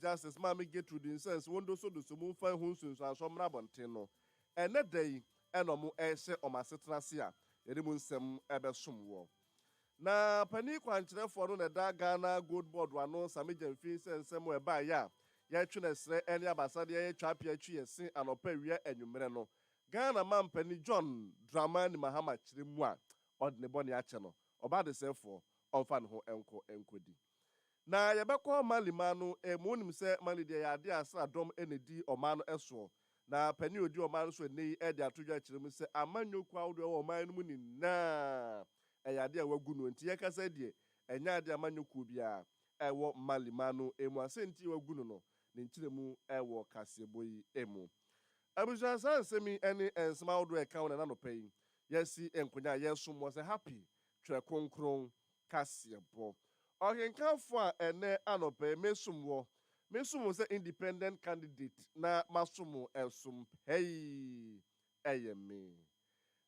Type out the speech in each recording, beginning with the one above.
Justice Mammy get to the incense, window so the Sumun Fan Hunsuns and some Rabontino. And that day, and omo ese o masetrasia, Yedimun sem ebesum wo. Na pani kwankyerɛ for no na da Ghana gold board wano same jamfi nsɛm we ba ya twene srɛ ɛne abasade yɛ twa pia twi yɛse anɔpa wia anwummerɛ no Ghana man pani John Dramani Mahama kyerɛ mu a ɔde ne bɔne akyɛ no ɔba de sɛfo ɔmfa ne ho enkodi na yɛbɛkɔ malima no mu nim sɛ mali de yɛ ade asra dɔm enedi ɔma no ɛso na pani odi ɔma no so nei ɛde atodwa kyerɛ mu sɛ amanyoku awdo wɔ ɔman no mu ni na ɛyade a wagu no nti yɛkasa die ɛnya ade amanyoku bia ɛwɔ malima no emu asenti wagu no no ne nkyerɛ mu ɛwɔ kasebo yi emu abuja san semi ɛne ensema awdo ɛka na no pɛyi yɛsi enkonya yɛso mo sɛ happy twɛ kronkron kasebo ɔkenkanfo a ɛnɛ anɔpɛ mesum sɛ independent candidate na masom ɛsom hey ɛyɛ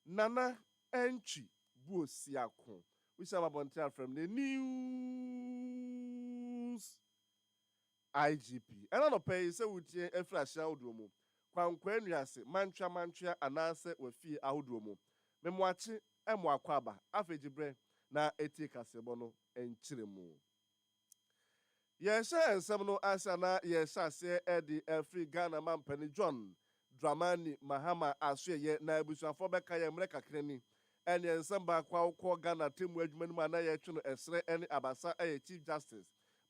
nana entry Buosiako. We shall have from the news IGP. And I don't pay so with ye a flash outdomo. Quanqueniase, mancha, anase with fee outdomo. Memwachi, emwakwaba, afejibre, na etika sebono, and chiremo. Yes, and some no asana, yes, I say Eddie, a free Ghana man penny John, Dramani, Mahama, Aswe, yet Nabusa for Becca, Mreka Creni. And yen samba kwa Ghana team wedgman man na chuno esre any abasa Chief Justice.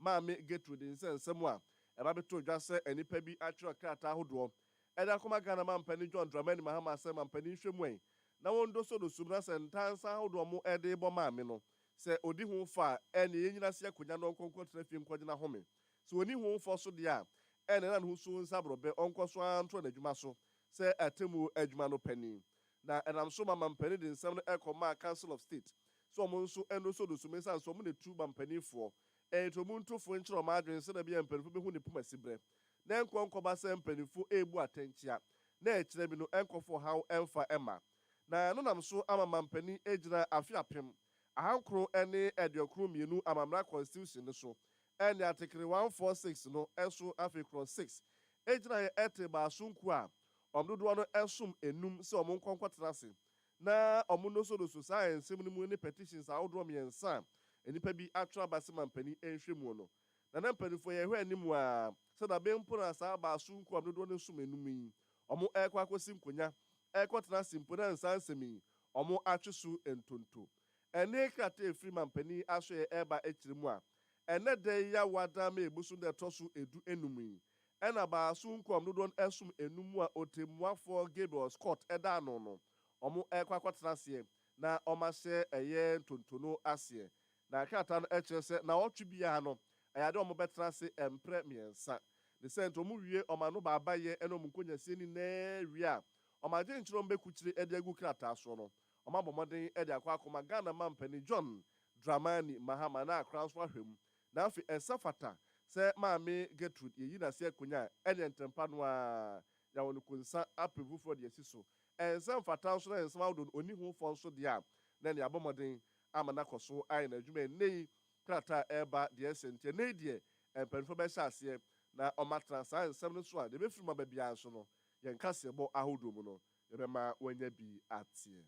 Mami get to the incense somewhere. And I be told just say any pebi actual crata hoodro. And I come Ghana man penny John Dramani Mahama Sam and penny shemway. Now on do so the subnas and tansa hoodro mo ede bomamino. Say odi home fa any inasia kunyano conquer film quadina home. So when you home for so dia and then who soon sabrobe uncle swan to the jumaso. Say a temu edgmano penny. Na and I'm so my penny in some Ecoma Council of State. So Monso and also the Sumesa and so many true penny for a to moon to French or margin instead of being penny who the Pumasibre. Then Concoba Sam penny for a boa tentia. Nay, Trebino Enco for how Elfa Emma. Na no am so am a man penny ejna afia pim. A how crow any at your crew you know am a constitution so. And the article 146 no eso afikron 6. Ejna ete ba sunkwa. Omdo no esum enum se omon konkwatase na omuno so do science mu ni petitions awdo miensa enipa bi atra basema mpani enhwemu no na mpanifo ye hwe animu a se da bempo na sa ba asunku omdo no sum enum yi omo ekwa akosi nkonya ekwatena simpo na nsansemi omo atwesu entonto ene krata efiri mampani aso ye eba ekirimu a ene de ya wada ma ebusu de tosu edu enum yi ena ba sunkom no don esum enum a otemuafo Gabriel Scott eda no omo ekwakwatase na omase eye tontono ase na krata no ekyerese na otwe bia no ayade omo betrase empre miensa the sent omo wie omano ba abaye ena omo konyasie ni na wie a omaje nchiro mbekuchire ede agu krata so no omabomodin ede akwa Ghana mampani John Dramani Mahama na transfer hwem na afi esafata se maame Gertrude yeyi na se akunya ene ntempa no a ya wonu kunsa apevu for de asiso ensem fata so na ensem awdo oni hu fo so de a na ne abomoden amana koso ai na adwuma nei krata eba de esente nei de empanfo be hyase na omatra sa ensem no so a de be firima ba bia so no yen kasebo ahodo mu no ye be ma wanya bi atie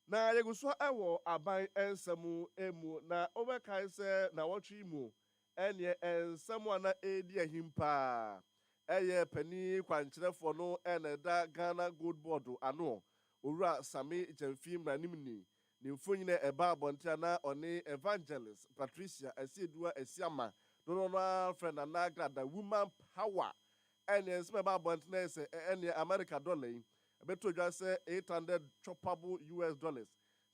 na yeguso ewo aban ensemu emu na obekai se na wotwe mu enye ensemu na edi ahimpa eye pani kwankyerefo no eneda Ghana Gold Board ano owura Sami Jamfim na nimni ne mfonyina eba abontia na one Evangelist Patricia Asiedua Asiama no friend na nagrada woman power enye ensemu eba abontia ese enye America dollar yi beto dwa se $800 choppable US.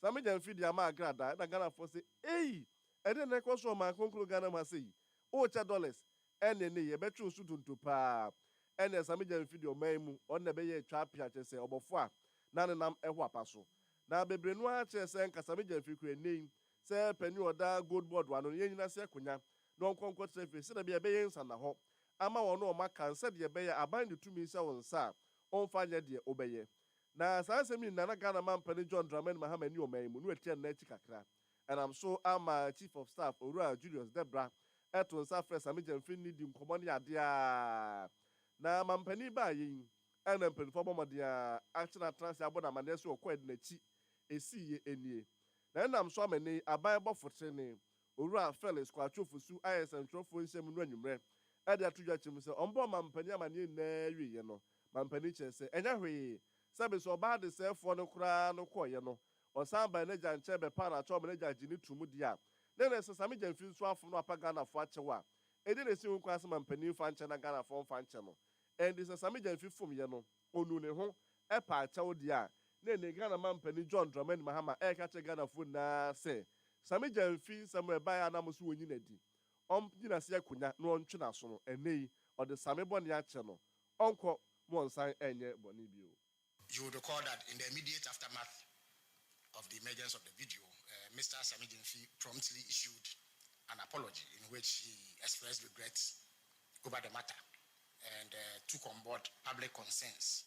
Sami Jamfim dia ma agrada na Ghana for say eh ede na ekoso ma konkro Ghana ma say ocha dollars ene ne ye betwe su tuntu pa ene Sami Jamfim o maimu on na be ye twa pia chese obofo a na ne nam ehwo apaso na bebrenu a chese nka Sami Jamfim kure nei se pani oda Gold Board wa no ye nyina se konya no nkonko trefe se na be ye nsa na ho ama wono o maka nsa de be ye aban de tumi se won sa on fanya de obeye na sa asemi na Ghana man pani John Dramani Mahama ni o maimu no etia na echi kakra and I'm so am Chief of Staff Owura Julius Debra eto nsa frɛ Sami Gyamfi ni di nkɔmmɔ ne ade a na mampani ba yin ɛna mpanifo bɔmɔden a akyena transi abɔ na amane so ɔkɔ adi n'akyi esiye enie na ɛnam so amani aban bɔfote ne owura Felix Kwadwo Sefah ayɛ sɛntwerɛfo nhyɛm no anwummerɛ ɛde ato dwa kyerɛ mu sɛ ɔmbɔ mampani amane nyinaa wieɛ no mampani kyerɛ sɛ ɛnyɛ hwee sɛbe sɛ ɔbaa de sɛɛfoɔ no koraa no kɔɔyɛ no ɔsan ba n'agya nkyɛn bɛpa na atɔ n'agya gye ne tumu di a na sɛ Sami Gyamfi nso afo no apa Ghanafoɔ akyɛw a ɛdi na esi ho kwan sɛ mampani fa nkyɛn na Ghanafoɔ mfa nkyɛn no ɛndi sɛ Sami Gyamfi fom yɛ no onu ne ho ɛpa akyɛw di a na ne Ghana mampani John Dramani Mahama ɛka kyerɛ Ghanafoɔ na sɛ Sami Gyamfi nsɛm ɛbaa anam so wɔnyi n'adi ɔmgyina se akonya na ɔntwe n'aso no ɛnɛ yi ɔde Sami bɔne akyɛ no ɔnkɔ mo nsan ɛnyɛ bɔne bio. You would recall that in the immediate aftermath of the emergence of the video, Mr. Sami Gyamfi promptly issued an apology in which he expressed regrets over the matter and took on board public concerns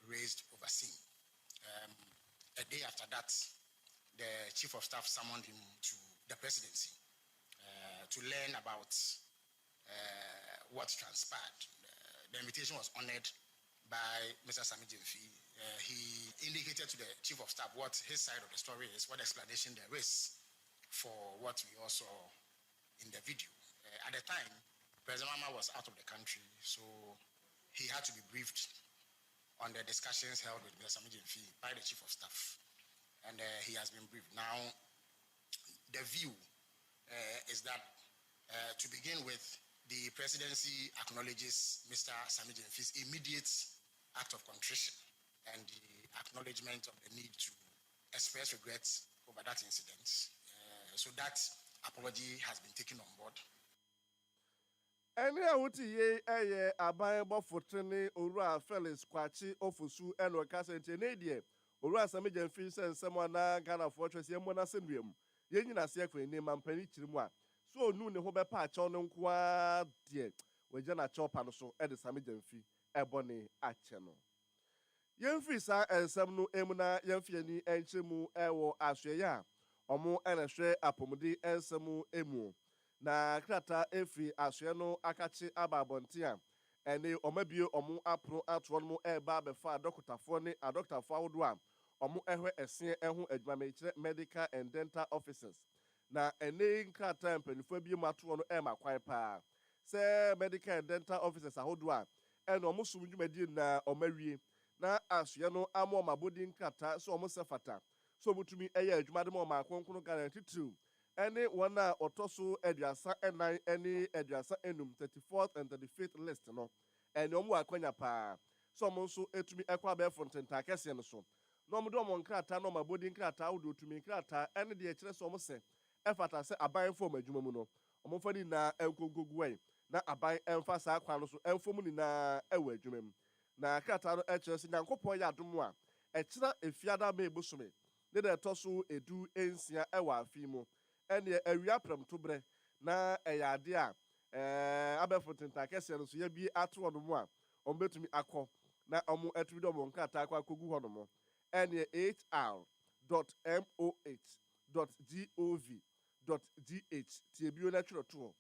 raised overseas. A day after that, the Chief of Staff summoned him to the presidency to learn about what transpired. The invitation was honored by Mr. Sami Gyamfi. He indicated to the Chief of Staff what his side of the story is, what explanation there is for what we all saw in the video. At the time, President Mahama was out of the country, so he had to be briefed on the discussions held with Mr. Sami Gyamfi by the Chief of Staff, and he has been briefed. Now, the view is that, to begin with, the presidency acknowledges Mr. Sami Gyamfi's immediate act of contrition and the acknowledgement of the need to express regrets over that incident. So that apology has been taken on board. Ẹni àwùtí yé ẹyẹ àbáyébọ̀ fòtínní Owura Felix Kwadwo Sefah ẹnu ọ̀ka sẹ̀ntì ẹni èdìẹ̀ Owura Sami Gyamfi sẹ̀ nsẹ́mu àná Ghanafoɔ twẹ̀sì ẹ̀mú náà sẹ́nu ẹ̀mú yẹn nyina sí ẹ̀kọ́ ẹni mampani kyerè mu a so onu ne ho bɛpa akyɛw no nko ara deɛ wɔgya n'akyɛw pa no so ɛde Sami Gyamfi ɛbɔ ne akyɛ no. Yɛmfiri saa nsɛm no emu na yɛmfi ani ɛnkyerɛ mu ɛwɔ ahwɛyɛ a ɔmo ɛna hwɛ apɔmuden nsɛm emu na krataa efiri ahwɛ no akakye aba abɔnten a ɛne ɔmo abie ɔmo apono atoɔ no ɛreba abɛfa adɔkotafoɔ ne adɔkotafoɔ ahodoɔ a ɔmo ɛhwɛ ɛseɛ ɛho adwumamekyerɛ medical and dental officers na ɛne krataa mpanimfoɔ bi mu atoɔ no ɛma kwan paa sɛ medical and dental officers ahodoɔ a ɛna ɔmo som dwumadie na ɔmo awie na ahwɛ no ama ɔmo abɔden krataa sɛ ɔmo sɛ fata so ɔmo tumi ɛyɛ adwuma de ma ɔmo akonkoro Ghana titiriw ɛne wɔn a ɔtɔ so aduasa ɛnan ɛne aduasa enum 34th and 35th list no ɛne ɔmo wɔ akwanya paa so ɔmo nso etumi ɛkɔ abɛɛfo ntenta kɛseɛ no so na ɔmo de ɔmo nkrataa na ɔmo abɔden krataa ahodoɔ tumi nkrataa ɛne deɛ ɛkyerɛ sɛ ɔmo sɛ ɛfata sɛ aban fɔm adwuma mu no ɔmo fa ne nyinaa ɛnkogogu na aban ɛmfa saa kwan no so ɛmfɔm nyinaa ɛwɔ adwuma mu na krataa no ɛkyerɛ sɛ Nyankopɔn yɛ adom a ɛkyerɛ efiada ma ebosome ne deɛ ɛtɔ so edu ensia ɛwɔ afi mu ɛne awia prɛmto brɛ na ɛyɛ ade a abɛɛfo ntenta kɛseɛ no so yɛbi ato hɔ no mu a ɔmo betumi akɔ na ɔmo ɛtumi de ɔmo nkrataa akɔ akɔgu hɔ no mo ɛne hr.moh.gov.gh tie bio na twerɛ to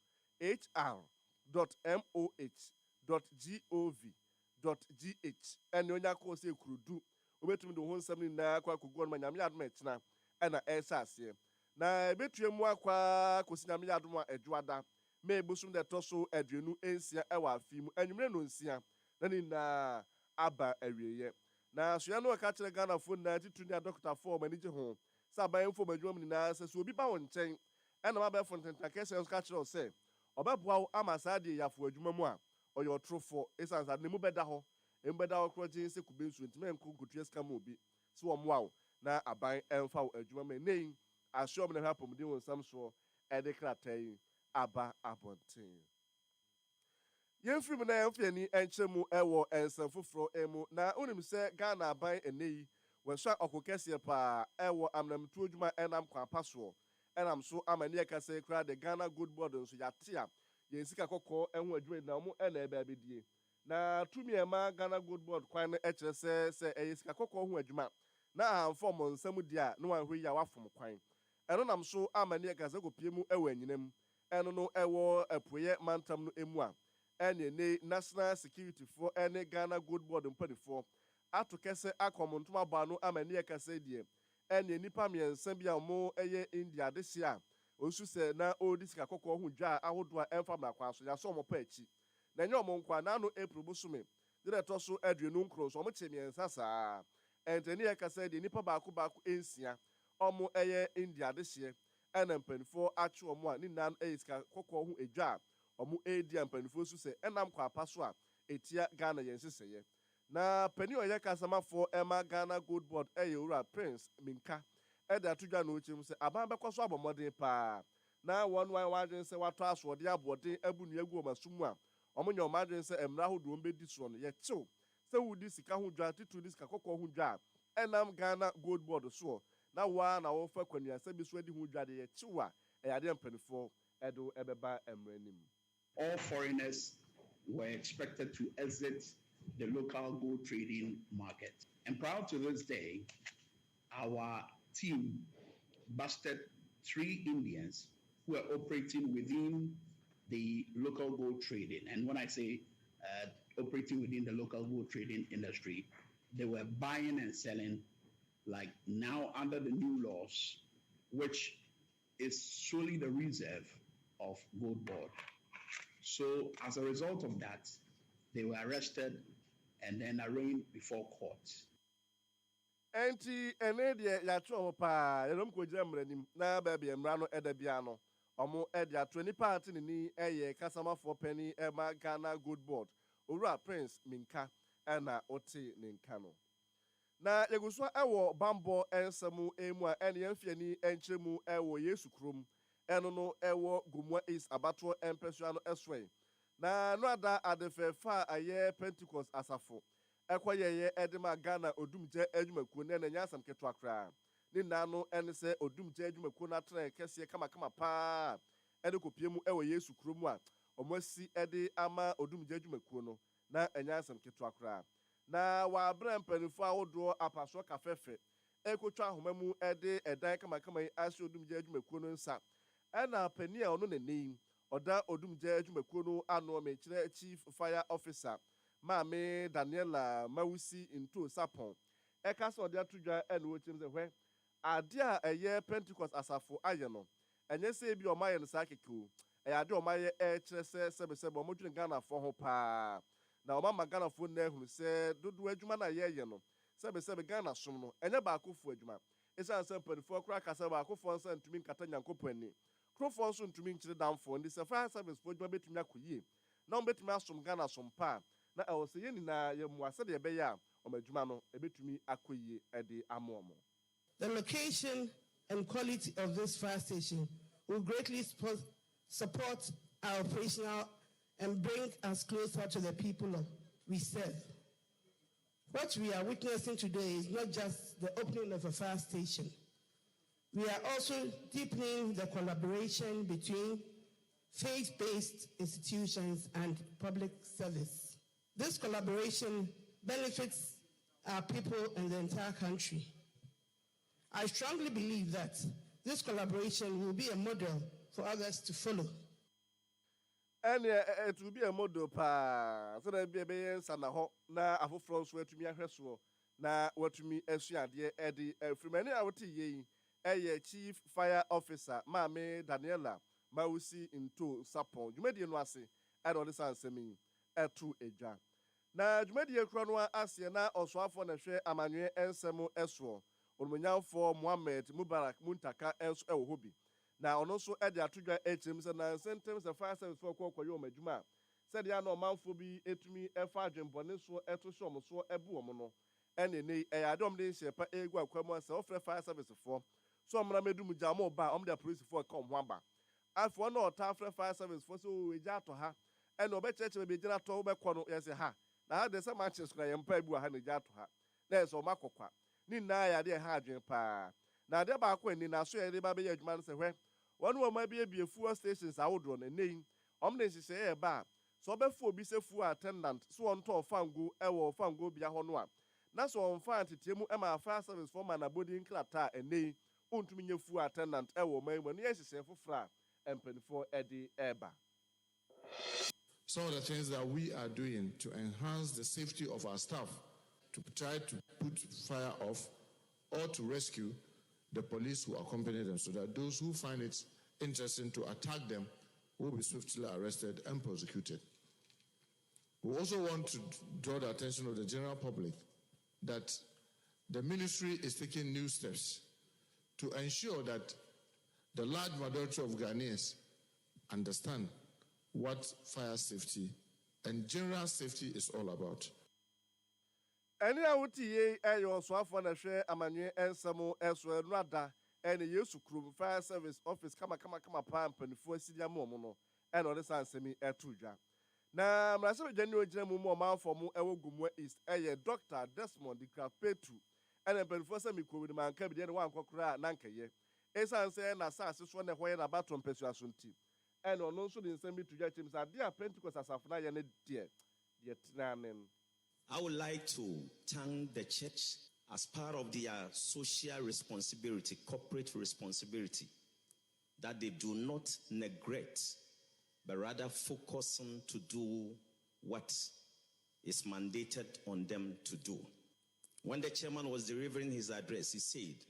hr.moh.gov.gh ɛne onya kɔɔ sɛ ekurudu obetumi de ho nsɛm nyinaa akɔ akɔgu hɔ no ma nyame adom ɛkyena ɛna ɛsɛ aseɛ na ebetue mu akwa kosi nyame adom a ɛdwoada ma ebosom de ɛtɔ so aduonu ensia ɛwɔ afi mu anwummerɛ no nsia na ne nyinaa aba awieyɛ na soya no ɔka kyerɛ Ghanafoɔ nyinaa titu ne adɔkotafoɔ ɔmo ani gye ho sɛ abayɛmfoɔ ɔmo adwuma mu nyinaa sɛ obi ba wo nkyɛn ɛna mabɛɛfo ntenta kɛseɛ nso ka kyerɛ wo sɛ ɔbɛboa wo ama saa deɛ yɛafo adwuma mu a ɔyɛ ɔtorofoɔ ɛsiane sɛ ne mu bɛda hɔ emu bɛda hɔ korɔ gye sɛ kube nsuo ntumi ɛnko nkotua sika ma obi sɛ wɔmmoa wo na aban ɛmfa wo adwuma mu ɛnɛ ahyɛ ɔmo na hwɛ apɔmuden wɔ nsɛm soɔ ɛde krataa yi aba abɔnten. Yɛmfiri mu na yɛmfi ani ɛnkyerɛ mu ɛwɔ nsɛm foforɔ ɛmu na wonim sɛ Ghana aban ɛnɛ yi wɔhyɛ ɔko kɛseɛ paa ɛwɔ amnamtuo dwuma ɛnam kwan pa soɔ ɛnam so ama ne yɛka sɛ koraa de Ghana Good Board nso yɛate a yɛn sika kɔkɔɔ ɛho adwuma na ɔmo ɛna ɛbɛ abɛdie na tumi ɛma Ghana Good Board kwan no ɛkyerɛ sɛ ɛyɛ sika kɔkɔɔ ho adwuma na ahamfo ɔmo nsɛm di a ne wɔn ahwɛ yi a wafom kwan ɛno nam so ama ne yɛka sɛ kɔpie mu ɛwɔ anyinam ɛno no ɛwɔ apueyɛ mantam no emu a ɛne ne national security for ɛne Ghana Gold Board mpanimfoɔ ato kɛsɛ akɔmɔntoma baa no ama ne yɛkasa deɛ ɛne nipa mmiɛnsa bi a wɔn ɛyɛ India adehye a osu sɛ na ɔredi sika kɔkɔɔ ho dwa ahodoɔ a ɛmfa mmakwa so yɛasɔ wɔn pa akyi na ɛnyɛ wɔn nkwa n'ano April bosome de ɛtɔ so aduonu nkron so wɔn kyɛ mmiɛnsa saa ɛntɛni yɛkasa deɛ nipa baako nsia wɔn ɛyɛ India adehyeɛ ɛna mpanimfoɔ atwe wɔn a ne nan ɛyɛ sika kɔkɔɔ ho edwa a wɔn ɛredi a mpanimfoɔ so sɛ ɛnam kɔ apa so a etia Ghana yɛn nhyehyɛeɛ na panin ɔyɛ kasamafoɔ ɛma Ghana Gold Board ɛyɛ owura Prince Minka ɛde ato dwa na ɔkyerɛ mu sɛ aban bɛkɔ so abɔ mmɔden paa na wɔn wadwene sɛ watɔ asoɔden aboɔden abu nua gu wɔn asum a wɔn nyɛ wɔn adwene sɛ mmara ahodoɔ bɛdi soɔ no yɛkyew sɛ wodi sika ho dwa titiri di sika kɔkɔɔ ho dwa a ɛnam Ghana Gold Board soɔ na waa na wɔfa kwanuasa bi so adi ho dwa de yɛkyew a ɛyɛ adeɛ mpanimfoɔ ɛde ɛbɛba mmerɛ nim. All foreigners were expected to exit the local gold trading market. And prior to this day, our team busted 3 Indians who were operating within the local gold trading. And when I say operating within the local gold trading industry, they were buying and selling like now under the new laws, which is solely the reserve of Gold Board. So as a result of that, they were arrested and then arraigned before court. Enti ene de yatwe ho pa yerom ko gira mranim na ba bia mra no eda bia no omo ede atwe ni party ni eye kasamafoɔ pani ema Ghana Gold Board owura Prince Minka na oti ne nka no na yeguso ewo bambo ensemu emu a ene yemfiani enkyeremu ewo Yesu krom eno no ewo Gumwa East abato empesua no eswe na no ada adefefa aye Pentecost asafo ekoyeye edema Ghana odumje adwumakuo na nya asam keto akra ni nano ene se odumje adwumakuo na tra kese kama pa ede kopiemu ewo Yesu krom a omasi ede ama odumje adwumakuo no na enya asam keto akra na wa brempanifo awodo apaso kafefe ekotwa ahomamu ede edan kama yi asho odumje adwumakuo no nsa ena pani a ono neni oda odumje adwumakuo no ano mechire Chief Fire Officer Maame Daniela Mawusi into Sapon eka so de atudwa ene wochim se hwe ade a eye Pentecost asafo aye no enye se bi o maye no sakeke e ade o maye kire se sebesebe o modwene Ghana fo ho pa na o mama Ghana fo na ehunu se dodo adwuma na ye no sebesebe Ghana som no enye ba akofo adwuma esa se panifo kra kasa ba akofo nsa ntumi nkata nyankopɔ ani krofo nso ntumi nkire damfo ndi se fire service fo adwuma betumi akoyie na o betumi asom Ghana som pa na ɛwɔ sɛ yɛn nyinaa yɛ mmuasa de ɛbɛyɛ a ɔmadwuma no ɛbɛtumi akɔ yie ɛde ama ɔmo. The location and quality of this fire station will greatly support our operational and bring us closer to the people we serve. What we are witnessing today is not just the opening of a fire station. We are also deepening the collaboration between faith-based institutions and public service. This collaboration benefits our people and the entire country. I strongly believe that this collaboration will be a model for others to follow. And it will be a model pa so that be a sanaho na afofro so atumi ahwe so na watumi asuade edi from any awoti ye Chief Fire Officer Maame Daniela Mawusi into Sapon dwumadi no ase and on this ansemi etu eja na dwumadi ekro no ase na osoafo na hwe amanwe ensem eso onmunyamfo Mohammed Mubarak Muntaka enso ewo hobi na ono so ede atodwa echim se na sentem se fire service for kokoyo madwuma se dia na omanfo bi etumi efa adwembone so eto so omso ebu omo no ene nei eyadom de hyepa egu akwamu se ofre fire service for so omra medum jamo ba omda police for come ho aba afo na ota afre fire service for so eja to ha ene obecheche be gina to obekọ no yese ha na ha de se matches kra yempa ebu ha na eja to ha na eso makokwa ni na ya de ha adwen pa na de ba akọ ni na so ye de ba be ya adwuma no se hwe wonu o ma be fuel stations awodo na nei omne hyehyɛ ye ba so obefu obi se fuel attendant so on to fango ewo fango bia ho no a na so on fan tetiemu ema fire service for man abodi nkrata enei ontumi nye fuel attendant ewo man mu ne hyehyɛ fofra mpanimfoɔ de ɛreba. Some of the things that we are doing to enhance the safety of our staff, to try to put fire off or to rescue the police who accompany them, so that those who find it interesting to attack them will be swiftly arrested and prosecuted. We also want to draw the attention of the general public that the ministry is taking new steps to ensure that the large majority of Ghanaians understand what fire safety and general safety is all about. Any awuti ɛyɛ ɔsoafo na hwɛ amanyɛ nsɛm ɛso ɛnurada ɛne Yesu Kurom Fire Service Office kama pa mpanimfoɔ asidia mu ɔmo no ɛna ɔde saa nsɛm ɛto dwa. Na mmerɛsɛ bɛgya ne ogyina mu ɔmanfoɔ mu ɛwɔ Gumwe East ɛyɛ Dr. Desmond Dikrapetu ɛna mpanimfoɔ sɛ mikowi de manka bi deɛ ne wankɔ koraa na nkɛyɛ. Ɛsan sɛ na asase so na ɛhɔ yɛ n'abato mpɛsua so nti. And on also the same to judge him, dear Pentecost as a dear Tinanen. I would like to thank the church as part of their social responsibility, corporate responsibility, that they do not neglect, but rather focus on to do what is mandated on them to do. When the chairman was delivering his address, he said,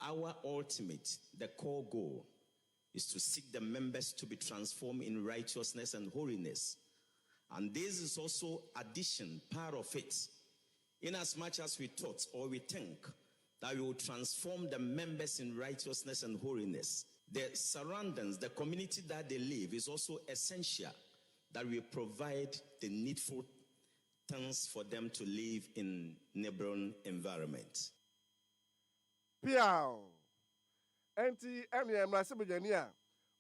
our ultimate, the core goal, is to seek the members to be transformed in righteousness and holiness. And this is also addition, part of it. In as much as we thought or we think that we will transform the members in righteousness and holiness, the surroundings, the community that they live is also essential, that we provide the needful things for them to live in neighboring environment. Piao. Enti emi mrasibujania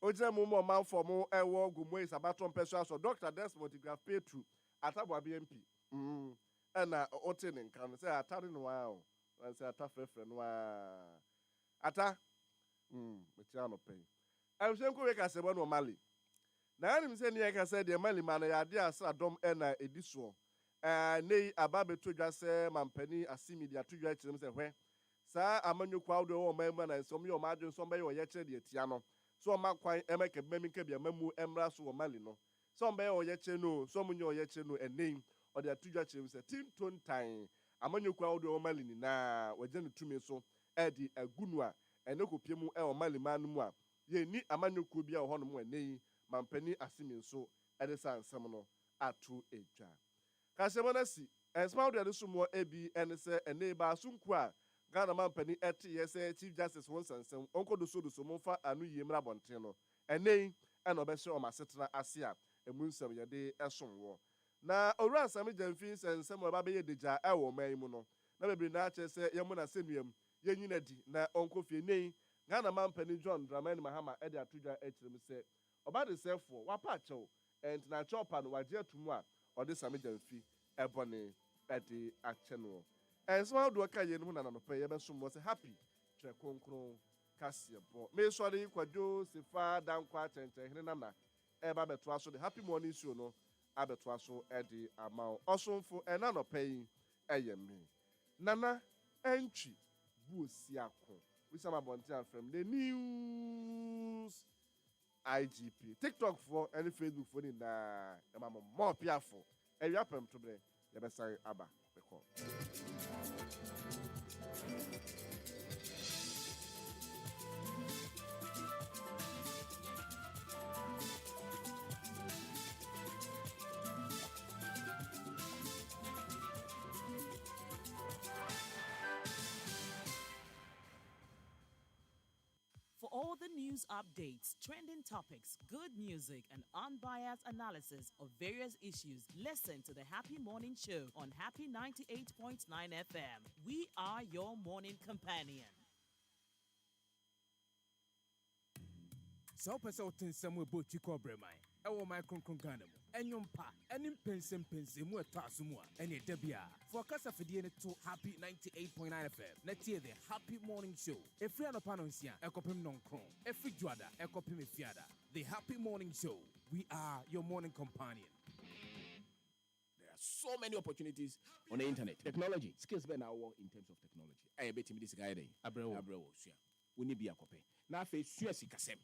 ogyina mu mo manfo mu ewo Gumwe Sabaton Pesua so Dr. Desmond Dikrapetu atabwa BMP na ote ne nka no say atare no wa o say atafrefre no wa ata metia no pen ahwenko we ka sebo no Mali na anim se ne ka se de Mali ma no ya de asa dom na ediso nei ababeto dwa se mampani asimi de atodwa kirem se hwe sa amanyo kwawdo o mama na nsom yo madwo nsom be yo ye kire de etia no so ma kwan emeke memika bia mamu emra so o Mali no so be yo ye kire no so munyo ye kire no enem o de atudwa kire se tinton tan amanyo kwawdo o Mali ni na waje no tumi so edi agunu a ene kopie mu e o Mali man mu a ye ni amanyo kwa bia o ho no mu enem mampani asimi nso ede sansem no atu edwa kasebona si esmawdo de so mo ebi ene se ene ba sunku a Ghana Mampani say Chief Justice Wonsansem, Uncle do so monfa anu yemra bonteno. Ene and obeshe o masetna asia, a munsam yade esonwo. Na owura Sami Jamfin and some of Babe deja ewo maimuno. Na bebre na che say yamuna senuem, yenyinadi na Uncle Fie Ghana Mampani John Dramani Mahama ede atudwa ekyirem se. Oba de sefo wapa chew and na chopa no waje tumwa or de Sami Jamfi ebone ede acheno. And so do a cayen when I'm pay was happy. Treconcro Cassia. May sorry, Kwadwo Sefah-Danquah and Henana. Eba betwaso the happy morning show no. Abetwaso Eddie amount. Also for another paying me. Nana entry Busiako. With some abontia from the news IGP. TikTok for any Facebook for the na more piafo. And you happen to be the best Abba. For all the news updates, trending topics, good music, and unbiased analysis of various issues, listen to the Happy Morning Show on Happy 98.9 FM. We are your morning companion. So person somewhere boat you cover my. Ewo my concongano. Enyompa. Enim pensem mu etasumwa. Enye debia. For kasa fidie to Happy 98.9 FM. Let's hear the Happy Morning Show. Every anopanonsia, ekopim nonkron. Every juada, ekopim fiada. The Happy Morning Show. We are your morning companion. There are so many opportunities on the internet. Technology. Skills be now in terms of technology. I bet him this guy day. Abrewo. We need be a copy. Now face suesi kasem.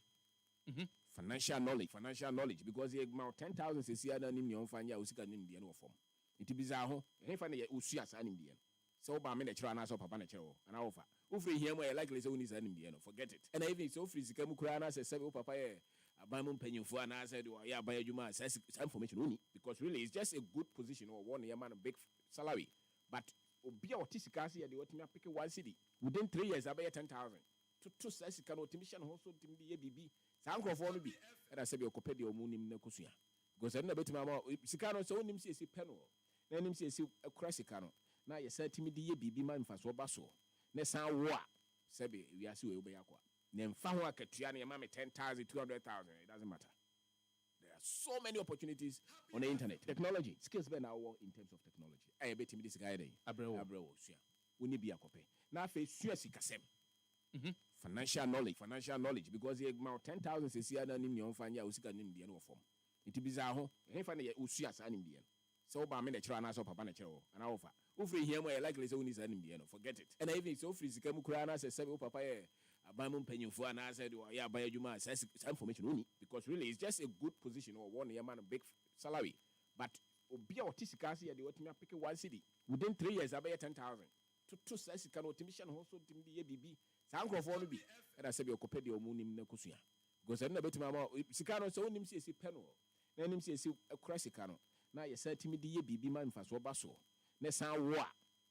financial knowledge because you have 10,000 cc and in your fan ya usika nim the form. It be zaho, if I usia san in the end. So by me the chana so papa chero and offer. Ufri here where likely so is an Indian, forget it. And even so free Zikamukrana says papa Abamon penny for an answer to ya by Juma says information only because really it's just a good position or 1 year man a big salary. But be autistic as the ultimate pick one city. Within 3 years I buy 10,000. To says can automation also to be a BB. Sound of be and I said your copedio moonim necosia. Because I never to my mouth. Sicano so him says a penal. Then him says a crassicano. Now you said to me the BB man for so basso. Nessa wa Sebi, we are so obeaqua. Then found a Triani mammy 10,000, 200,000. It doesn't matter. There are so many opportunities on the internet. Technology, skills ben our in terms of technology. I bet him this guy day. Abreu, we need be a copy. Now face Suez Casem. Financial knowledge because you have 10,000 cc and in your fan ya usika nim the form. It be zaho, if I usia san in the end. So by me the chana so papa chero and offer. Ufri here where likely so is an Indian, forget it. And even so free Zikamukrana says papa Abamon penny for an answer to ya by Juma says information only because really it's just a good position or 1 year man a big salary. But be autistic as the ultimate pick one city. Within 3 years I buy 10,000. To says can automation also to be a BB. Sound of be and I said your copedio moonim necosia. Because I never to my mouth. Sicano so him says a penal. Then him says a crassicano. Now you said to me the BB man for so basso. Nessa wa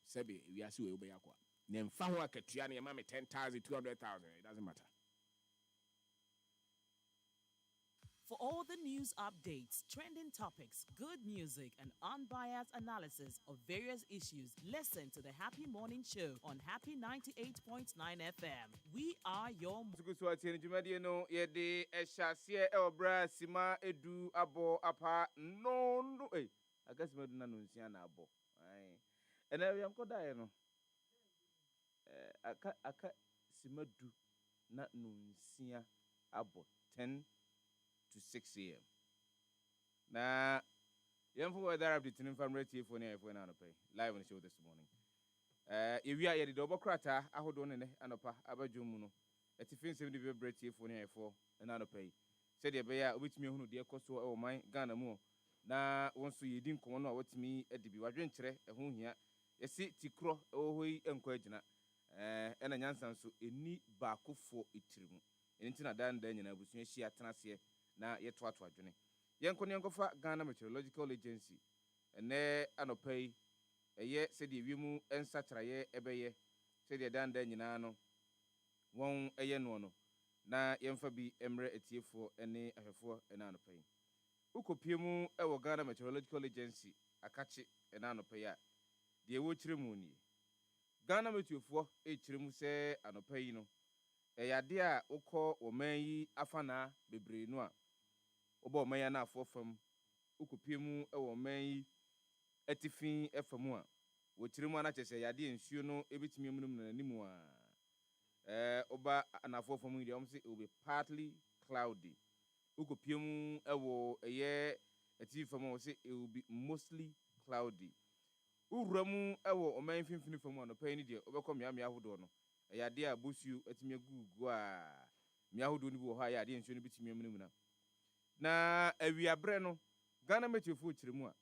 Sebi, we are so obeaqua. Then found a Triani mammy 10,000, 200,000. It doesn't matter. For all the news updates, trending topics, good music, and unbiased analysis of various issues, listen to the Happy Morning Show on Happy 98.9 FM. We are your edu abo apa no I guess me do na no nsia na abo and I am koda no aka simadu na no nsia abo 10 to 6 a.m. Na yamfo weather update in from radio phone here for na no pay live on the show this morning. If we are the double crata ahodo ne anopa abadwom no etifin 70 be radio phone here for na no pay. Said the bear obetimi hunu de ekoso e o man Ghana mu na wonso yedi nkomo no awotimi edibi wadwenkyere eho hia yesi tikro ohoyi enko agina ena nyansa nso eni baakofo itirimu enti na dan nyina abusu ahyi atenase na yeto ato adwene yenko ne yenkofa Ghana Meteorological Agency ene anopai eye sedi wimu ensa kyeraye ebeye sedi dan nyina no won eye no na yemfa bi emre etiefo ene ahwefo ene anopai ukopiemu ewo Ghana Meteorological Agency akachi ene anopai a de wo kyeremu ni Ghana Meteorfo kyeremu se anopai no eyade a ukọ oman yi afana bebre no a oba oman ya na afofam ukopiemu ewo oman yi etifin efamu a wo kyeremu ana kyese yade nsuo no ebetimi munum na nimu a oba na afofam yi om se it will be partly cloudy ukopiemu ewo eye etifam o se it will be mostly cloudy uwuramu ewo oman finfini famu anopai ni de obekọ miamia hodo no yade a bosu atimi gugu a miahodo ni bi wo ha yade nsuo no bitimi munum na awiabre no Ghana Meteorfo kyeremu a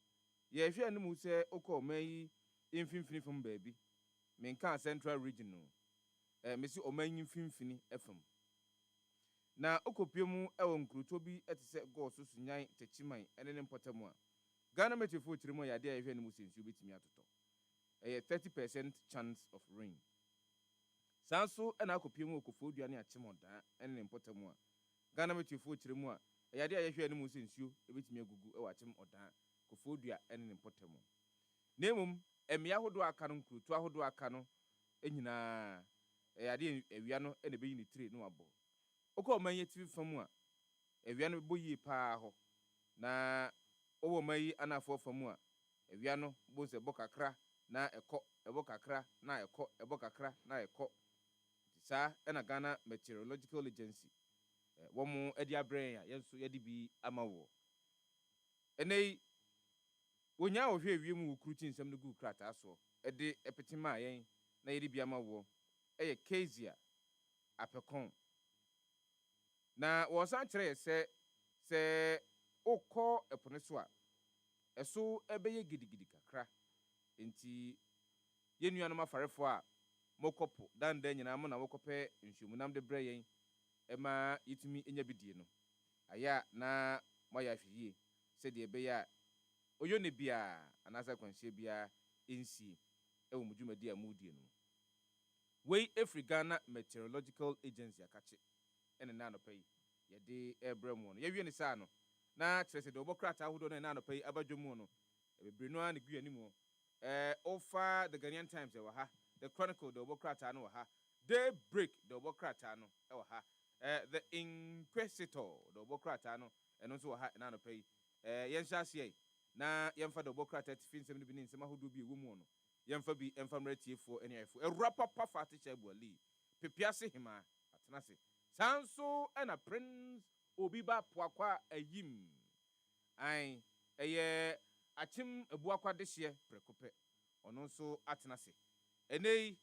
ye hwe anim se okọ oman imfinfini fam baabi menka central region no mesi oman imfinfini fam na okopiemu ewo nkruto bi etise goso sunyan techiman ene ne mpotemu a Ghana Meteorfo kyeremu yade a ye hwe anim se nsuo bitimi atoto 30% chance of rain. Sanso ena akopiemu okofo duane achemoda ene ne mpotemu a Ghana Meteorfo kyeremu a yade a ye hwe anim se nsuo ebetimi agugu ewa achem oda kofo dua ene ne mpotemu nemum emia hodo aka no nkruto ahodo aka no enyina yade ewia no ene beyi ne tire no abo okọ manye tv famu a ewia no boyi pa ho na owo mayi anafo famu a ewia no boze bokakra na ekọ ebokakra na ekọ ebokakra na ekọ sa ena Ghana Meteorological Agency womu edi abrɛn a yenso yedi bi amawo enei wonya wo hwɛ wiem wo kruti nsɛm no gu krata so edi epetima yen na yedi bi amawo eye Kezia apekon Na wɔsan kyerɛ sɛ wokɔ ɛpo no so a ɛso ɛbɛyɛ gidigidi kakra nti yɛn nuanom afarefoɔ a mokɔpo dandan nyinaa mo na mokɔpɛ nsuomunam de brɛ yɛn ɛma yɛtumi nya bidie no ayɛ a na moayɛ ahwɛ yie sɛdeɛ ɛbɛyɛ a oyone biara anaasɛ akwanhyia biara ɛnsie ɛwɔ mo dwumadi a modie no wei ɛfiri Ghana Meteorological Agency akakye ɛne na anɔpa yi yɛde ɛbrɛ mu no yɛwie ne saa no na kyerɛ sɛ deɛ wɔbɔkrataa ahodoɔ no ɛna anɔpa yi abadwo mu no bebree no a ne gu anim Ofa the Ghanaian Times ɛwɔ ha, the Chronicle the wɔbɔkrataa no wɔ ha, Daybreak the wɔbɔkrataa no ɛwɔ ha, the Inquisitor the wɔbɔkrataa no ɛno nso wɔ ha ɛna anɔpa yi yɛnhyɛ aseɛ na yɛmfa the wɔbɔkrataa tifi nsɛm no bi ne nsɛm ahodoɔ bi ɛwɔ mu no yɛmfa bi ɛmfa mmerɛ tiefoɔ ɛne ayɛfoɔ ɛwura papa fa ate kyɛ abuali pepiase hema atena se saa nso ɛna Prince Obi Ba Poakwa ayim an ɛyɛ Achim Ebuakwa dehyeɛ prekopɛ ɔno nso atena se ɛnɛ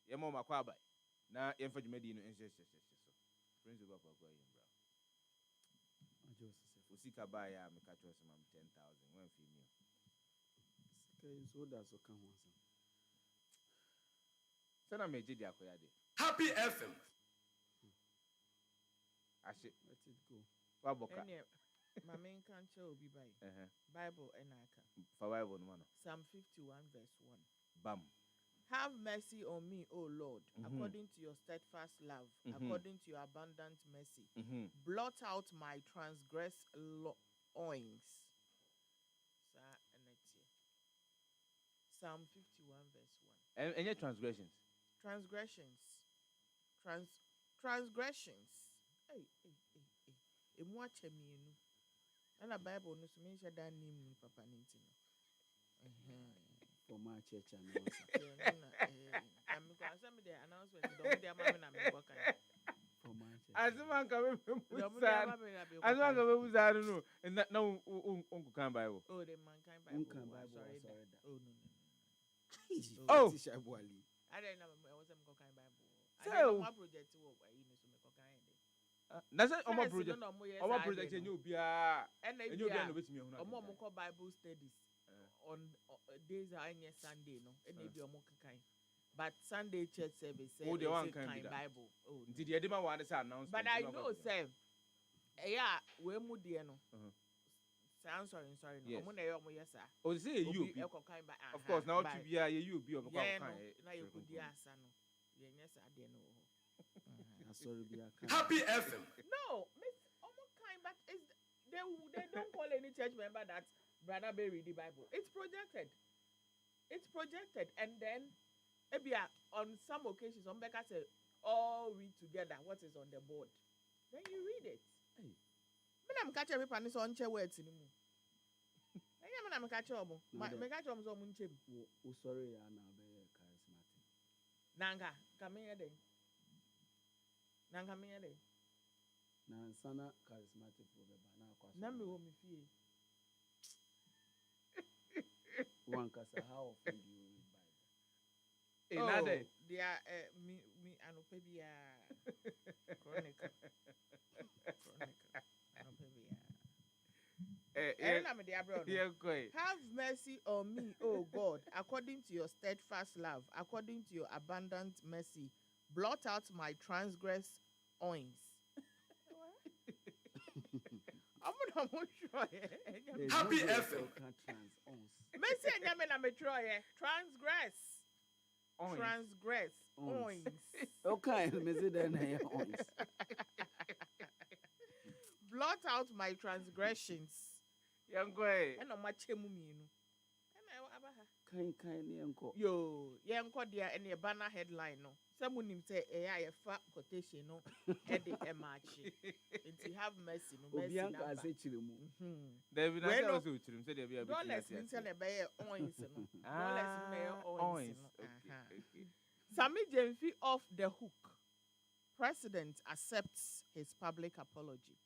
yɛma ɔmakɔ abae na yɛmfa dwumadi no nhyehyɛhyɛhyɛ so Prince Obi Ba Poakwa ayim bra osika baeɛ a meka kyerɛ sɛ mam 10,000 wamfi mi so that's okay one sɛ na megye de akɔyɛ ade Happy FM. ahye let it go wabɔka Mame can't tell Obi Bai. Bible enaka. fa Bible no ma no Psalm 51 verse 1. bam Have mercy on me, O Lord, according to your steadfast love, according to your abundant mercy. Blot out my loins. Psalm 51 verse 1. Any transgressions? Transgressions. Hey. Watch me. And a Bible no so means that name papa ninti no. for my church and I'm going to send me the announcement. Don't be a man and me working. for my church. Azuma kabe musa. Azuma kabe musa I don't know. And that no uncle can Bible. Oh, the mankind Bible. Sorry. Oh no. Oh, Tisha Bwali. I don't know. I wasn't going Bible. So I don't know project to work. You know, so me going. That's it. Omo project. Omo project you bia. And you bia no betimi ehuna. Omo mo Bible studies on days are any Sunday no. And maybe omo kan. But Sunday church service say kind Bible. Oh. Did you ever want to announce? But I know say yeah, we mu die no. I'm sorry no. Omo na ye omo yes sir. Oh say you be. Of course now to bia you be omo kan. Na you go die asa no. Ye yes sir dey no. Sorry, Happy FM. No, Miss almost kind, but they don't call any church member that Brother Bay read the Bible. It's projected, and then maybe on some occasions, some Becca say all read together what is on the board. Then you read it. Hey, I'm catching every panis on chair words anymore. I'm catching them. Me catch them so much. Oh, sorry, Anna, very charismatic. Nanga, come here then. Nangamere. Sana charismatic for the banana. Nami wo mi fie. One kasa how often do you read Bible? Another. They are me anopebia chronicle. Anopebia. Have mercy on me, O God, according to your steadfast love, according to your abundant mercy. Blot out my transgress oins. I'm not sure. Happy FM. Messi and Yamena Metroye. Transgress. Oins. Okay, Messi then oins. Blot out my transgressions. Young boy. And on my chemumino. Kind Yo, yanko dia any banner headline no. Someone him say a fat quotation no head the emachi. It have mercy no mercy. Obianka say chirimu. David I also chirim say there be a bit. Don't let me tell a oins no. Don't let me oins. Sami Jemfi off the hook. President accepts his public apology.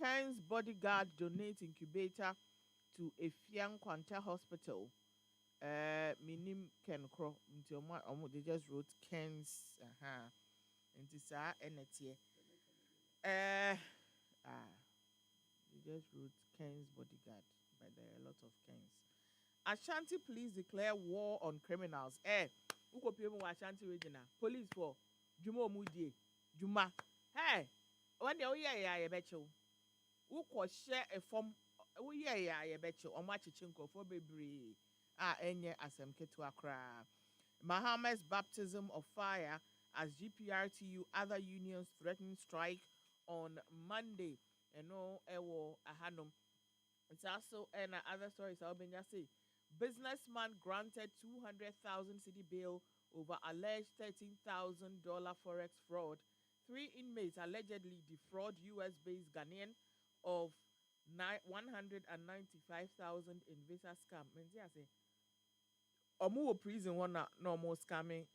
Ken's bodyguard donate incubator to Efiang Kwanta Hospital. Minim Ken Crow until they just wrote Ken's into sa energy. You just wrote Ken's bodyguard, but there are a lot of Kens. Ashanti police declare war on criminals. Uko people Ashanti regional police for Juma Mudie Juma. Hey, when the ya betcho. Uko share a form. Ya betcho. On watch chinko for baby. Enye asemke to Accra. Mohammed's baptism of fire as GPRTU other unions threaten strike on Monday. And no, ewo ahanum. It's also and other stories. I'll be just say. Businessman granted 200,000 cedi bail over alleged $13,000 forex fraud. 3 inmates allegedly defraud US-based Ghanaian of 195,000 in visa scam. Means I say, omu prison one no more scamming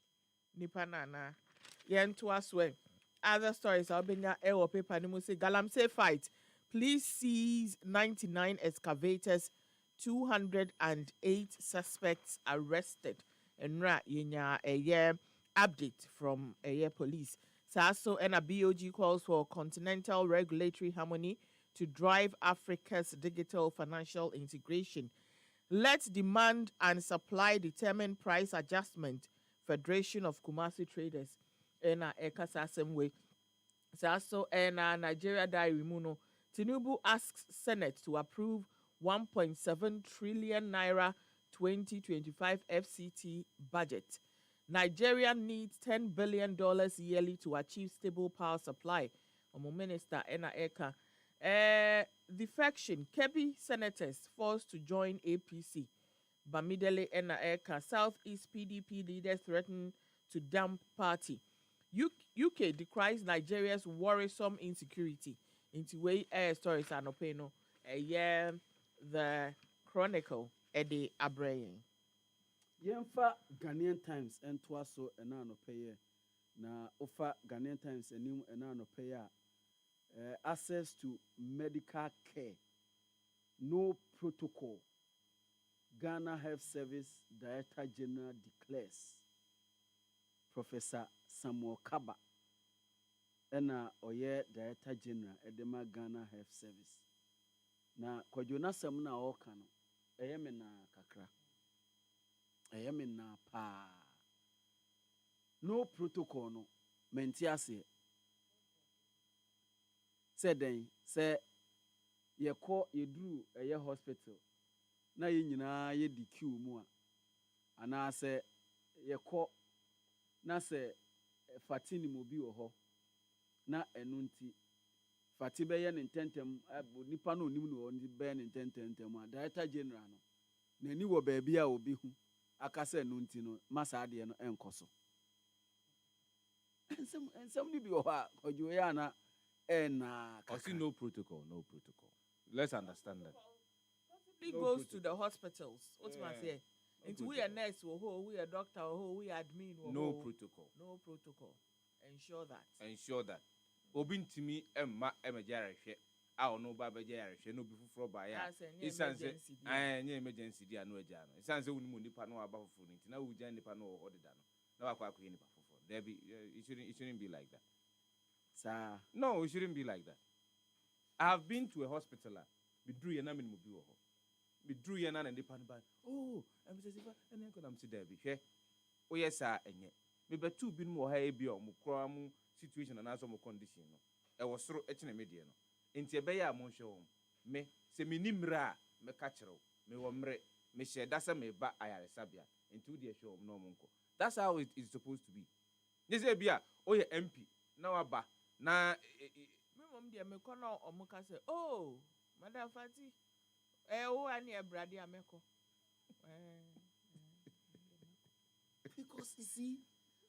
nipa nana. Yen to us way. Other stories. I'll be na paper. Ni say Galamsey fight. Please seize 99 excavators. 208 suspects arrested. And yenya a year update from a year police. So and a BOG calls for continental regulatory harmony to drive Africa's digital financial integration. Let's demand and supply determine price adjustment. Federation of Kumasi Traders. And a Ekasa way. So and Nigeria diary muno. Tinubu asks Senate to approve 1.7 trillion naira 2025 FCT budget. Nigeria needs $10 billion yearly to achieve stable power supply. Omo Minister Ena Eka. Defection. Kebbi senators forced to join APC. Bamidele Ena Eka. Southeast PDP leaders threaten to dump party. UK decries Nigeria's worrisome insecurity. Into way air stories and openo. The Chronicle Eddie Abraying. Yemfa Ghanaian Times and Twaso and Anopaye. Na offer Ghanaian Times and New and Anopaye. Access to medical care. No protocol. Ghana Health Service Director General declares. Professor Samuel Kaba. Ena Oye Director General Edema Ghana Health Service. Na Kwadwo Nasem na oka no eyeme na kakra eyeme na pa no protocol no menti ase said den say yedru eye hospital na ye nyina ye di queue mu a ana say na say fatini mo bi wo ho na enunti Fati beye nintentem nipa no nim no ni beye nintentem a Director General no na ni wo baabi a obi hu akasa no nti no masa de no enkoso ensem ni bi o ha ojo ya na na no protocol. Let's understand that. He goes to the hospitals. What's my say? Into we a nurse or we a doctor or we admin or no protocol. Ensure that. Obintimi emma emejare no baba jare no be fufro ba ya isanse anya emergency dia no aja no isanse wonu nipa no aba fufuro nti na wuja nipa no ho de da no na wakwa akwa nipa fufuro there be it shouldn't be like that sir. No, it shouldn't be like that. I have been to a hospital be drew ye na me mo bi wo ho be drew ye na nipa no ba I'm say and then am see there be hwe o yes sir enye me betu bi no ha e bi o mo kro mu situation and also condition no e wo soro e kine media no enti ebe ya mo hwe me se me nimra me ka kire me wo mre me she da se me ba ayare sabia enti wo de hwe no mo nko. That's how it is supposed to be. They say bia o ye MP na wa ba na me mom de me kono omuka say Madam Fati o ani e brade ameko because you see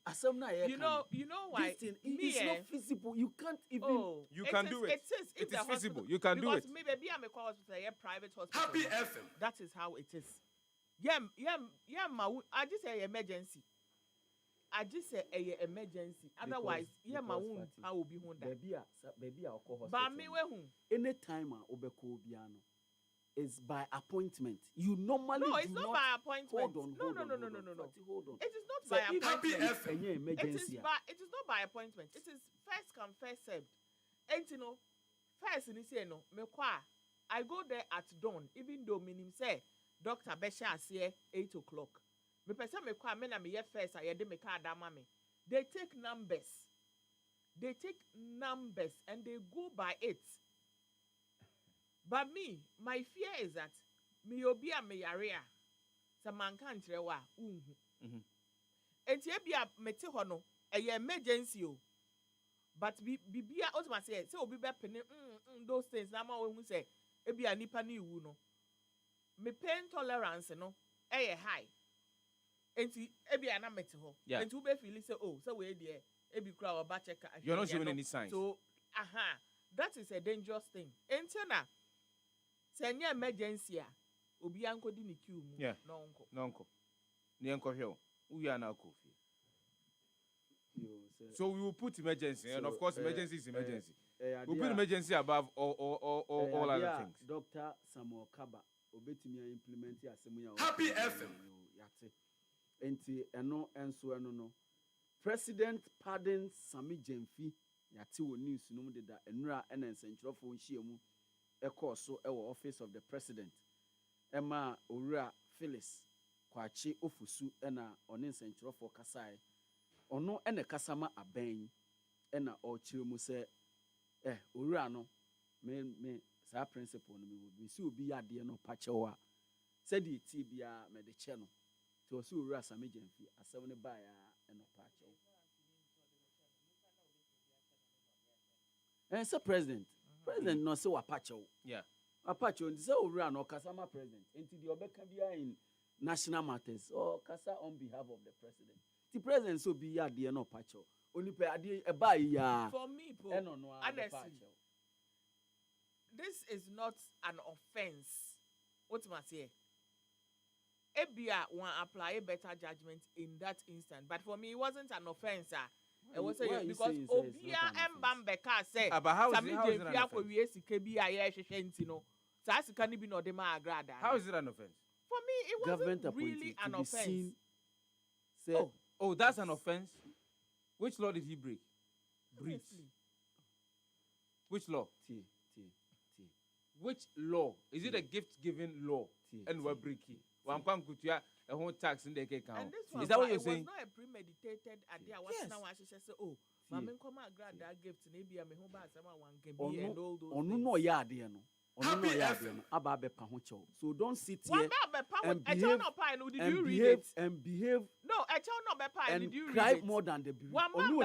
you know why it's not feasible. You can't even you can do it. It is feasible. You can do it. Because maybe I'm a hospital, a private hospital. Happy FM. That is how it is. I just say emergency. Otherwise, I will be home. Baby, I'll call hospital. But me anytime obeko biano is by appointment. You normally it's not by appointment. Hold on. Hold on. It is not by appointment. Happy FM. It is not by appointment. It is first come, first served. And you know, first in say no, me kwa. I go there at dawn, even though minim say Dr. Besha say 8 o'clock. Me person me kwa me na me ye first I de me car da mama. They take numbers. They take numbers and they go by it. But me, my fear is that me obia me yarea. Sa man kan trewa. Enti ebia mete ho no, emergency o. But bibia otuma say obi be pene those things na ma we say ebia nipa na iwu no. Me pain tolerance no high. Enti ebia na mete ho. Enti we be feel say oh, so we dey ebi kura oba check. You're not showing any signs. So that is a dangerous thing. Enti na say any emergency obi anko di ni queue mu no unko. Ni enko hwe. We are now coffee. So we will put emergency, and of course, emergency is emergency. We put emergency above all other things. Dr. Samuel Kaba, obetimi implement asemu. Happy FM. Yate. Enti eno enso eno no. President pardon Sami Jemfi yate wo news no mu deda enura ena nsentrofo nhyiamu ekoso ewo office of the president. Emma Owura Phyllis Kwachi Ofusu ena one nsentrofo kasae. Ono ene kasama aben ena o chiremu se Owura no me sa principle no me si obi yade no pachewa se di ti bia me de che no to so Owura Sami Jemfi asem ne ba ya eno pachewa se president no se wa pachewa apachewa ndi se Owura no kasama president enti di obeka bia in national matters or kasa on behalf of the president. The president so be ya de no pacho. Oni pe ade e ba ya. For me, honestly, this is not an offense. What must say? Ebia one apply a better judgment in that instant. But for me, it wasn't an offense. It was because Obia Mbambeka said, how is it an offense? For me, it wasn't really an offense. Oh, that's an offense? Which law did he break? Breach. Which law? Which law? Is it a gift-giving law? And we're breaking. One can put a whole tax in the account. Is that what you're saying? It was not a premeditated idea. Yes. Now I should say, oh, Mama, come and grab that gift. Maybe I'm home by someone can be and all those. Oh, no, yeah, dear, no. Happy FM. So don't sit here and behave and behave. No, I tell no be pie. Did you cry more than the behave? One man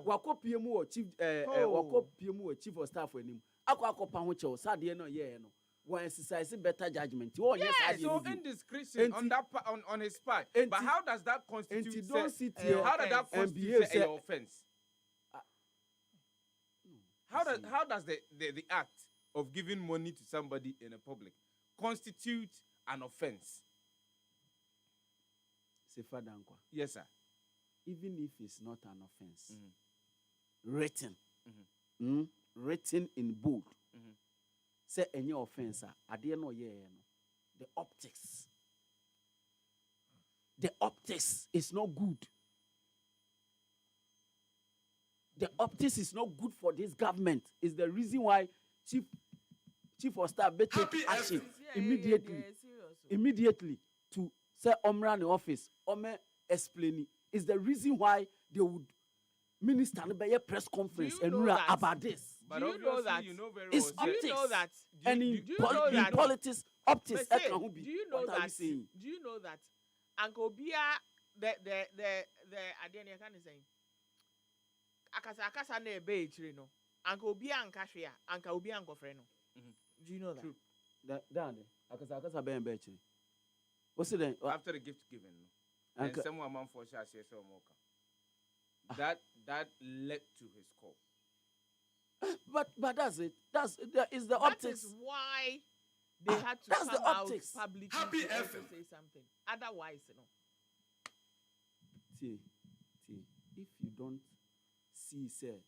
wako PMO chief wako PMO chief of staff when him. Ako pahocho. Sadie no yeah no. One exercise better judgment. Oh yes, so indiscretion on that on his part. But how does that constitute? Don't sit here. How does that constitute an offense? How does the act of giving money to somebody in a public constitute an offense? Sefah-Danquah. Yes, sir. Even if it's not an offense, written in bold, say any offense, the optics is not good. The optics is not good for this government. Is the reason why chief of staff take action immediately to say run the office. Explain. Is the reason why they would minister a press conference about this. But do you know that? It's optics. Do you know that? And in politics, optics. Do you know that? Do you know that? Uncle Bia, the idea can say. Akasa na ebe echiri no anka obi anka hwe anka obi anko frɛ no. Do you know that? True. That akasa be echiri. What's it then? After the gift given no. And someone man for share say so more. That led to his call. But that's it. That is the optics. That is why they had to come out publicly to say something. Otherwise, if you don't see, say,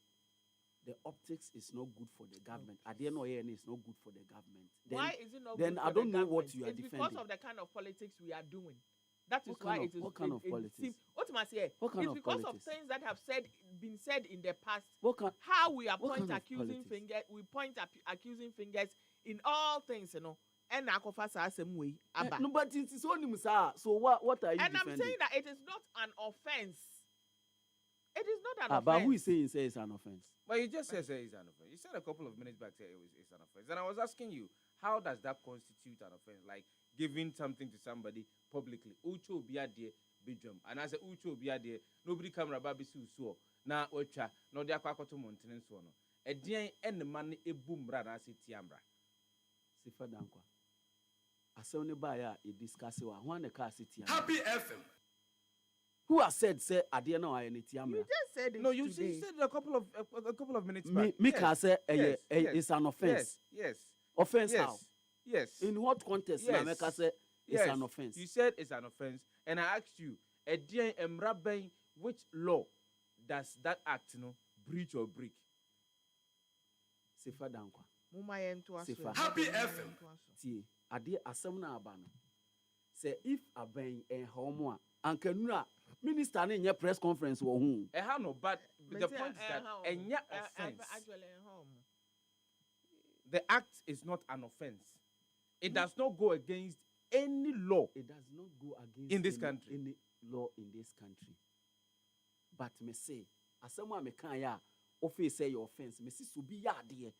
the optics is not good for the government. At the end of the year, it's not good for the government. Why is it not then good I for don't the know government? what you are it's defending. Because of the kind of politics we are doing. That is why it is. What kind of politics? What must I say? What kind It's of because politics? of things that have been said in the past. How we are what kind of accusing politics? fingers. We point accusing fingers in all things, you know. And Akofasa same way. No, but it's only Musa. So what are you and defending? I'm saying that it is not an offense. It is not an offense. But who is saying it's an offense? But you just said it's an offense. You said a couple of minutes back that it's an offense. And I was asking you, how does that constitute an offense? Like giving something to somebody publicly. Ucho biade bidrum. And I said Ucho biade, nobody come rababi so. Na ocha, no dia kwakoto mountain so no. E dien en man e boom na se tiamra. Sefah-Danquah. Asewne ba ya e discuss wa ho na ka se tiamra. Happy FM. Who has said say ade na wa ya ne tiamra? You just said it. No, you today. said it a couple of minutes back. Me can say it's an offense. Yes. Offense how? Yes. In what context Yes. na make say it's an offense? You said it's an offense, and I asked you, which law does that act, breach or break? Sefah-Danquah. Sefah. Happy FM. Tie ade asem na aba no. Say if aban homo a ankanura minister na nye press conference wo hu. No, but the point is that offense. The act is not an offense. It does not go against any law. It does not go against in this country. Any law in this country. But me say, asema me kan ya, ofe say your offense. Me si so bi ya ade.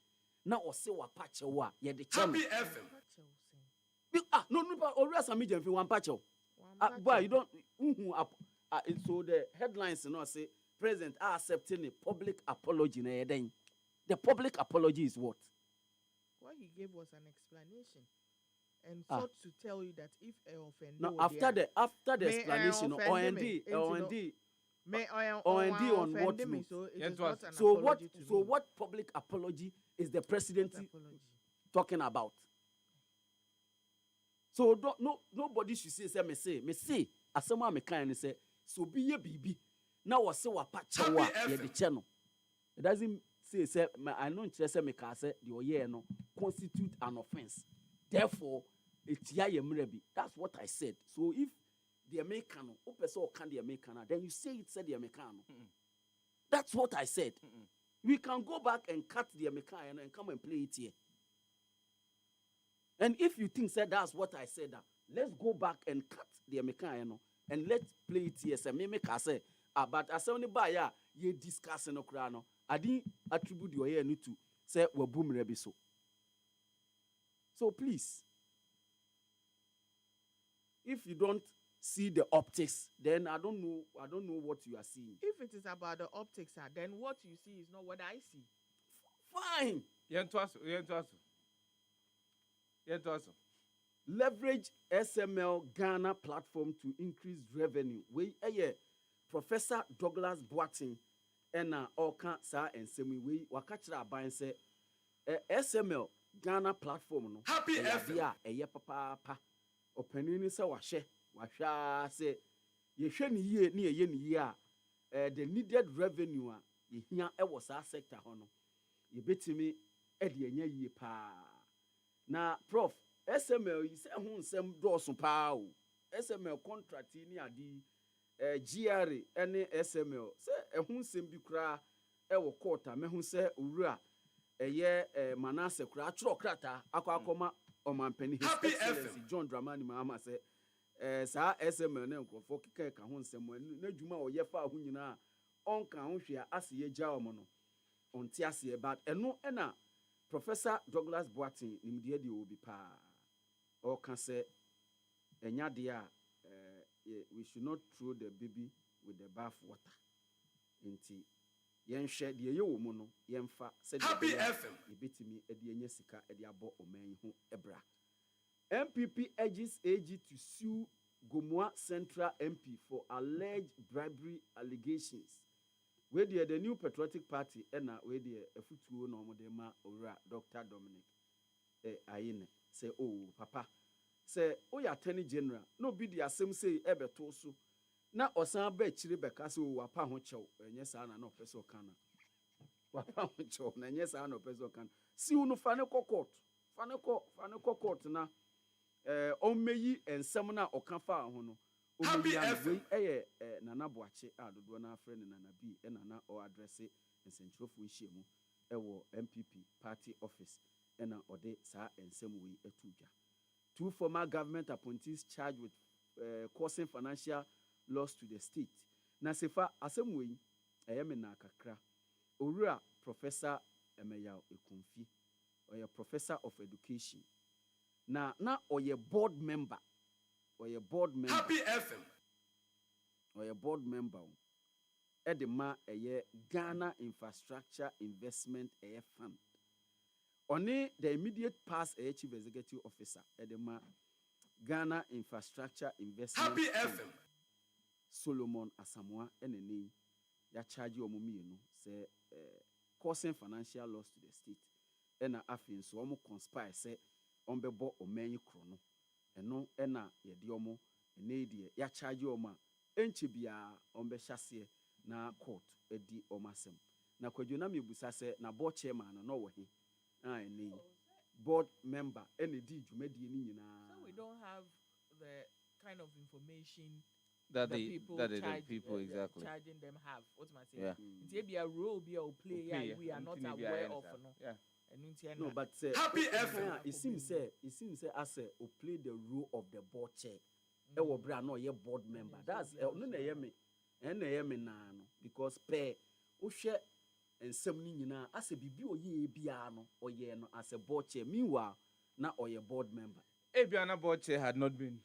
Na o se wa pache wa ye de channel. Happy FM. No, already some media fi one pache. Boy, you don't. So the headlines, say President are accepting a public apology. The public apology is what? What he gave was an explanation, and sought to tell you that if I offend, no, after the explanation, on what? So it is not an so what? apology to So me. what public apology is the president talking about? So nobody should say me say as someone me kind say so be ye bibi now was say wa pacha wa ye the channel. It doesn't say I know say me ka say the oye no constitute an offense. Therefore it ya ye mrebi. That's what I said. So if the American or person can the American, then you say it said the American. That's what I said. We can go back and cut the American and come and play it here. And if you think said that's what I said, let's go back and cut the American and let's play it here. Say me make I say, but as only by ya ye discuss no krano. I didn't attribute your ear to say we boom rebiso. So please, if you don't see the optics, then I don't know what you are seeing. If it is about the optics, then what you see is not what I see. Fine. Leverage SML Ghana platform to increase revenue. We Professor Douglas Boating and Oka Sa and Semi we wakachira aban say SML Ghana platform no. Happy FM. Papa opening say wahwa say ye hwe ni ye ni ye ni ye the needed revenue ye hia e was our sector ho no ye betimi e de anya yie pa na prof SML yi say ho nsem dɔɔso pa o SML contract ni adi GRA ene SML say ho nsem bi kura e wo court a me ho say owura eye Manase kura atro krata akoma omampani His Excellency John Dramani Mahama say sa SML na nkrofo keka ka ho nsem na dwuma o ye fa ho nyina onka ho hwe ase ye gya omo no onti ase but eno na Professor Douglas Boating nimdie de obi pa o can say enya de a we should not throw the baby with the bath water nti yen hwe de ye wo mu no yen fa se de ebetimi e de enya sika e de abo oman ho ebra. MPP urges AG to sue Gomoa Central MP for alleged bribery allegations. Where the new Patriotic Party and where the Futu no modema ora Dr. Dominic Ayine say oh papa say oh ya Attorney General no be the asem say ebeto so na osan ba chire beka say oh wapa ho chew enye sa na no person kana wapa ho chew na enye sa no person kana si unu fa ne court fa ne court na on meyi ensem na oka fa ho no Happy FM. Nana Boache a dodo na afre ne Nana B na o address nsentropho nhyiemu ewo MPP party office na ode sa ensem we etudwa. 2 former government appointees charged with causing financial loss to the state. Na sefa asem we me na kakra. Owura Professor Emeyaw Ekunfi, oye professor of education. Na oye board member. Happy FM. Oye board member. Edema eye Ghana Infrastructure Investment Fund. Only the immediate past chief executive officer edema Ghana Infrastructure Investment Happy Fund. FM. Solomon Asamoah eneni ya charge omumienu say causing financial loss to the state. Ena afin so omo conspire say ombebo omenyi krono. Eno ena yedi omo enedie ya charge oma enche bia ombe hyase na court edi omasem. Na Kwadwo na mebusa say na board chairman no wo he. Eni board member ene di dwumadi ni nyina. So we don't have the kind of information that the the people exactly charging them have. What's my saying? Yeah. It's be a role, be a play, we are not aware of. No. Yeah. No, but Happy FM. It seems as a play the role of the board chair. Ewo bra no ye board member. That's no na ye me. En na ye me na no because pe wo hwe ensem ni nyina as a bibi oye bia no oye no as a board chair. Meanwhile na oye board member. Ebiana board chair had not been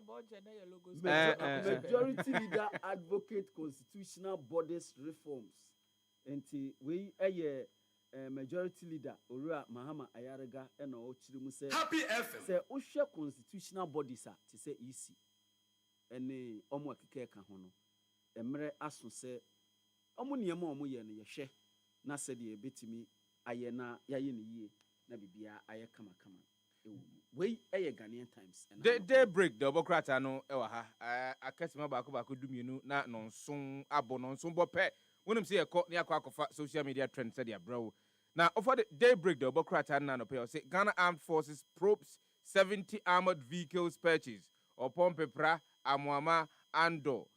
Majority leader advocate constitutional bodies reforms. Enti we majority leader Owura Mahama Ayarega ena o chirimu say Happy FM. Say ohwe constitutional bodies a ti say EC ene omo akeke ka ho no emre aso say omo niam omo ye no ye hwe na se de ebetimi aye na yaye ne yie na bibia aye kama we Ghanaian Times and daybreak the Obokrata no ewa ha akesima baako dumienu na nonson abo nonson bope wonim say ekọ ne akwa social media trend said ya bro na over the daybreak the Obokrata na no pay say Ghana Armed Forces probes 70 armored vehicles purchased upon pepra amuama ando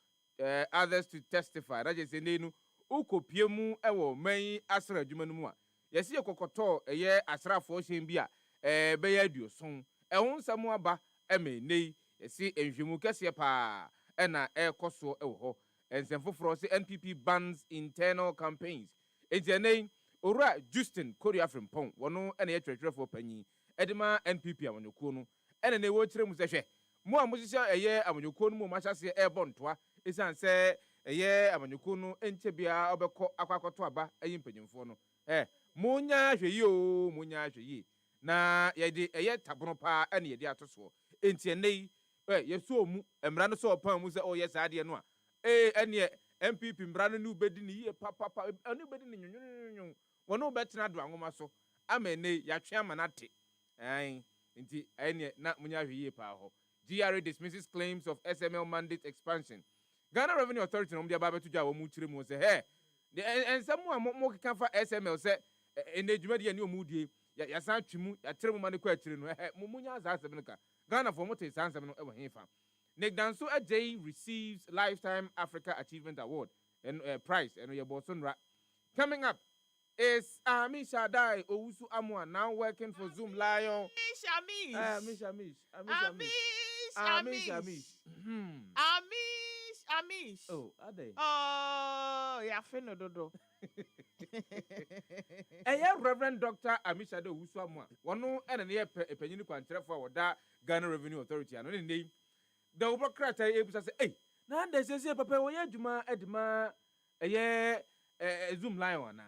others to testify that just nenu ukopiemu ewo man asra adwuma mu a yesi ekokoto eye asrafo hyen bia beya duoson ehun samu aba emenei yesi enhwemu kese pa na ekoso ewo ho ensemfoforo se NPP bans internal campaigns ejenei Owura Justin Korea Frimpong wono na ye twetwerefo panyi edema NPP amonyokuo no ena na ewo kire mu se hwe mo amusisia eye amonyokuo no mu machase ebontoa esan se eye amonyokuo no enche bia obekọ akwakoto aba eyi mpanyimfo no munya hwe yi o munya hwe yi na yede eye tabono pa ene yede atoso enti enei yeso mu emra no so opan mu se o yes ade no a ene MPP mbra no nu bedi ni ye papa anu bedi ni nyunyunyun wono betena do anwoma so ama enei yatwe amanate enti ene na munya hwe yi pa ho. GRA dismisses claims of SML mandate expansion. Ghana Revenue Authority no dia ba betu ja wo mu kire mu se ensemu a mo keka fa SML se enejumadi ani omudie ya san twimu ya tere mu mane kwa akire no munya za asem no ka Ghana for mote san asem no e wo hefa. Nick Danso Ajay receives Lifetime Africa Achievement Award and prize and your bosonra. Coming up is Amisha Dai Owusu Amwa, now working for Zoom Lion. Amish. Oh, are they? Oh, yeah, fino dodo. Reverend Dr. Amisha Dai Owusu Amwa. One and a penny quantre for that Ghana Revenue Authority. And only name the Obokrata able to say, hey, now they say, Papa, where Juma Edma Zoom Lion.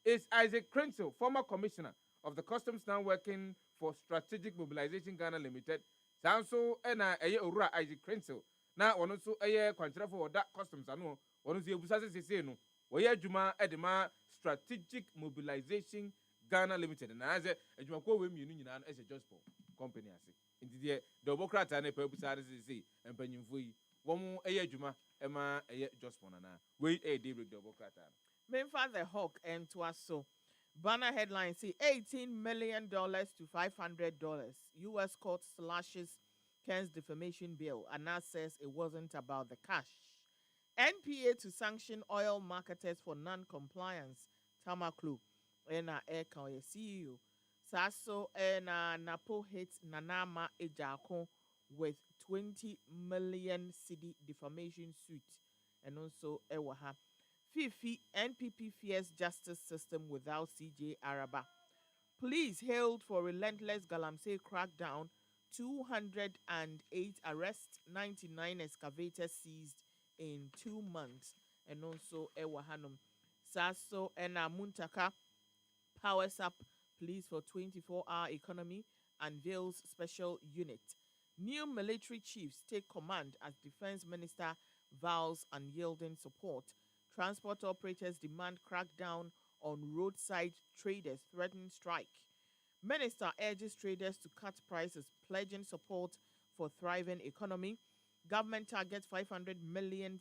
Is Isaac Crenshaw, former commissioner of the Customs, now working for Strategic Mobilization Ghana Limited. Sanso and Owura Isaac Crenshaw. Now, one also a contract for that customs. I know one of the Busas say no. Where Juma Edema Strategic Mobilization Ghana Limited. And as a Juma Union as a just company. Indeed, the Obokrata and a purpose say, and Pennyfui. One more a Juma, Emma a just one. Wait a day with the Obokrata. Memphis the Hawk and Twaso. Banner headline say $18 million to $500. U.S. court slashes Ken's defamation bill. Anas says it wasn't about the cash. NPA to sanction oil marketers for non-compliance. Tamaklu. Ena Eka oye CEO. Saso ena Napo hits Nanama Ejako with 20 million cedi defamation suit. And also Ewaha. Fifi NPP fears justice system without CJ Araba. Police hailed for relentless Galamsey crackdown. 208 arrests, 99 excavators seized in 2 months. And also Ewahanum. Saso ena Muntaka powers up police for 24-hour economy, unveils special unit. New military chiefs take command as defense minister vows unyielding support. Transport operators demand crackdown on roadside traders, threatening strike. Minister urges traders to cut prices, pledging support for thriving economy. Government targets $500 million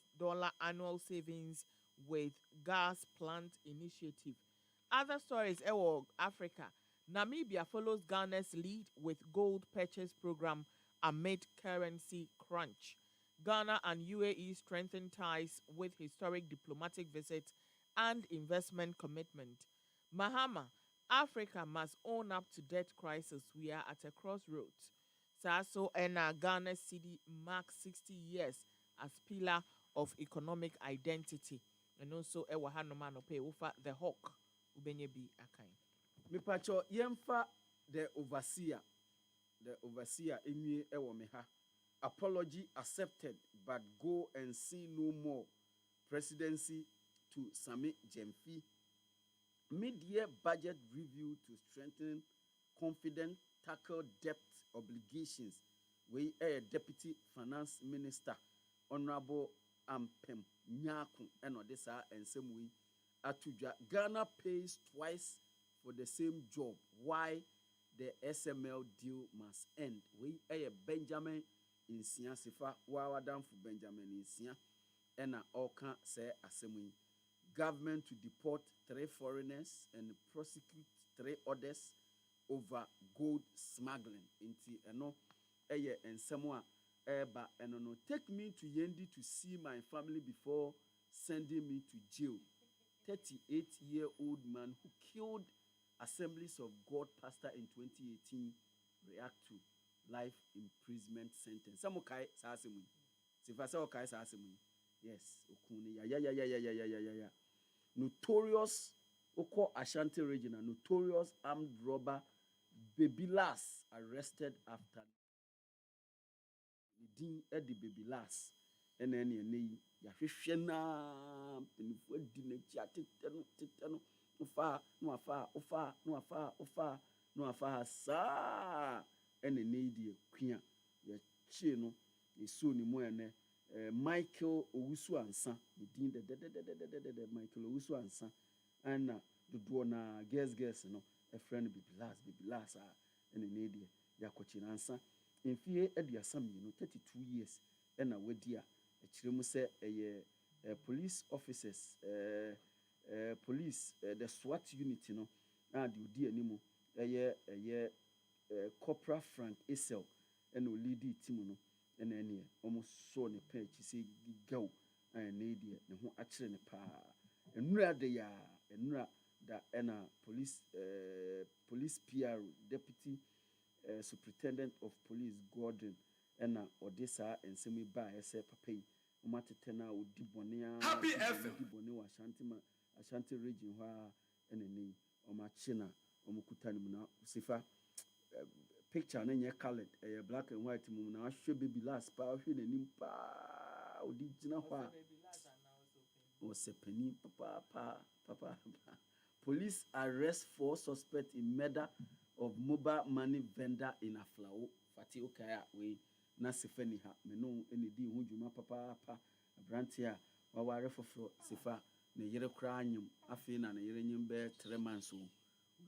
annual savings with gas plant initiative. Other stories, Africa. Namibia follows Ghana's lead with gold purchase program amid currency crunch. Ghana and UAE strengthen ties with historic diplomatic visit and investment commitment. Mahama, Africa must own up to debt crisis. We are at a crossroads. Saso Ena Ghana's city marks 60 years as pillar of economic identity. And also Ewahanomanope Ufa the Hawk. Ubenye bi akai. Mipacho yemfa the overseer enye ewo me ha. Apology accepted, but go and see no more. Presidency to Sami Jemfi. Mid-year budget review to strengthen confidence, tackle debt obligations. We a Deputy Finance Minister, Honorable Ampem Nyaku, and Odessa and Semwe Atuja. Ghana pays twice for the same job. Why the SML deal must end? We a Benjamin in Sia Sifa, Wawadam for Benjamin in Sia, and Oka say Assembly. Government to deport 3 foreigners and prosecute 3 others over gold smuggling. Inti eno eye and someone eba eno take me to Yendi to see my family before sending me to jail. 38-year-old man who killed Assemblies of God pastor in 2018 react to life imprisonment sentence. Samukai sasemu. Sifasa okai sasemu. Yes, okuni ya. Notorious Oko Ashanti region, notorious armed robber Baby Lass arrested after Din Eddie Baby Lass. And then Yafishena Penifu Dinachi Titano Ufa no afa sa and a needy queen ya chino is soon in moene Michael Owusu ansa Din the Michael Owusu ansa and the duona guess no a friend Baby Lass and a needy Yakochin ansa in fear Edia Sam 32 years and a wedia a chrimuse a police officers police the SWAT unit no and you dear nimo Corporal Frank Isel and no lead team no and any almost saw the page say go and lady and who actually pa and ra de ya and ra that and police PR deputy superintendent of police Gordon and Odessa and semi by say papa umatetena udibonia Happy FM udibonia Ashanti region wa eneni omachina omukutani muna sifa picture na nye colored black and white mu na ahwe Baby Lass pa ahwe nanim pa odi gina hwa o sepeni papa police arrest 4 suspects in murder of mobile money vendor in Aflao Fati Okaya we na sefani ha meno enedi hu dwuma papa abrantia waware foforo sifa ne yere kra anyum afi na ne yere nyim be 3 months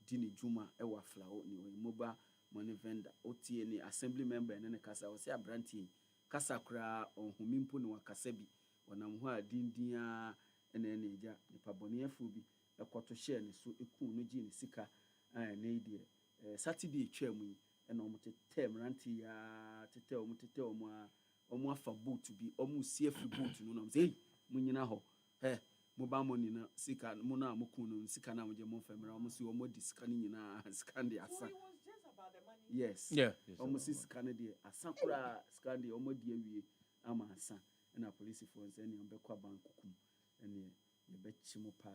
di ne dwuma e wa Aflao ne mobile money vendor otie ni assembly member ne kasa o se abrantie kasa kra onhumimpo ne wakasa bi wonam ho adindia ene eja ne paboniafo bi ekoto share ne so eku no gi ne sika na idie Saturday twam ɛna ɔmo tete mmeranteɛ ya tete ɔmo a ɔmo afa boat bi ɔmo si afiri boat no na ɔmo sɛ ei mo nyina hɔ mobile money na sika mo na mo kun no sika na mo je mo famira ɔmo si ɔmo di sika ni nyina sika de asa yes ɔmo si sika ne de asa kura sika de ɔmo di awie ama asa na police for nse ne ɔmo bɛkɔ bank kum ɛne yɛbɛkyi mo pa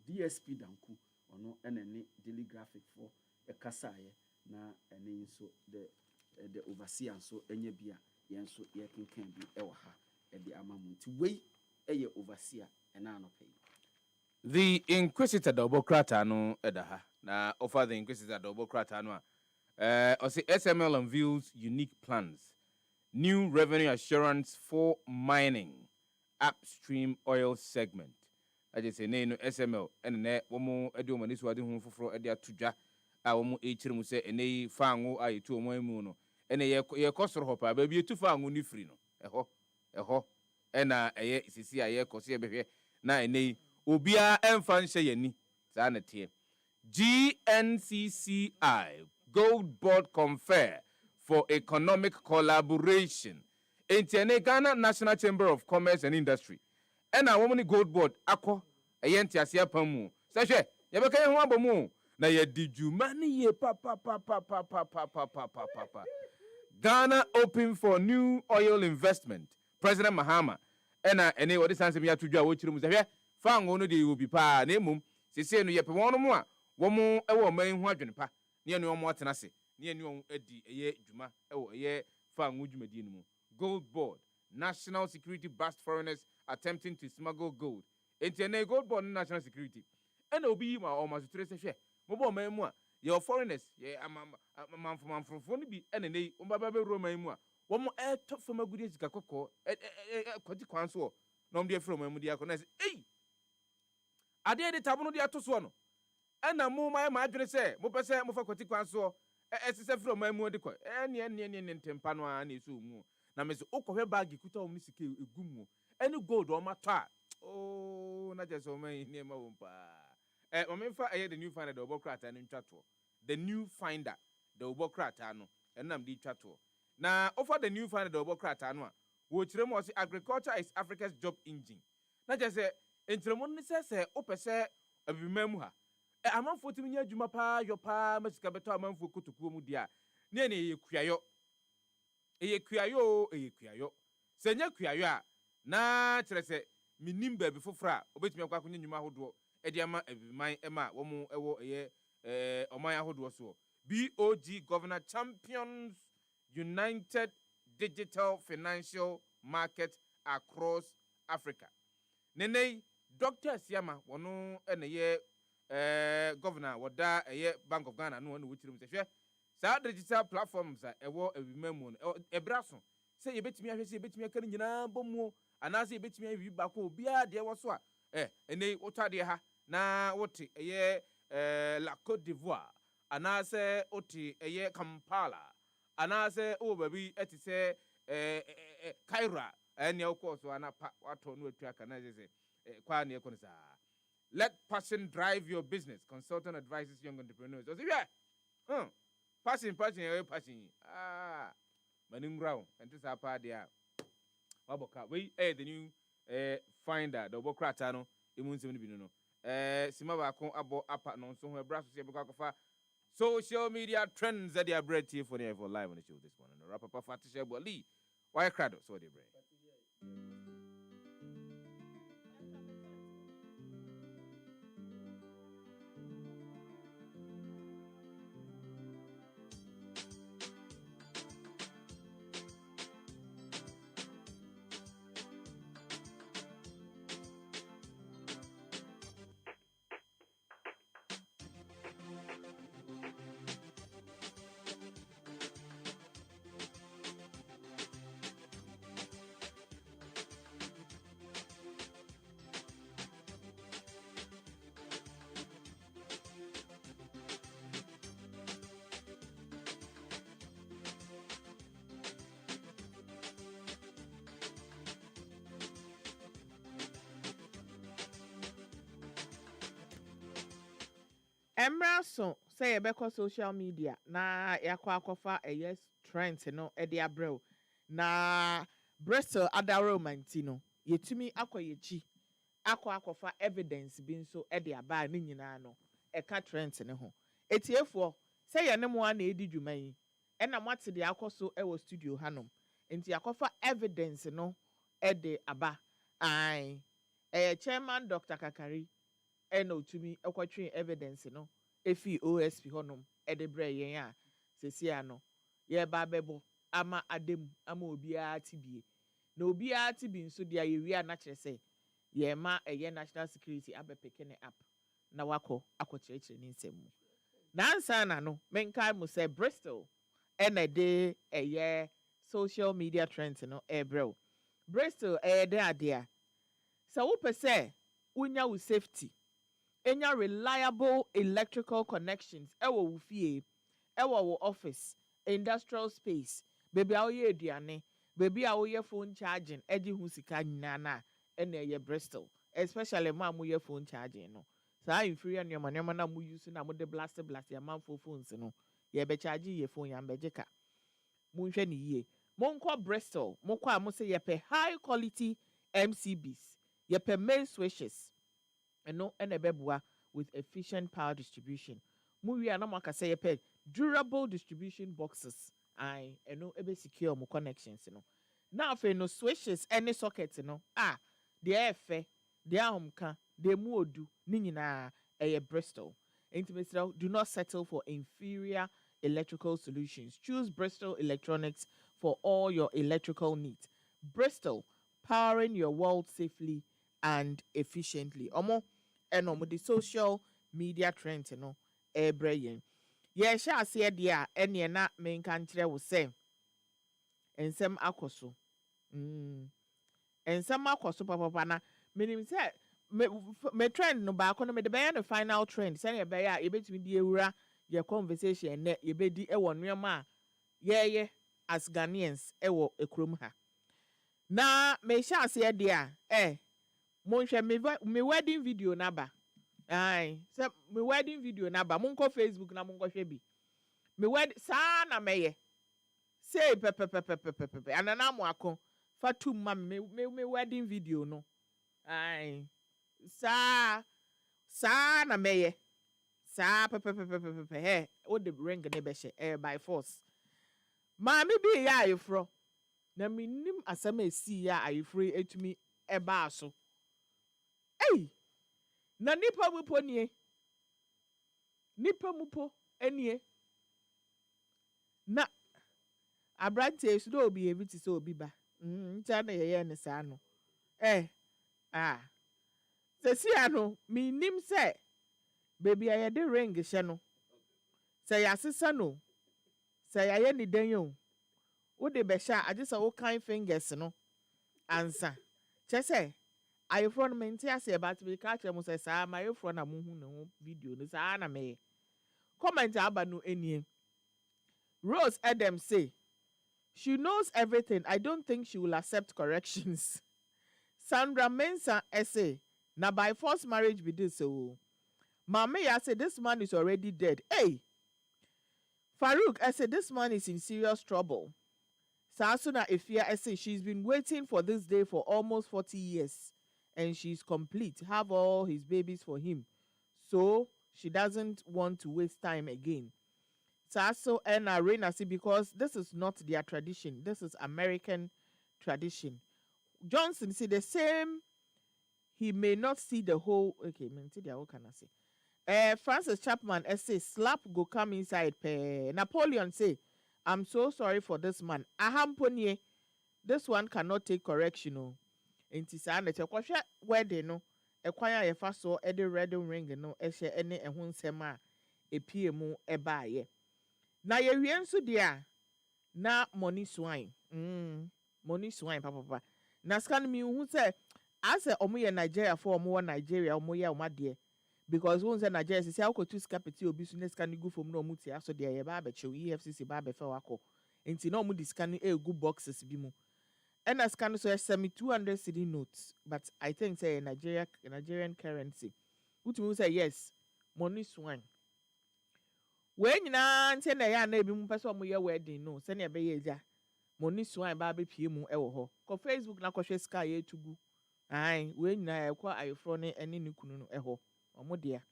DSP Danku ɔno ɛna ne daily graphic for ɛkasaayɛ na ɛne nso the overseer nso ɛnya bi a yɛn nso yɛkenkan bi ɛwɔ ha ɛde ama mo nti wei ɛyɛ overseer ɛna no pay the inquisitor Dobokrata no edaha na offer the inquisitor Dobokrata no say SML unveils unique plans, new revenue assurance for mining upstream oil segment. I just say no SML and ne womo edu mani so ade hu foforo ade atudwa a womo echire mu se ene fango ayetu omo emu no ene ye kosoro hopa ba bi etu fango ni free no eho ena eye sisi aye koso ye behwe na ene obia emfa nhye yani za na tie GNCCI Gold Board confer for economic collaboration ene Ghana National Chamber of Commerce and Industry ena woman Gold Board akọ eye ntiase apamu se hwe ye beka ye ho abomu na ye dijuma ni ye pa Ghana open for new oil investment. President Mahama ena ene wodi sanse mi atudwa wo chiri mu se hwe fango no de obi pa na emum sese no ye pe wono mu a wo mu ewo man hu adwene pa ne ene wo mu atena se ne ene wo adi eye dwuma ewo eye fango dwumadi no mu Gold Board National Security bust foreigners attempting to smuggle gold ene Gold Board National Security ena obi ma o ma sutre se hwe mo bo man mu a ye foreigners ye manfo no bi ene nei wo baba be roman mu a womo to fama gudi sika kokko kwati kwan so no mde afro mamu dia ko na say ei ade de tabo no dia to so no ena mu mai ma adwene se mo pese mo fa kwati kwan so esese fro mamu de ko ne ntempa no a na eso mu na me so okohwe bag kuta wo sika egum ene gold o mato a na je so man ni ma wo pa o me fa the new finder the obokrata no ntwato the new finder the obokrata no enam di twato na offer the new finder the obokrata no a wo kire mo say agriculture is Africa's job engine na je say entremo ni se opese abimam ha amanfo timi nya adwuma pa yo pa masika beto amanfo kotokuo mu dia na ene eye kuayo se nya kuayo a na kire se minim ba bi fofora obetimi akwa akonya nnwuma hodo e dia ma abiman e ma wo mu ewo eye oman ahodo so BOG Governor Champions United Digital Financial Market across Africa. Nene Dr. Siama wono ene ye governor wada eye Bank of Ghana no wonu wuchirim se hwe sa digital platforms a ewo ebimamu no ebraso se yebetimi ahwe se yebetimi aka nyina bomu anase yebetimi ahwi bako obia de wo so a ene wotade ha na wote eye la Côte d'Ivoire anase oti eye Kampala anase o baby etise Cairo ene okọ so anapa wato no atu aka na ze kwa na ekọ sa let passion drive your business consultant advises young entrepreneurs so yeah passion maningro enti sa pa dia waboka we the new finder the obokrata no emunsem ni bi no sima ba ko abo apa no so ho ebra so se be kwakofa social media trends that they are bred here for live on the show this morning. Wrap up Fatisha Boli. Why crowd? So they bring. Emra so say yɛbɛkɔ social media na yɛakɔ akɔfa ɛyɛ trend no ɛde abrɛw na Bristol adaro manti no yɛtumi akɔ yɛkyi akɔ akɔfa evidence bi nso ɛde aba ne nyinaa no ɛka trend ne ho etiefoɔ sɛ yɛne mo ana edi dwuma yi ɛna mo ate de akɔ so ɛwɔ studio hanom nti akɔfa evidence no ɛde aba ai chairman Dr. Kakari ɛna otumi ɛkɔtwe evidence no efi OSP hɔnom ɛde brɛ yɛn a sesia no yɛba bɛbɔ ama adem ama obiara tibie na obiara tibi nso de ayewia na kyerɛ sɛ yɛma ɛyɛ national security abɛpeke ne app na wakɔ akɔkyerɛkyerɛ ne nsɛm mu nansa na no menkae mo sɛ Bristol ɛna de ɛyɛ social media trends no ɛbrɛw Bristol ɛyɛ de adeɛ sɛ wopɛ sɛ wonya wo safety enya reliable electrical connections ɛwɔ wo fie ɛwɔ wo office industrial space baby a woyɛ aduane baby a woyɛ phone charging ɛgye ho sika nyinaa na ɛna ɛyɛ Bristol especially ma mo yɛ phone charging no saa inferior nneɛma na mo use na mo de blast ya manfo phones no yɛ bɛ charge yɛ phone ya mbɛgye ka mo nhwɛ ne yie mo nkɔ Bristol mo kɔ a mo sɛ yɛpɛ high quality MCBs yɛpɛ main switches ɛno ɛna ɛbɛboa with efficient power distribution mo wi a na mo aka sɛ yɛpɛ durable distribution boxes ai ɛno ɛbɛ secure mo connections no na afei no switches ɛne socket no deɛ ɛfɛ deɛ ahomka deɛ mu odu ne nyinaa ɛyɛ Bristol intimately do not settle for inferior electrical solutions. Choose Bristol Electronics for all your electrical needs. Bristol, powering your world safely and efficiently. Omo eno the social media trend no ebrayen. Ye sha ase de a ene na menka nkyere wo se. Ensem akoso. Ensem akoso papa na menim se me trend no ba no me de be no final trend se ye be ya ye betimi di ewura ye conversation ne ye be di e wo nneema a ye as Ghanaians e wo ekrom ha na me sha ase de a monhwe me wedding video na ba ai se me wedding video na ba monko Facebook na monko hwe bi me wed sa na meye say pepepepepepepe anana mo akon fatum ma me wedding video no ai sa na meye sa pepepepepepe he o de ring ne be hye by force ma me bi ya ayefro na minim asama esi ya ayefro etumi eba aso na nipa mupo nie nipa mupo enie na abrante su do obi eviti so obi ba ncha na yeye ne sa no sesi ano minim se baby aye de ring hye no se ya sesa no se ya ye ni dan yo wo de be sha agisa wo kan fingers no ansa che se ayefro no menti ase about be ka kire mo se sa ma ayefro na mo hu ne ho video no sa na me comment aba no enie Rose Adam say she knows everything. I don't think she will accept corrections. Sandra Mensah essay na by forced marriage be this so Mama ya say this man is already dead. Farouk essay this man is in serious trouble. Sasuna Efia essay she's been waiting for this day for almost 40 years and she's complete, have all his babies for him, so she doesn't want to waste time again. Saso and Arena see because this is not their tradition, this is American tradition. Johnson see the same, he may not see the whole. Okay, what can I say? Francis Chapman say slap go come inside. Napoleon say I'm so sorry for this man. Ahamponye, this one cannot take correction. No, inti sa na chekwahwe wedding no. Ekwanya ye fa so e de red ring no ehye ene ehun nsem a epie mu ebaaye. Na ye wie nso dia na money swine. Money swine papa. Na scan mi hu say ase omo ye Nigeria for omo Nigeria omo ye omade because won say Nigeria say akotu skapeti obi su ne scan gu fom na omo tia so de ye ba beche EFCC ba be fe wako enti na omo di scan egu boxes bi mu and a scan so semi 200 cedi notes but I think say Nigerian currency which means say yes money swine When you answer na ya na ebi mu pese omo ye wedding no, se na ebe ye ja. Money swan ba be pie mu e wo ho. Ko Facebook na kwhwe sky ye tugu. Ai, when na e kwa ayefro ne ene ne kunu no e ho. Omo de a.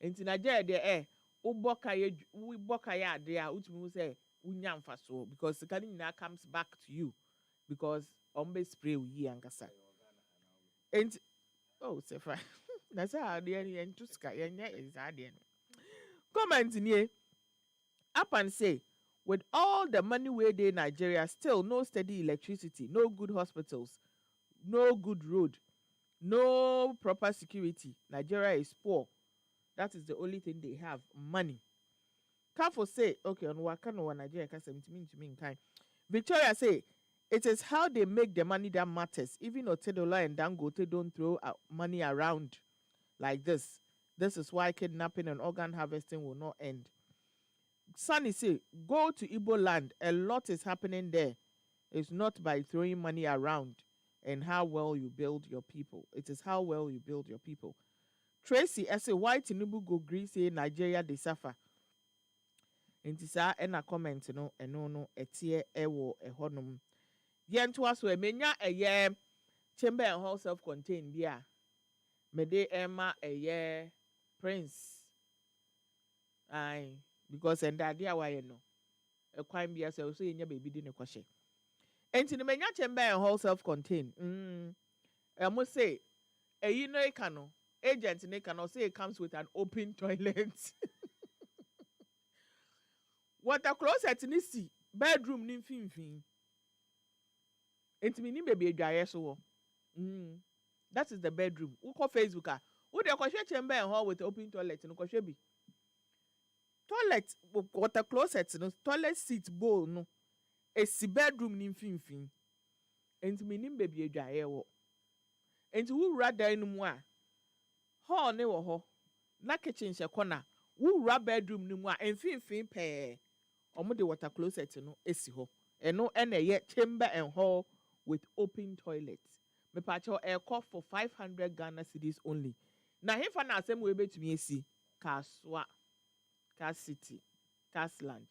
Enti na je de uboka ye ade a utumi say unya mfaso because the nyina comes back to you because ombe spray yi ankasa. Enti oh Sefah. That's how the end to sky is ade no. Comment nie. Up and say, with all the money where they Nigeria, still no steady electricity, no good hospitals, no good road, no proper security. Nigeria is poor. That is the only thing they have, money. Kafo say, okay, on Wakano Nigeria can mean kind. Victoria say, it is how they make the money that matters. Even Otedola and Dangote don't throw money around like this. This is why kidnapping and organ harvesting will not end. Sunny say, go to Igbo land. A lot is happening there. It's not by throwing money around and how well you build your people. It is how well you build your people. Tracy, I say, why Tinubu go gree say Nigeria they suffer? Inti sa ena comment no eno no etie ewo ehonum. Yen to aso emenya eye chamber and hall self-contained bia. Mede Emma eye Prince. Aye, because endade awaye no. E kwan bia so yenya baby di ne kwahye. Enti ne menya chamber and hall self-contained. I must say eyi no eka no agent ne can say it comes with an open toilet. Water closet ni si bedroom ni mfimfin. Enti mi ni baby adwaye so. That is the bedroom. Who call Facebook ah? Who dey kwahye chamber and hall with open toilet no kwahye bi. Toilet water closet no toilet seat bowl no. Esi bedroom ni mfimfin. Enti mi ni baby adwaye wo. Enti who rather in mu a hall ne wo ho. Na kitchen she corner. Who ra bedroom ni mu a mfimfin pe. Omo de water closet no esi ho. Eno ene ye chamber and hall with open toilets. Me pacho air cost for 500 Ghana cedis only. Na hefa na asem we betumi esi Kaswa, Kas City, Kasland.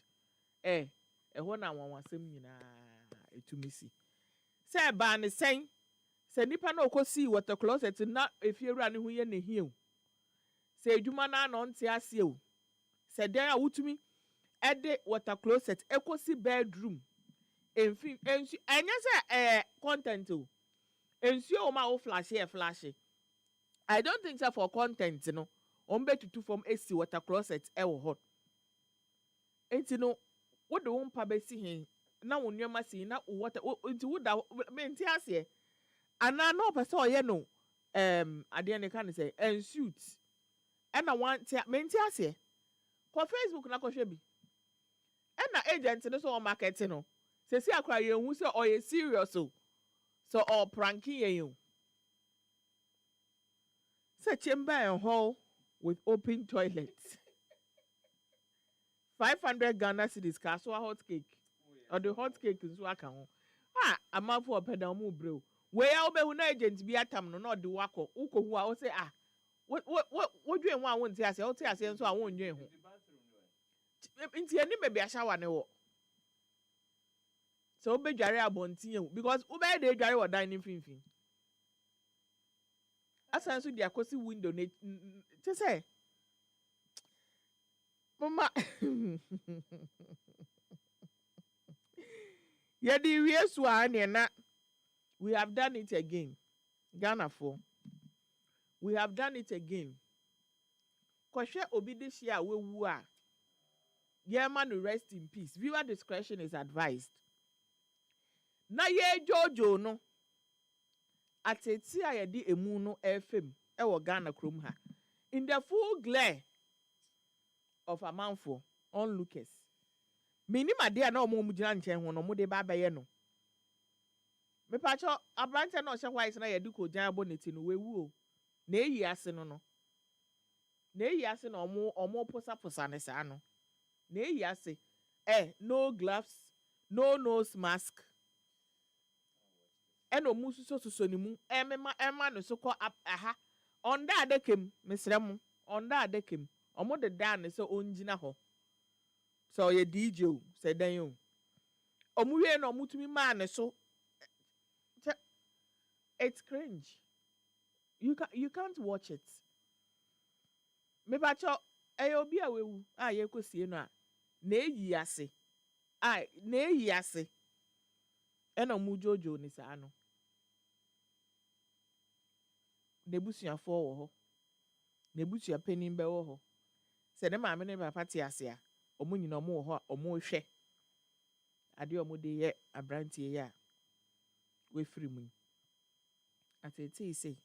Ho na wanwasem nyina etumi si. Se ba ne sen se nipa na okosi water closet na efiewura ne ho ye ne hie o. Se edwuma na no nte ase o. Se den a wutumi ede water closet ekosi bedroom. Enfi ensu enya se content o. Ensu o ma o flash. I don't think so for content no. Ombe tutu from AC water closet wo hot. Enti no what do won pa be si hen na won nyoma si na water enti wo da menti ase. Ana no person oye no ade ne kan say ensuit. E na wan menti ase. Ko Facebook na ko hwe bi. E na agent no so market no. Se si akwa ye hu se oye serious o. So all pranking you. Say chamber and hall with open toilets. 500 Ghana cedis Kaswa hot cake. Or the hot cake is waka ho. I'm out for a pedal move, bro. Where I'll be when agents be at no not the wako. Uko who I will say what do you want to say? I'll say so I won't do. Into any baby a shower no. So be jare abontin because ube dey jare or dining finfin. Asan so dia kosi window ne te say mama ya di wiesu ane na we have done it again. Ghana for we have done it again. Kwahwe obi de hia wewu a ye man rest in peace. Viewer discretion is advised. Na ye jojo no ateti a ye di emu no efem e wo Ghana krom ha in the full glare of amanfo onlookers minim ade a na omo mu gina nchen ho no mo de ba baye no me pacho abrante na o hye white na ye di ko jan boneti no wewu o na eyi ase no na eyi ase na omo posa ne sa no na eyi ase no gloves no nose mask. Eno musu so ni mu ema no so ko aha onda adekem mesrem onda adekem Omo de dan so onjina ho. So ye DJ o, say dan yo. Omo wie no mutumi ma ne so. It's cringe. You can't watch it. Me ba cho obi a wewu a ye kosie no a na eyi ase. Ai na eyi ase. E na mu jojo ni sa no. Nebusuafo wo ho. Nebusua panin be wo ho. Se ne maame ne papa te ase a, omo nyina omo wo ho, omo hwe. Ade omo de ye abrantie ye a we free mu. Atete say.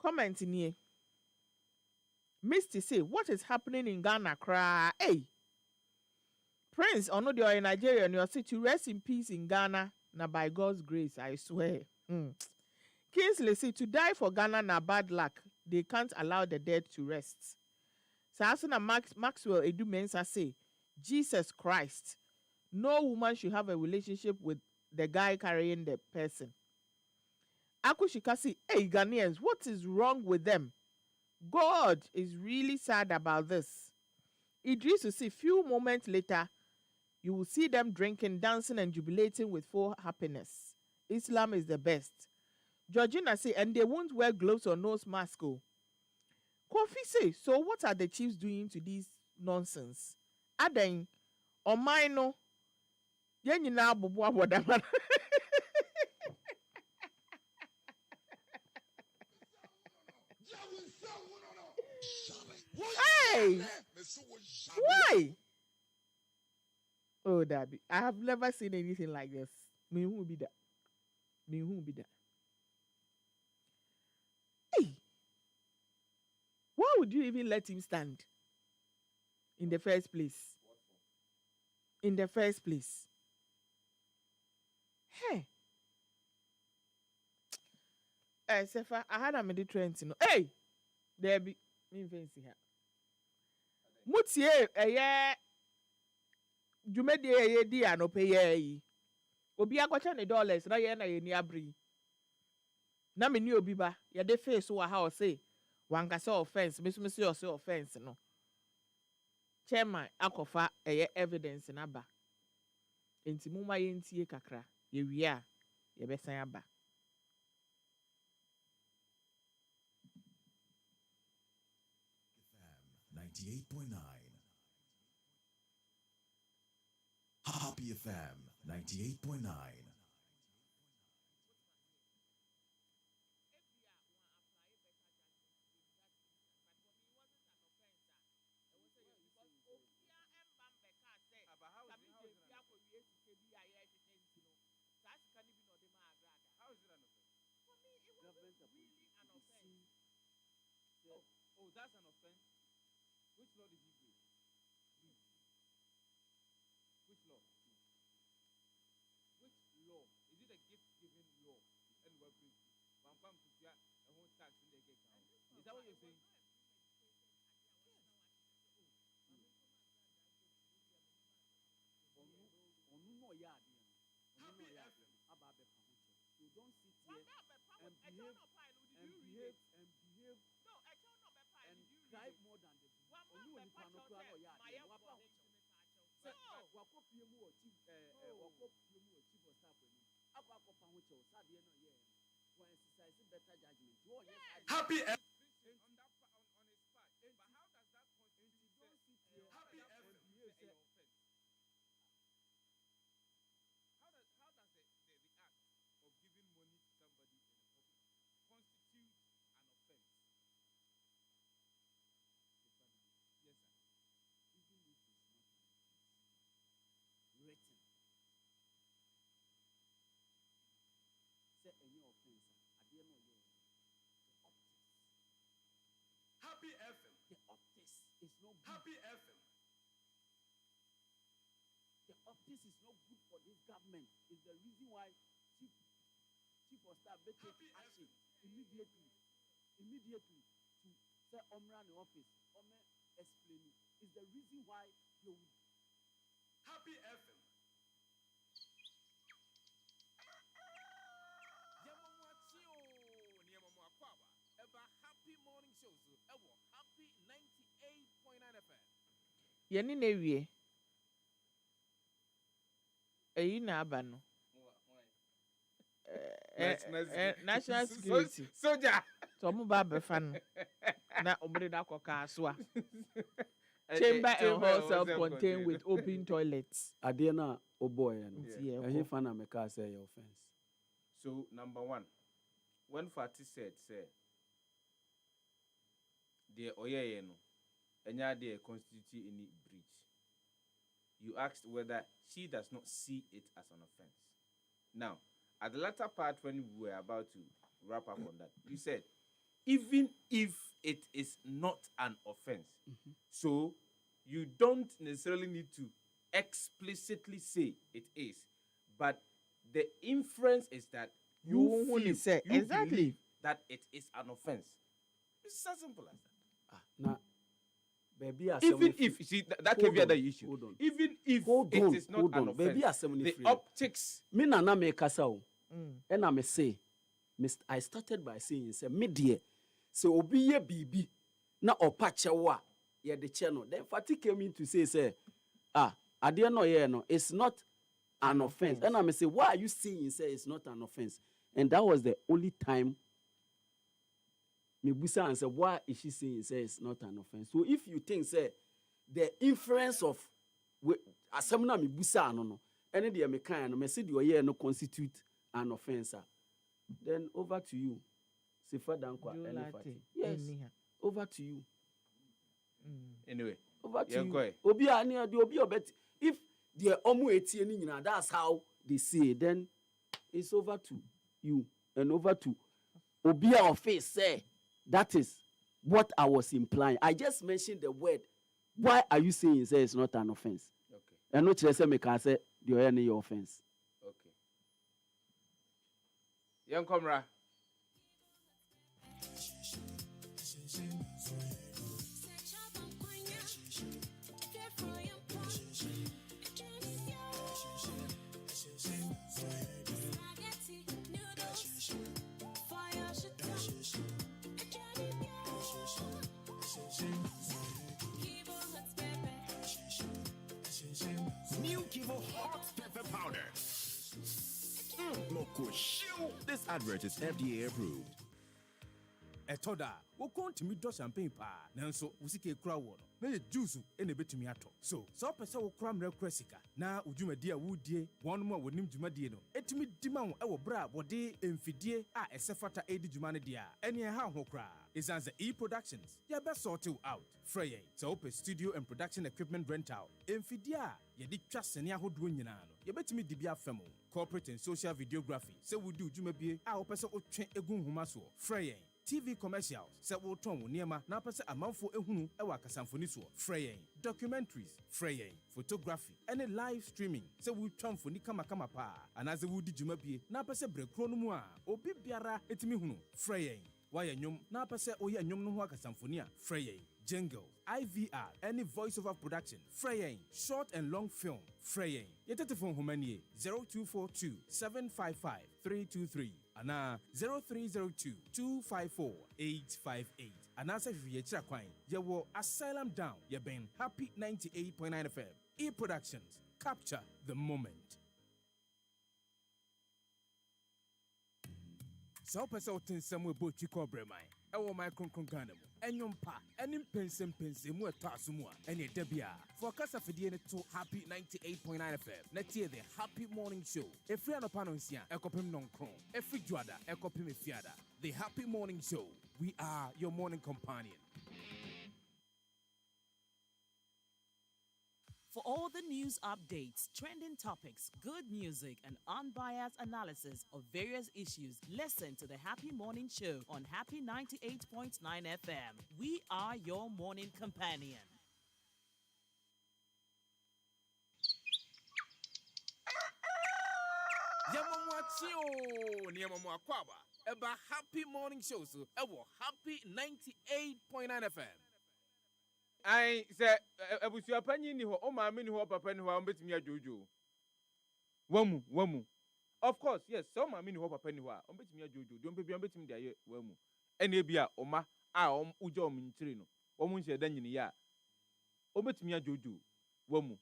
Comment nie. Misty say, what is happening in Ghana cry? Hey. Prince, ono de in Nigeria, and you say to rest in peace in Ghana, na by God's grace, I swear. Kingsley say to die for Ghana na bad luck. They can't allow the dead to rest. Sasana Maxwell Edu Mensa say, Jesus Christ, no woman should have a relationship with the guy carrying the person. Akushika say, hey Ghanaians, what is wrong with them? God is really sad about this. Idris will see few moments later, you will see them drinking, dancing, and jubilating with full happiness. Islam is the best. Georgina say, and they won't wear gloves or nose mask. Kofi say, so what are the chiefs doing to this nonsense? Aden, or mine no, yen you now bobo whatever. Hey, why? Oh, Dabby, I have never seen anything like this. Me who be that? Me who be that? Hey, why would you even let him stand? In the first place. In the first place. Hey. Hey, Sefah, I had a midi trend, you know. Hey, there be me fancy her. Mutie, Jumedi ye di anope ye. Obi akwacha ne dollars na ye na ye ni abri. Na me ni obi ba, ye de face wa ha o say, wankasa offense, me so say offense no. Chairman akofa evidence na ba. Enti muma ye ntie kakra, ye wi a ye besan aba. FM 98.9. Happy FM 98.9. Oh, that's an offense. Which law did he break? Please. Which law? Which law? Is it a gift-giving law? And we're breaking. One pump to a whole tax in the gate. Is that what you're saying? You don't sit here and behave and cry more than the only one who can chief of staff exercise better judgment. Happy FM. On his part. But how does that constitute Happy FM. offense? How does the act of giving money to somebody in the public constitute an offense? Yes, sir. Even if it's not written, say any offense, at the end of the optics. Happy FM. The optics is not good. Happy FM. The optics is not good for this government. Is the reason why chief of staff take action immediately to say run the office. Explain it. Is the reason why you would. Happy FM. Happy morning show so happy 98.9 FM. Yɛne na wie. Eyi na aba no. National security. Soldier. So mo ba befa no. Na obre da koka so a. Chamber and hall self-contained with open toilets. Adeɛ na oboy no. Yeah. Ɛhe fa na meka say your offense. So number one, when Fati said, say, the Oye no, enya de constitute any breach. You asked whether she does not see it as an offense. Now, at the latter part, when we were about to wrap up on that, you said, even if it is not an offense, so you don't necessarily need to explicitly say it is, but the inference is that you feel, you believe that it is an offense. It's as simple as that. Now, baby, even if you see that can be other issue. Even if it is not an offense, baby, the optics. Me na me kasa o. And I say, I started by saying, say, me dear, so obi ye bibi na opachewa ye the channel. Then Fati came in to say, I didn't know no, it's not an offense. And I say, why are you saying say it's not an offense? And that was the only time me busa and say, why is she saying say it's not an offense? So if you think say the inference of asemna me busa no, any the me kind me say the no constitute an offense, then over to you, Sefah-Danquah. Yes, over to you. Anyway, over to you. Obi ani obi obet. If the omu eti ni nyina, that's how they say. Then it's over to you and over to obi our face say. That is what I was implying. I just mentioned the word. Why are you saying say it's not an offense? Okay. And not just say me can say the any offense. Okay. Young Comrade. New Kivo Hot Pepper Powder. This advert is FDA approved. Etoda, we come to me do champagne pa. Nanso, usike kura wo no. Na ye juice e na betumi ato. So, so pese wo kura mre kwasika. Na udwumadi a wudie, won mo wonim dwumadi no. Etumi dima wo e wo bra wode emfidie a esefata edi dwuma ne dia. Ene ha ho kura. Isanze E-Productions. Ya be sort you out. Frey. So open studio and production equipment rental. Emfidie a ye di twa sene ahodo nyina no. Ye betumi di bia fam. Corporate and social videography. Se wudi dwumabie a wo pese otwe egun homa so. Frey. TV commercials, se wo ton wo niema na pese amanfo ehunu e wa kasamfoni so. Frey. Documentaries, frey. Photography, any live streaming, se wo twamfoni kama pa. Anaze wudi dwumabie na pese brekro no mu a obi biara etimi hunu. Frey. Why nyom na pese oye nyom no ho akasamfoni a. Frey. Jingle, IVR, any voiceover production. Frey. Short and long film. Frey. Yetete phone homanie 0242 755 323. Ana 0302 254 858. Ana se hwie kira kwan. Ye wo Asylum Down. Ye ben Happy 98.9 FM. E-Productions. Capture the moment. So pesa otin samu bo twiko bremai. Ewo my kronkron Ghana mu. Enyom pa, enim pensem mu etaso mu a. Ene da bia. For kasa fidie ne to Happy 98.9 FM. Na tie the Happy Morning Show. Efri anopa no nsia, ekopem nonkron. Efri juada, ekopem efiada. The Happy Morning Show. We are your morning companion. For all the news updates, trending topics, good music, and unbiased analysis of various issues, listen to the Happy Morning Show on Happy 98.9 FM. We are your morning companion. Yamamwachio, Niamamwakwaba, Eba Happy Morning Show, so Ewo Happy 98.9 FM. I say, Abusia Penny ni ho, o mama ni ho, papa ni ho, betimi ajojo. Wamu. Of course, yes, so mama ni ho, papa ni ho, betimi ajojo. Don't be betimi dia wamu. Ene bia oma uja omunchiri no omunche da nyini ya obetumi ajojo wamu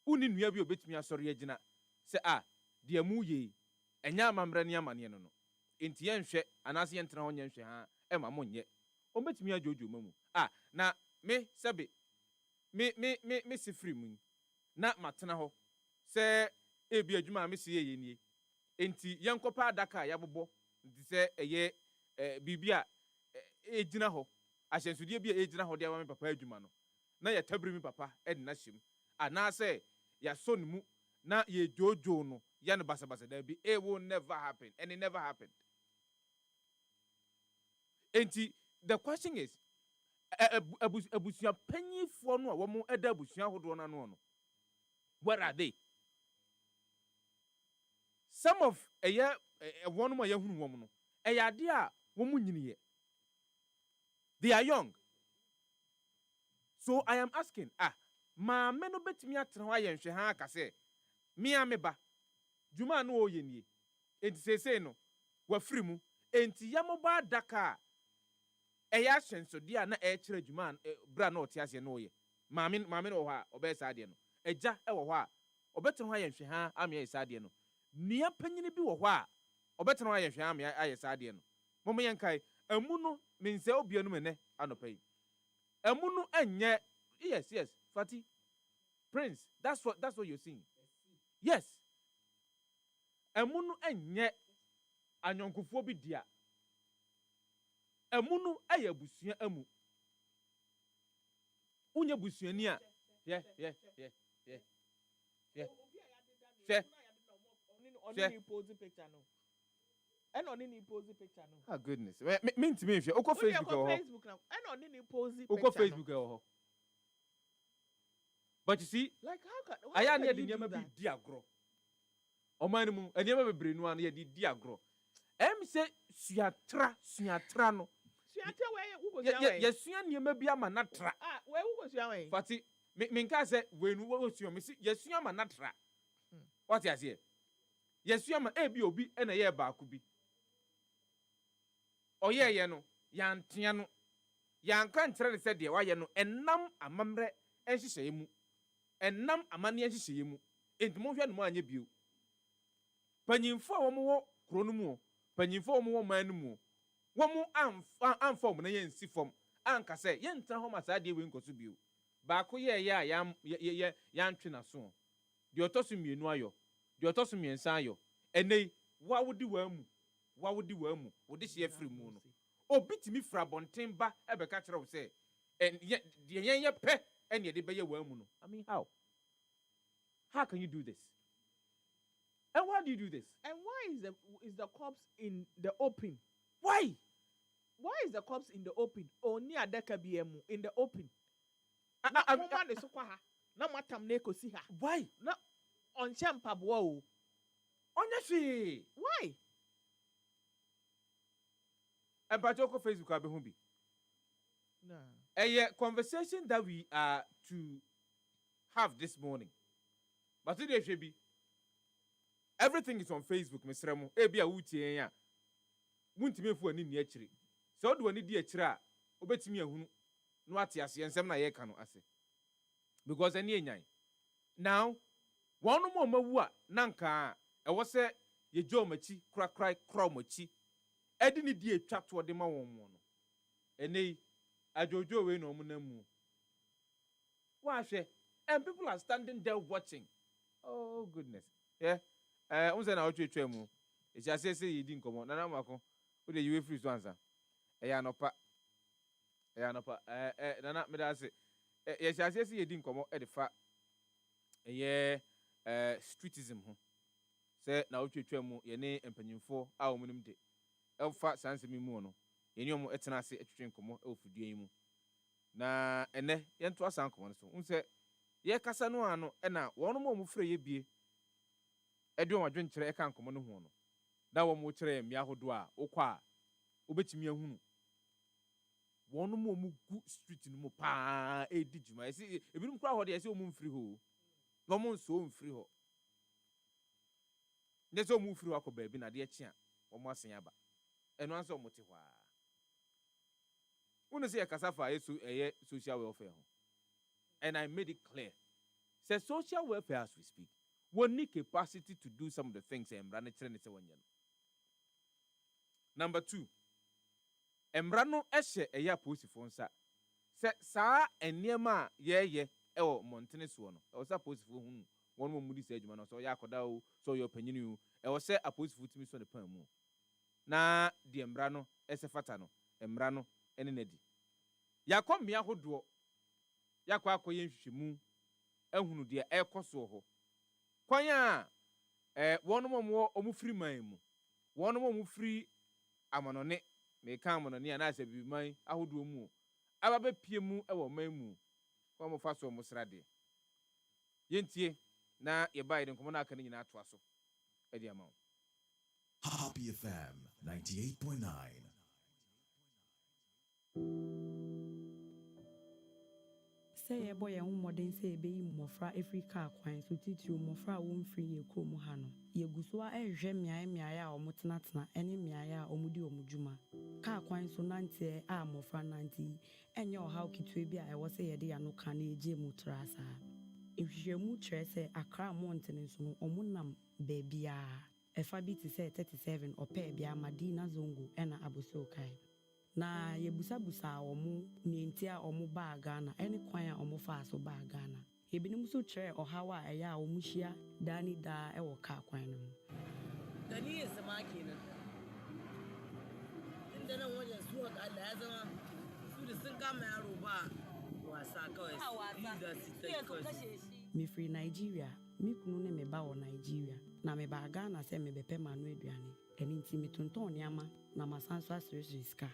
uni nua bi obetumi asori agina se de mu ye enya amamra ne amane no no enti yenhwe anase yentena ho nyenhwe ha ema monye obetumi ajojo mamu na me sebe me sifri mu na matena ho se ebi adwuma me se ye nie enti yenkopa adaka ya bobo nti se eye bibia ejina ho ahyensude bia ejina ho de wa me papa adwuma no na ya tabiri mi papa na hyem anase ya son mu na ye jojo no ya no basabasa da bi it will never happen and it never happened. Enti the question is abusia panyifo no a wo mo eda abusia hodo na no where are they? Some of one mo yahunu wo mo no ade a wo mo nyiniye they are young. So I am asking, ma me no betimi atena ho ayenhwe ha aka se me ameba djuma no oye nie enti sese no wa firi mu enti yamoba daka eya hyenso dia na kire djuma bra na otiase no oye ma me no ho a obe sa de no eja wo ho a obetena ho ayenhwe ha ame ayesa de no nua panyini bi wo ho a obetena ho ayenhwe ha ame ayesa de no momo yenkai amu no mense obia no mene anopai Emunu enye yes Fati Prince that's what you're seeing. Yes. Emunu enye anyonkofo bi dia. Emunu eye busua amu. Unye busuani a yeah. Only pose picture no. And only pose picture no. Goodness. Me ntimi hwe. Oko Facebook now. And only pose picture. Oko Facebook But you see, like how can I am near the nyama bi di agro. Oman mu anyama bebre no an ye di agro. Say suatra no. Suatra we wo go sua we. Ye sua nyama bi ama na tra. We wo go sua we. Fati me nka say we nu wo sua me si ye sua ama na tra. What you say? Ye sua ma e bi obi na ye ba ku bi. Oye no yantea no yanka nkyere ne se de waye no enam amamre enhyehyeye mu enam amane enhyehyeye mu enti mo hwe no mo anye bio panyimfo a wo mo wo kro no mu panyimfo wo mo wo man no mu wo mo amfo mo na ye nsi fom anka se ye ntra ho masa de we nkoso bio ba ko ye ya ntwe na so de otoso mienu ayo de otoso miensa ayo enei wa wodi wa mu wo de hye afiri mu no obitimi fra bonten ba ebeka kire wo se de ye pe and ye de be ye wa mu no. I mean, how can you do this? And why do you do this? And why is the corpse in the open? Why is the corpse in the open? Oni adaka biemu in the open. Na matam na ekosi ha. Why? Na onche mpaboa o. Onye why? And Patoko Facebook abehu bi. Nah. A conversation that we are to have this morning. But today should be everything is on Facebook, Mr. Remo. Ebi a wutie ya. Wuntime fu ani ni akire. So do ani di akire a obetimi ahunu no ate ase ensem na ye ka no ase. Because ani enyan. Now, one mo mawu a nanka e wo se ye jo machi krakrai kromachi. Edi ni di atwa to de ma won mo no. Enei ajojo we no munamu. Wahwe, and people are standing there watching. Oh goodness. Yeah. Unse na otwetwa mu. E sia say you din komo. Na mako. Wo de you free so ansa. Ya nopa. Na me da say. E sia say you din komo e de fa. Streetism ho. Say na otwetwa mu ye ne empanyimfo a omunum de. Elfa sansemi mu no. Yeni omo etena ase etwetwe komo e ofudue mu. Na ene yento asan komo so. Unse ye kasa no ano e na wono mo frɛ ye bie. Ede on adwen kyerɛ e kan komo no ho no. Da wo mo kyerɛ mmia hodo a wokɔ a obetimi ahunu. Wono mo gu street no mo pa e di djuma. Esi ebinum kra ho de esi o mo mfiri ho. No mo nso o mfiri ho. Nyeso o mo mfiri ho akɔ baabi na de akyi a wo mo asen aba. Eno anso o mo te ho a. When you say a casafa is social welfare, and I made it clear, say social welfare as we speak, we need capacity to do some of the things and run it. Number 2, Embrano eshe eya posi fonsa. Se sa eniema ye ewo montene so no. E sa posi fo hunu. Won mo mudi se adwuma no so ya akoda o so yo panyini o. E wo se aposi fo timi so ne pan mu. Na de embrano ese fata no. Embrano ene nedi. Yakọ mmea hodo. Yakọ akoye nhwehwemu ehunu de ekoso ho. Kwan a wonom mo omufiri man mu. Wonom omufiri amanone me kan amanone ana ase biman ahodo mu. Ababe pie mu ewo man mu. Kwa mo fa so mo srade. Yentie na ye bai de nkomo na aka nyina ato aso. E di amawo. Happy FM 98.9. Say boy and modern say be mofra Africa kwan so titio mofra won free ye krom ha no ye gusua ehwe miaya a omotenatena ene miaya a omudi omudwuma ka kwan so nante a mofra nante enye ohaw kitwe bi a ewo se ye de ya no kan eje mu trasa ehwehwemu kyerɛ sɛ akra mountain so no omunam baabia efa bi ti sɛ 37 opa bia Madina Zongo ena abosokai na yebusabusa omu nienti a omu ba Ghana ene kwan a omu fa so ba Ghana ebinim so kyerɛ ohawa a ɛyɛ a omu hyia dani da ɛwɔ ka kwan no dani yesama kenan inda nan wajen su ga Allah ya zama su da sun kama yaro ba wasa kawai da su ta kawai me free Nigeria me kunu ne me ba wɔ Nigeria na me ba Ghana sɛ me bɛpɛ manu aduane ene nti me tonton niama na masanso asere ska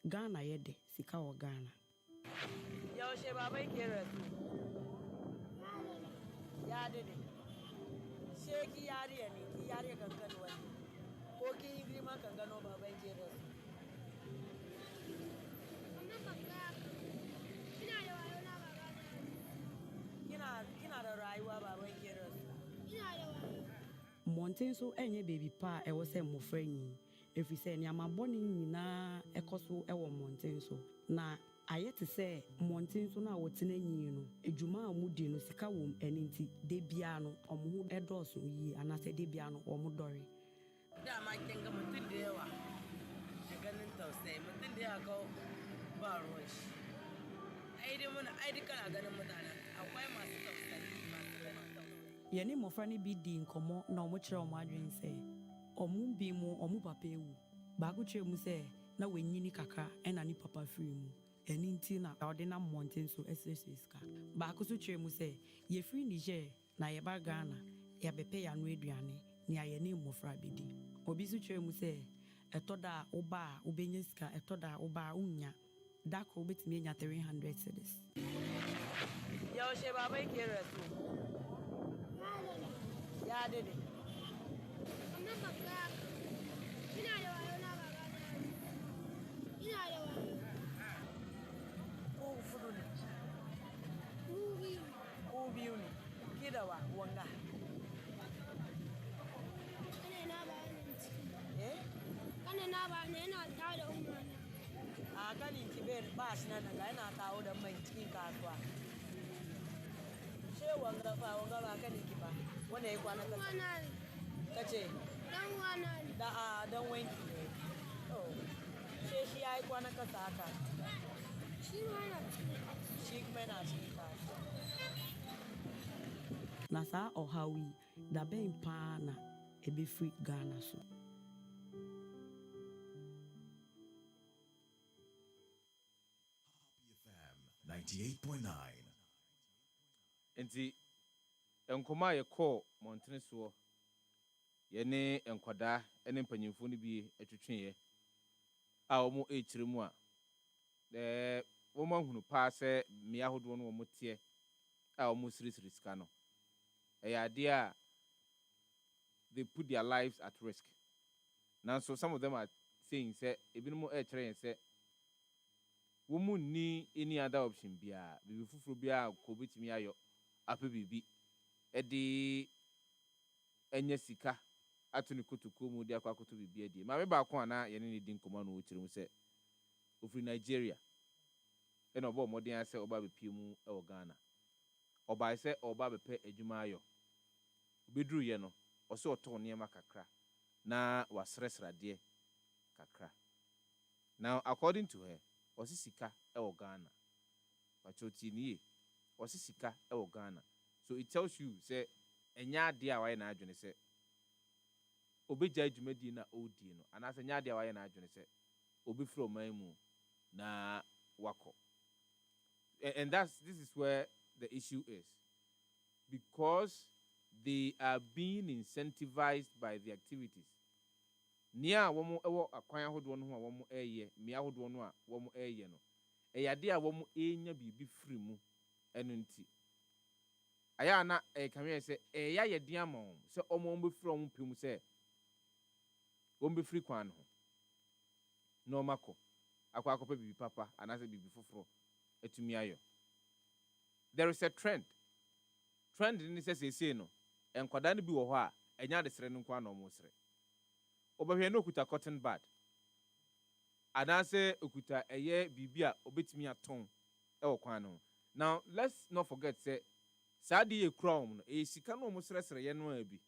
Ghana yede sika wɔ Ghana yaushe babai ke rasu ya dade sheki yariya ne ki yariya kankan wani ko ki yi girma kan gano babai ke rasu kina da rayuwa babai ke rasu Mountain so enye baby pa e wo se mmofra nyi efi se ni amaboni nyina ekoso e wo mountain so na ayete se mountain so na wotena nyi no edwuma a mudi no sika wom eninti de bia no omo edoso yi anase de bia no omo dore da ma kinga mutun da yawa ganin tausayi mutun da ya ga ba ruwan shi ai dai kana ganin mutane akwai masu tausayi yeni mofra ni bi di nkomo na omo kire omo adwen se omo bi mu omo papa ewu ba go kire mu se na wanyini kaka ena ni papa free mu eni nti na ordinary mountain so SSSK ba ko so kire mu se ye free Niger na ye ba Ghana ya bepe ya no aduane ni ayeni mofra bi di obi so kire mu se etoda oba obenya sika etoda oba unya dako obetimi enya 300 cedis yaushe babai ke rasu ya dade amma baka ina da wayo na baba ina da wayo ko fudu ne ko biyu ne kidawa wanga kana na ba ne kana na ba ne yana ta da umma a kanin kiber ba shi nan ga yana tawo da mai cikin kasuwa she wanga ba kanin ki ba wanda ya kwana kasa kace dan wana da dan wanki ne oh shi ya yi kwana kasa haka shi kuma yana cikin kasuwa na saa ohawi da ben pa na ebe free Ghana so Happy FM 98.9. Enti enkoma ye call montene so ye ne enkoda ene mpanyimfo ne bi etwetwe a omo echire mu a wo ma hunu pa se me ahodo no wo motie a omo sirisiri sika no ade a they put their lives at risk. Now so some of them are saying say ebinum echire say woman ni any other option bia bibi fufuro bia ko betimi ayo ape bibi edi enye sika atuni kotuko mu dia kwakoto bibi edi ma me ba ko ana ye ne di nkomo no ochire mu se ofri Nigeria ɛna ɔbɔ mmɔden sɛ ɔba bɛpie mu wɔ Ghana. Ɔbae sɛ ɔba bɛpɛ adwuma ayɔ. Obɛduruyɛ no, ɔsɛ ɔtɔn nneɛma kakra na wasrɛsrɛ kakra. Now, according to her, ɔsi sika ɛwɔ Ghana. Patroti niye, ɔsi sika ɛwɔ Ghana. So it tells you say ɛnyɛ adeɛ a wayɛ n'adwene sɛ obɛgya dwumadie na ɔredie no, anaasɛ ɛnyɛ adeɛ a wayɛ n'adwene sɛ obɛfiri ɔman mu na wakɔ. And this is where the issue is, because they are being incentivized by the activities. Nia wɔn ɛwɔ akwan ahodoɔ no ho a wɔn ɛyɛ, mmea ahodoɔ no a wɔn ɛyɛ no, ɛyɛ adeɛ a wɔn ɛnya biribi firi mu ɛno nti. Ayɛ ana ɛkame sɛ ɛyɛ ayɛ den ama wɔn sɛ wɔn bɛfiri wɔn pɛ mu sɛ wɔn bɛfiri kwan no ho na wɔn akɔ akɔpɛ biribi papa anaasɛ biribi foforɔ atumi ayɔ. There is a trend ne sɛ seesei no nkwadaa no bi wɔ hɔ a ɛnya adesrɛ no nko na wɔn srɛ. Obahwe no okuta cotton bud anaasɛ okuta ɛyɛ biribi a obetumi atɔn ɛwɔ kwan no. Now let's not forget say saa de yɛ kura wɔn no ɛyɛ sika no wɔn srɛsrɛ yɛ no a bi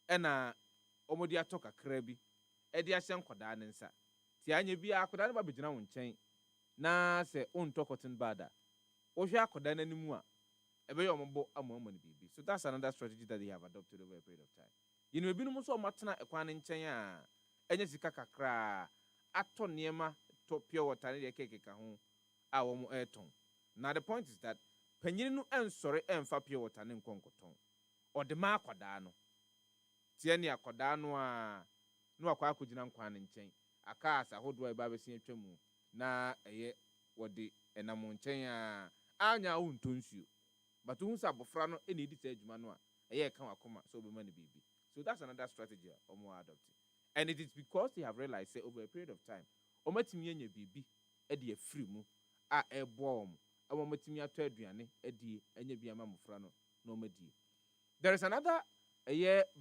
ɛna wɔn de atɔ kakra bi ɛde ahyɛ nkwadaa ne nsa. Ti anya bi akwadaa no ba bɛgyina wɔn nkyɛn na sɛ ɔntɔ cotton bud a wɔhwɛ akwadaa n'anim a ɛbɛyɛ wɔn bɔ ama no biribi. So that's another strategy that they have adopted over a period of time. You know, ebinom nso ɔmatena ɛkwan ne nkyɛn a ɛnyɛ sika kakra atɔ nneɛma tɔ pure water ne deɛ kekeka ho a wɔn ɛretɔn. Now the point is that panyin no ɛnsɔre ɛmfa pure water ne nkɔnkɔtɔn. Ɔde ma akwadaa no. Tie ne akwadaa no a no akwa akɔgyina nkwan ne nkyɛn. Aka asa ahodoɔ a ɛba bɛsi atwa mu na ɛyɛ wɔde ɛnam nkyɛn a anya wontɔ nsuo. But who sɛ abɔfra no ɛna edi sɛ adwuma no a ɛyɛ ɛka wakoma sɛ ɔbɛma ne biribi. So that's another strategy omo adopted. And it is because they have realized say, over a period of time, omatimi enya bibi e de afiri mu a ebo omo. Omatimi ato aduane e de enya bi ama mofra no na omadi. There is another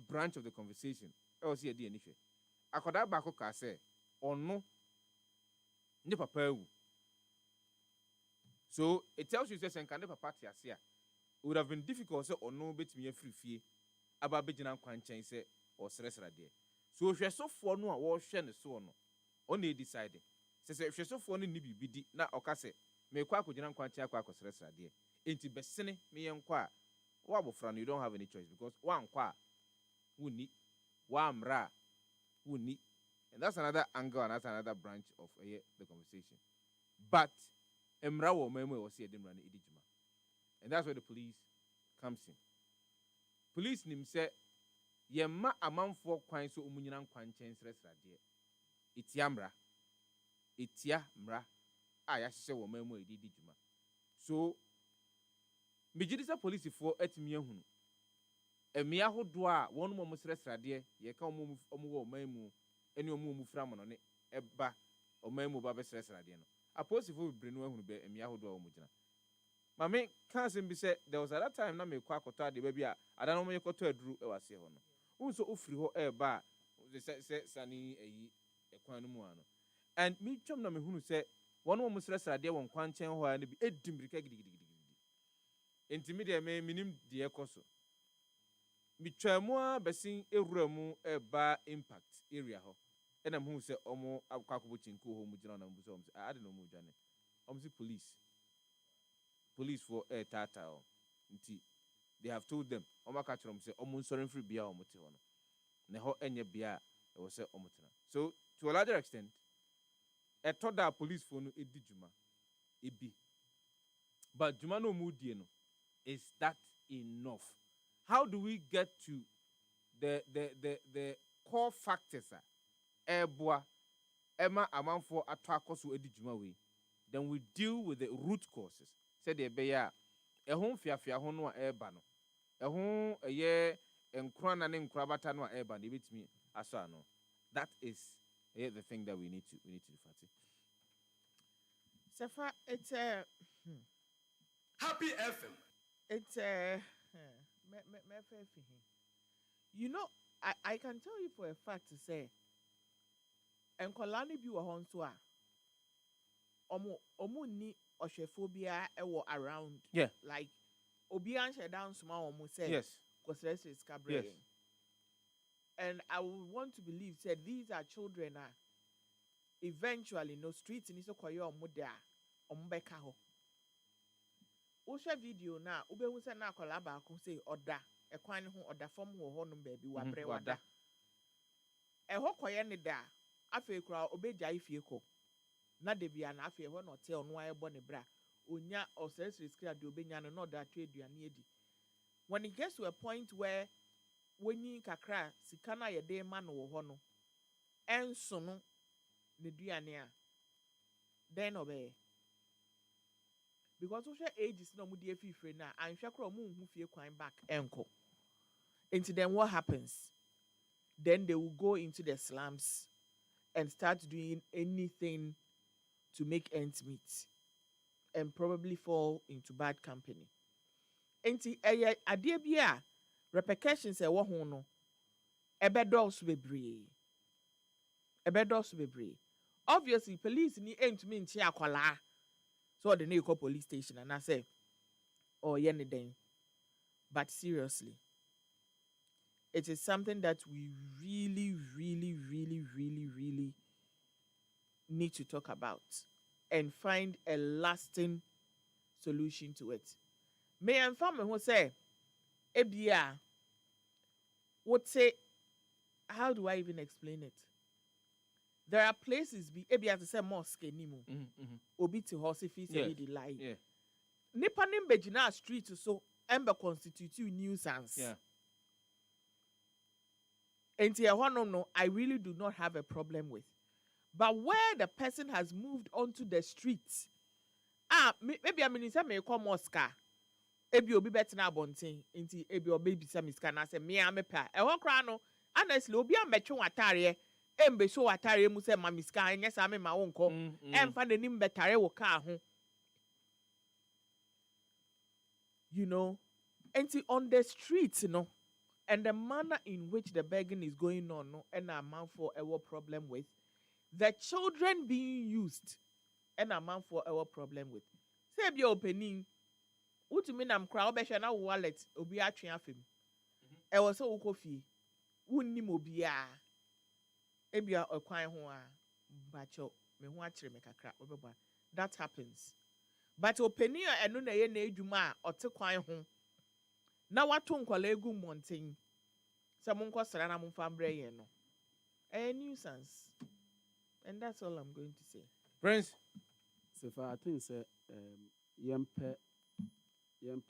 branch of the conversation. E o se e de ani hwe. Akoda ba ko ka say ono ne papa awu. So it tells you say senkande papa te ase a. It would have been difficult say ono betimi afiri fie. Aba begyina nkwan nkyɛn sɛ ɔsrɛsrɛ deɛ. So hwɛsofoɔ no a wɔhwɛ ne so no ɔna decide sɛ hwɛsofoɔ no ni biribi di na ɔka sɛ mekɔ akɔgyina nkwan nkyɛn akɔ akɔsrɛsrɛ deɛ enti bɛsene meyɛ nkɔ a wo abɔfra no you don't have any choice because wankɔ a wonni wamra wonni. And that's another angle and that's another branch of the conversation. But emra wɔ ɔman mu a wɔsi ɛde mra no ɛdi dwuma. And that's where the police comes in. Police nim say yemma amanfo kwan so omunyina nkwan nkyɛn srɛsrɛ deɛ etia mra a yɛahyehyɛ wɔ man mu a ɛdi dwuma. So megidi sɛ policefoɔ atumi ahunu mmea ahodoɔ a wɔn mo srɛsrɛ deɛ yɛka ɔmo wɔ ɔman mu ɛne ɔmo mu fra mo no ne ɛba ɔman mu ba bɛsrɛsrɛ deɛ no apolicefoɔ bebree no ahunu bɛ mmea ahodoɔ a wɔn gyina. Mame can't be said there was at that time na me kwa kota de baby a ada no me kota aduru e wase ho no. Unso ofiri ho e ba say sani eyi ekwan no mu ano. And me twam na me hunu say one wo musresra de won kwan chen ho a na bi edimirika gidigidi. Enti me de me minim de ekoso. Me twamu a besin ewura mu e ba impact area ho. E na me hu say omo akwakobo chinko ho mu gina na mbuso om say ade no mu dwane. Om say police for tata nti they have told them omaka chrom say omo nsorin free bia omote ho no ne ho enye bia e wo say omotena. So to a larger extent told police for no edi djuma ebi but djuma no mu die no is that enough? How do we get to the core factors eboa ema amanfo ato akoso edi djuma we? Then we deal with the root causes. Said the beya a home fiafia hono eba no a home a year and crana and crabatano eba ni bit me asano. That is the thing that we need to do. Sefah, it's a Happy FM. It's a you know, I can tell you for a fact to say and Kolani bi wa honso a omo ni oshephobia ewo around. Yeah. Like obi answer down small omo say. Yes. Because let's say Yes. And I would want to believe said these are children eventually no streets in so koyo omo there ombeka ho. Usha video na ube wuse na kolaba ko say oda ekwan ho oda form ho no baby wabre wada. Eho koye ne da afi kura obeja ifie ko. Na de bia na afi ho no te ono ayebo ne bra. Onya osese skira de obenya no da twa aduane edi. When it gets to a point where when you kakra sikana ye de man wo ho no enso no ne duane a then obey because we share ages no mu de free na anhwe kro mu hu fie kwan back enko into then what happens then they will go into the slums and start doing anything to make ends meet and probably fall into bad company. Enti adie bi a repercussions e wo ho no ebedos bebre. Obviously police ni entumi nche akwala so they need call police station and I say oh yeah ni den. But seriously it is something that we really need to talk about and find a lasting solution to it. May I inform who say, Ebia, would say, how do I even explain it? There are places, Ebia to say mosque, Nimu, Obi to horse if he's a lie. Nipa Nimbejina street so ember constitute nuisance. Yeah. And no, I really do not have a problem with. But where the person has moved onto the streets, maybe I mean, may call mosque. Ebi obi bet na abonten nti ebi obi bisa miska na se me amepa e ho kra no honestly obi ametwe watare embe so watare mu se ma miska anya sa me ma wo nko emfa nanim betare wo ka ho you know nti on the streets no and the manner in which the begging is going on no and a man for our problem with the children being used and a man for our problem with say be opening utumi nam kra obehwe na wallet obi atwe afem e wo so ukofie wunnim obi a ebia okwan ho a bacho me ho akire me kakra obeba that happens but openi a eno na ye na edwuma a ote kwan ho na wato nkwala egu monten se mo nkosra na mo fambre ye no a nuisance and that's all I'm going to say. Prince Sefah, I think say yempe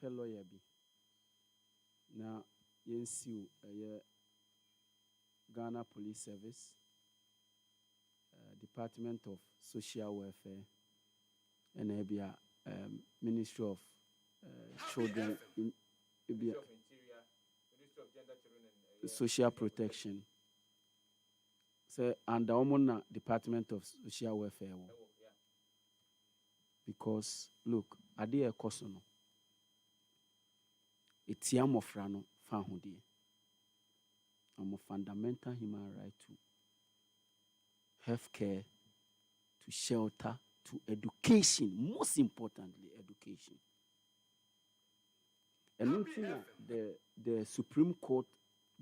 lawyer bi na yensiu Ghana Police Service, Department of Social Welfare, and Ministry of Children, Ministry of Interior, Ministry of Gender, Children and Social Protection. So under Omona Department of Social Welfare, because look, ade ekoso no etia mofra no fa hodie a fundamental human right to health care, to shelter, to education, most importantly education. And the Supreme Court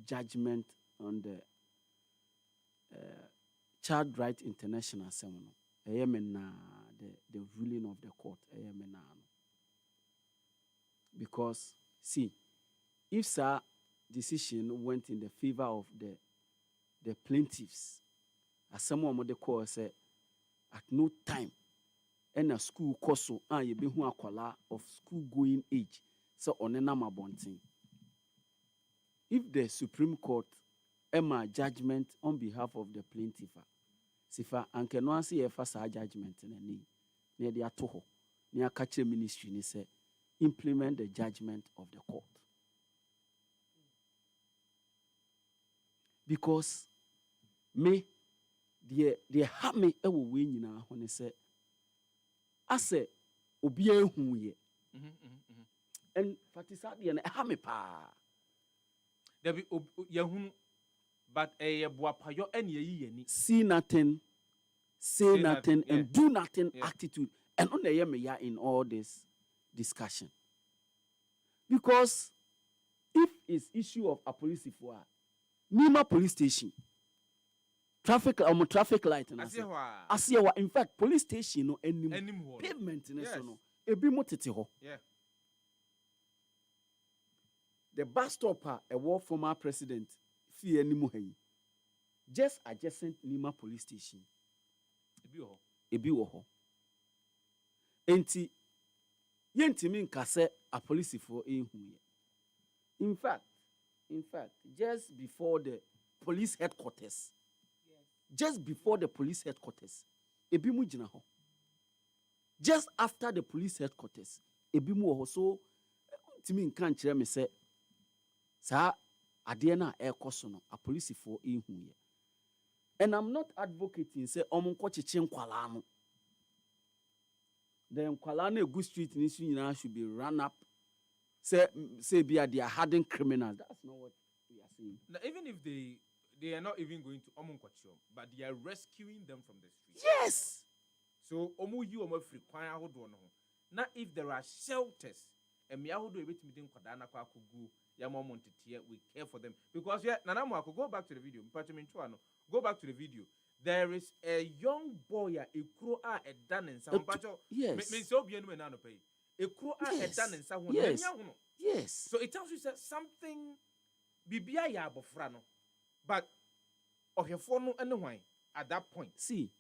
judgment on the Child Right International seminar, the ruling of the court, because see, if sir decision went in the favor of the plaintiffs, as someone of the court said, at no time, and a school course you be who akwala of school going age, so on a number bonting. If the Supreme Court Emma judgment on behalf of the plaintiff, Sifa and can one see a first judgment in a knee near the atoho, near catcher ministry, ni say implement the judgment of the court. Because me, the have me ever win now when they say, I say, Obie who ye. And Fatisadi and a hammy pa. There be Yahoo, but a boapayo and ye. See nothing, say nothing, and do nothing attitude. And on the in all this discussion. Because if it's issue of a police for Nima police station, traffic light and Asiawa, in fact, police station no any pavement in no ebi motete ho. Yeah. The bus stop a war former president fi animu hayi. Just adjacent Nima police station. Ebi wo ho. Enti yentimi nkase a police for ehu ye. In fact, just before the police headquarters, ebi mu jina ho. Just after the police headquarters, ebi mu ho. So timi nka nkyere me se sa ade na ekoso no a police for ehu ye. And I'm not advocating say omunko chichi nkwala no. The nkwala na Egu street ni su nyina should be run up. Say be they are hardened criminals. That's not what we are saying. Now, even if they are not even going to Omunkochio, but they are rescuing them from the street. Yes. So omu you omu free kwanya hodo no. Now if there are shelters, and me ahodo ebeti mi din kwadana kwa kugu ya momo ntetie, we care for them because yeah, nanamu ako go back to the video. Go back to the video. There is a young boy a kro a edan nsa mpacho. Yes. Me so obi enu na no pay. Yes. So it tells you that something bibia ya abofra no. But ohefo no anyway at that point. See,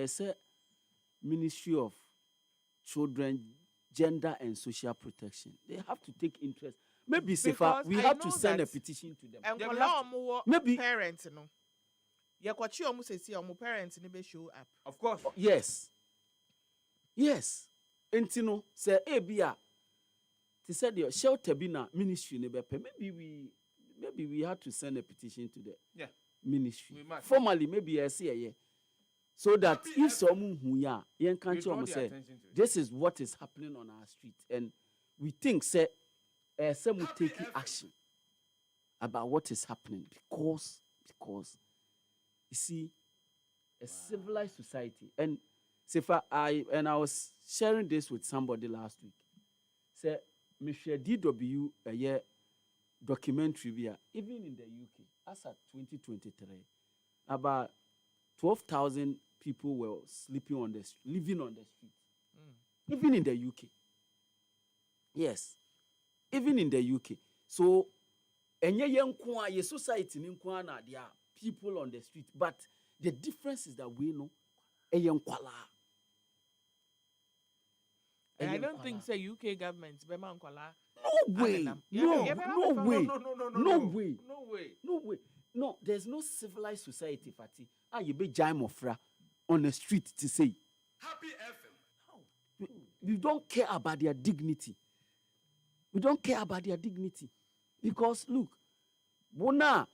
say Ministry of Children, Gender and Social Protection. They have to take interest. Maybe Sefah, we have to send a petition to them. Maybe parents no. Yakwachi omu say omu parents ni be show up. Of course. Yes. Entino say ebia they said your shelter be na ministry ne bepe. Maybe we had to send a petition to the ministry. Formally, maybe I say yeah. So that if someone who yen can't say this is what is happening on our street, and we think say some will take action about what is happening because you see a civilized society. And Sefah, I was sharing this with somebody last week. Say Michelle DW a year documentary via even in the UK as at 2023 about 12,000 people were living on the street. Even in the UK. Yes. Even in the UK. So enye society na there are people on the street, but the difference is that we know and I don't think say UK government bema nkwala. No way. No, there's no civilized society, Fati. You be jam ofra on the street to say. Happy FM. No. We don't care about their dignity. We don't care about their dignity. Because look, Bona,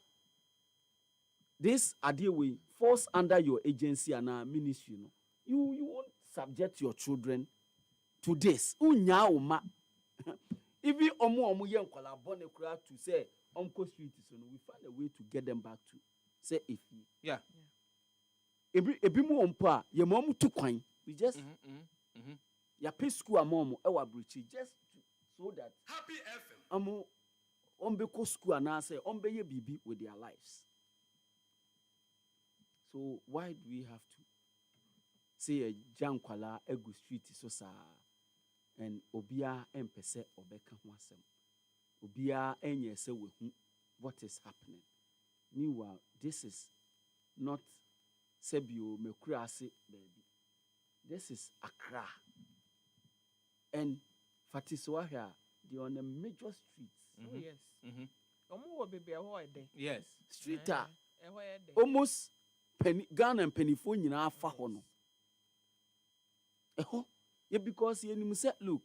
this idea way falls under your agency and our ministry. You won't subject your children to this. Unya uma. If you omu yen kwala born to say Uncle Streetism, we find a way to get them back to say if yeah. Ebi mu ompa ye mom to kwan. We just ya pay school amom ewa breach just so that Happy FM. Ombeko school and say ombeye bibi with their lives. So why do we have to say a jankwala egu street so sa and obia empese obeka ho asem obia enye se wehu what is happening? Meanwhile, this is not Sebio Mekurase baby. This is Accra. And Fatiswahia, they're on the major streets. Oh yes. Omo baby a yes. Street almost Ghana and Pennyphone in our fahono. Yeah, because you said, look,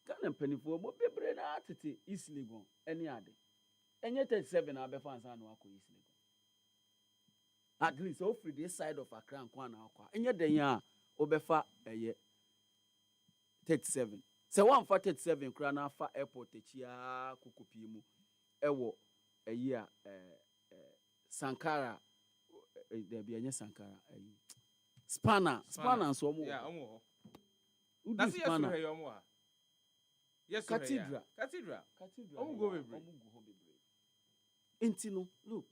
Ghana and Pennyphone, but be brain at easily gone any other. And yet, 7 I'll be fans and walk easily gone. At least, hopefully, this side of Accra and Kwana. And yet, then, yeah, Obefa a year 37. So, 1 for 37 Krana for airport, Chia Kukupimu, Ewo, a year, Sankara, there be a Sankara, Spanner, and so more. Yeah, That's yes to her more. Yes, Cathedral. Cathedral. Cathedral. Go with Intino, look.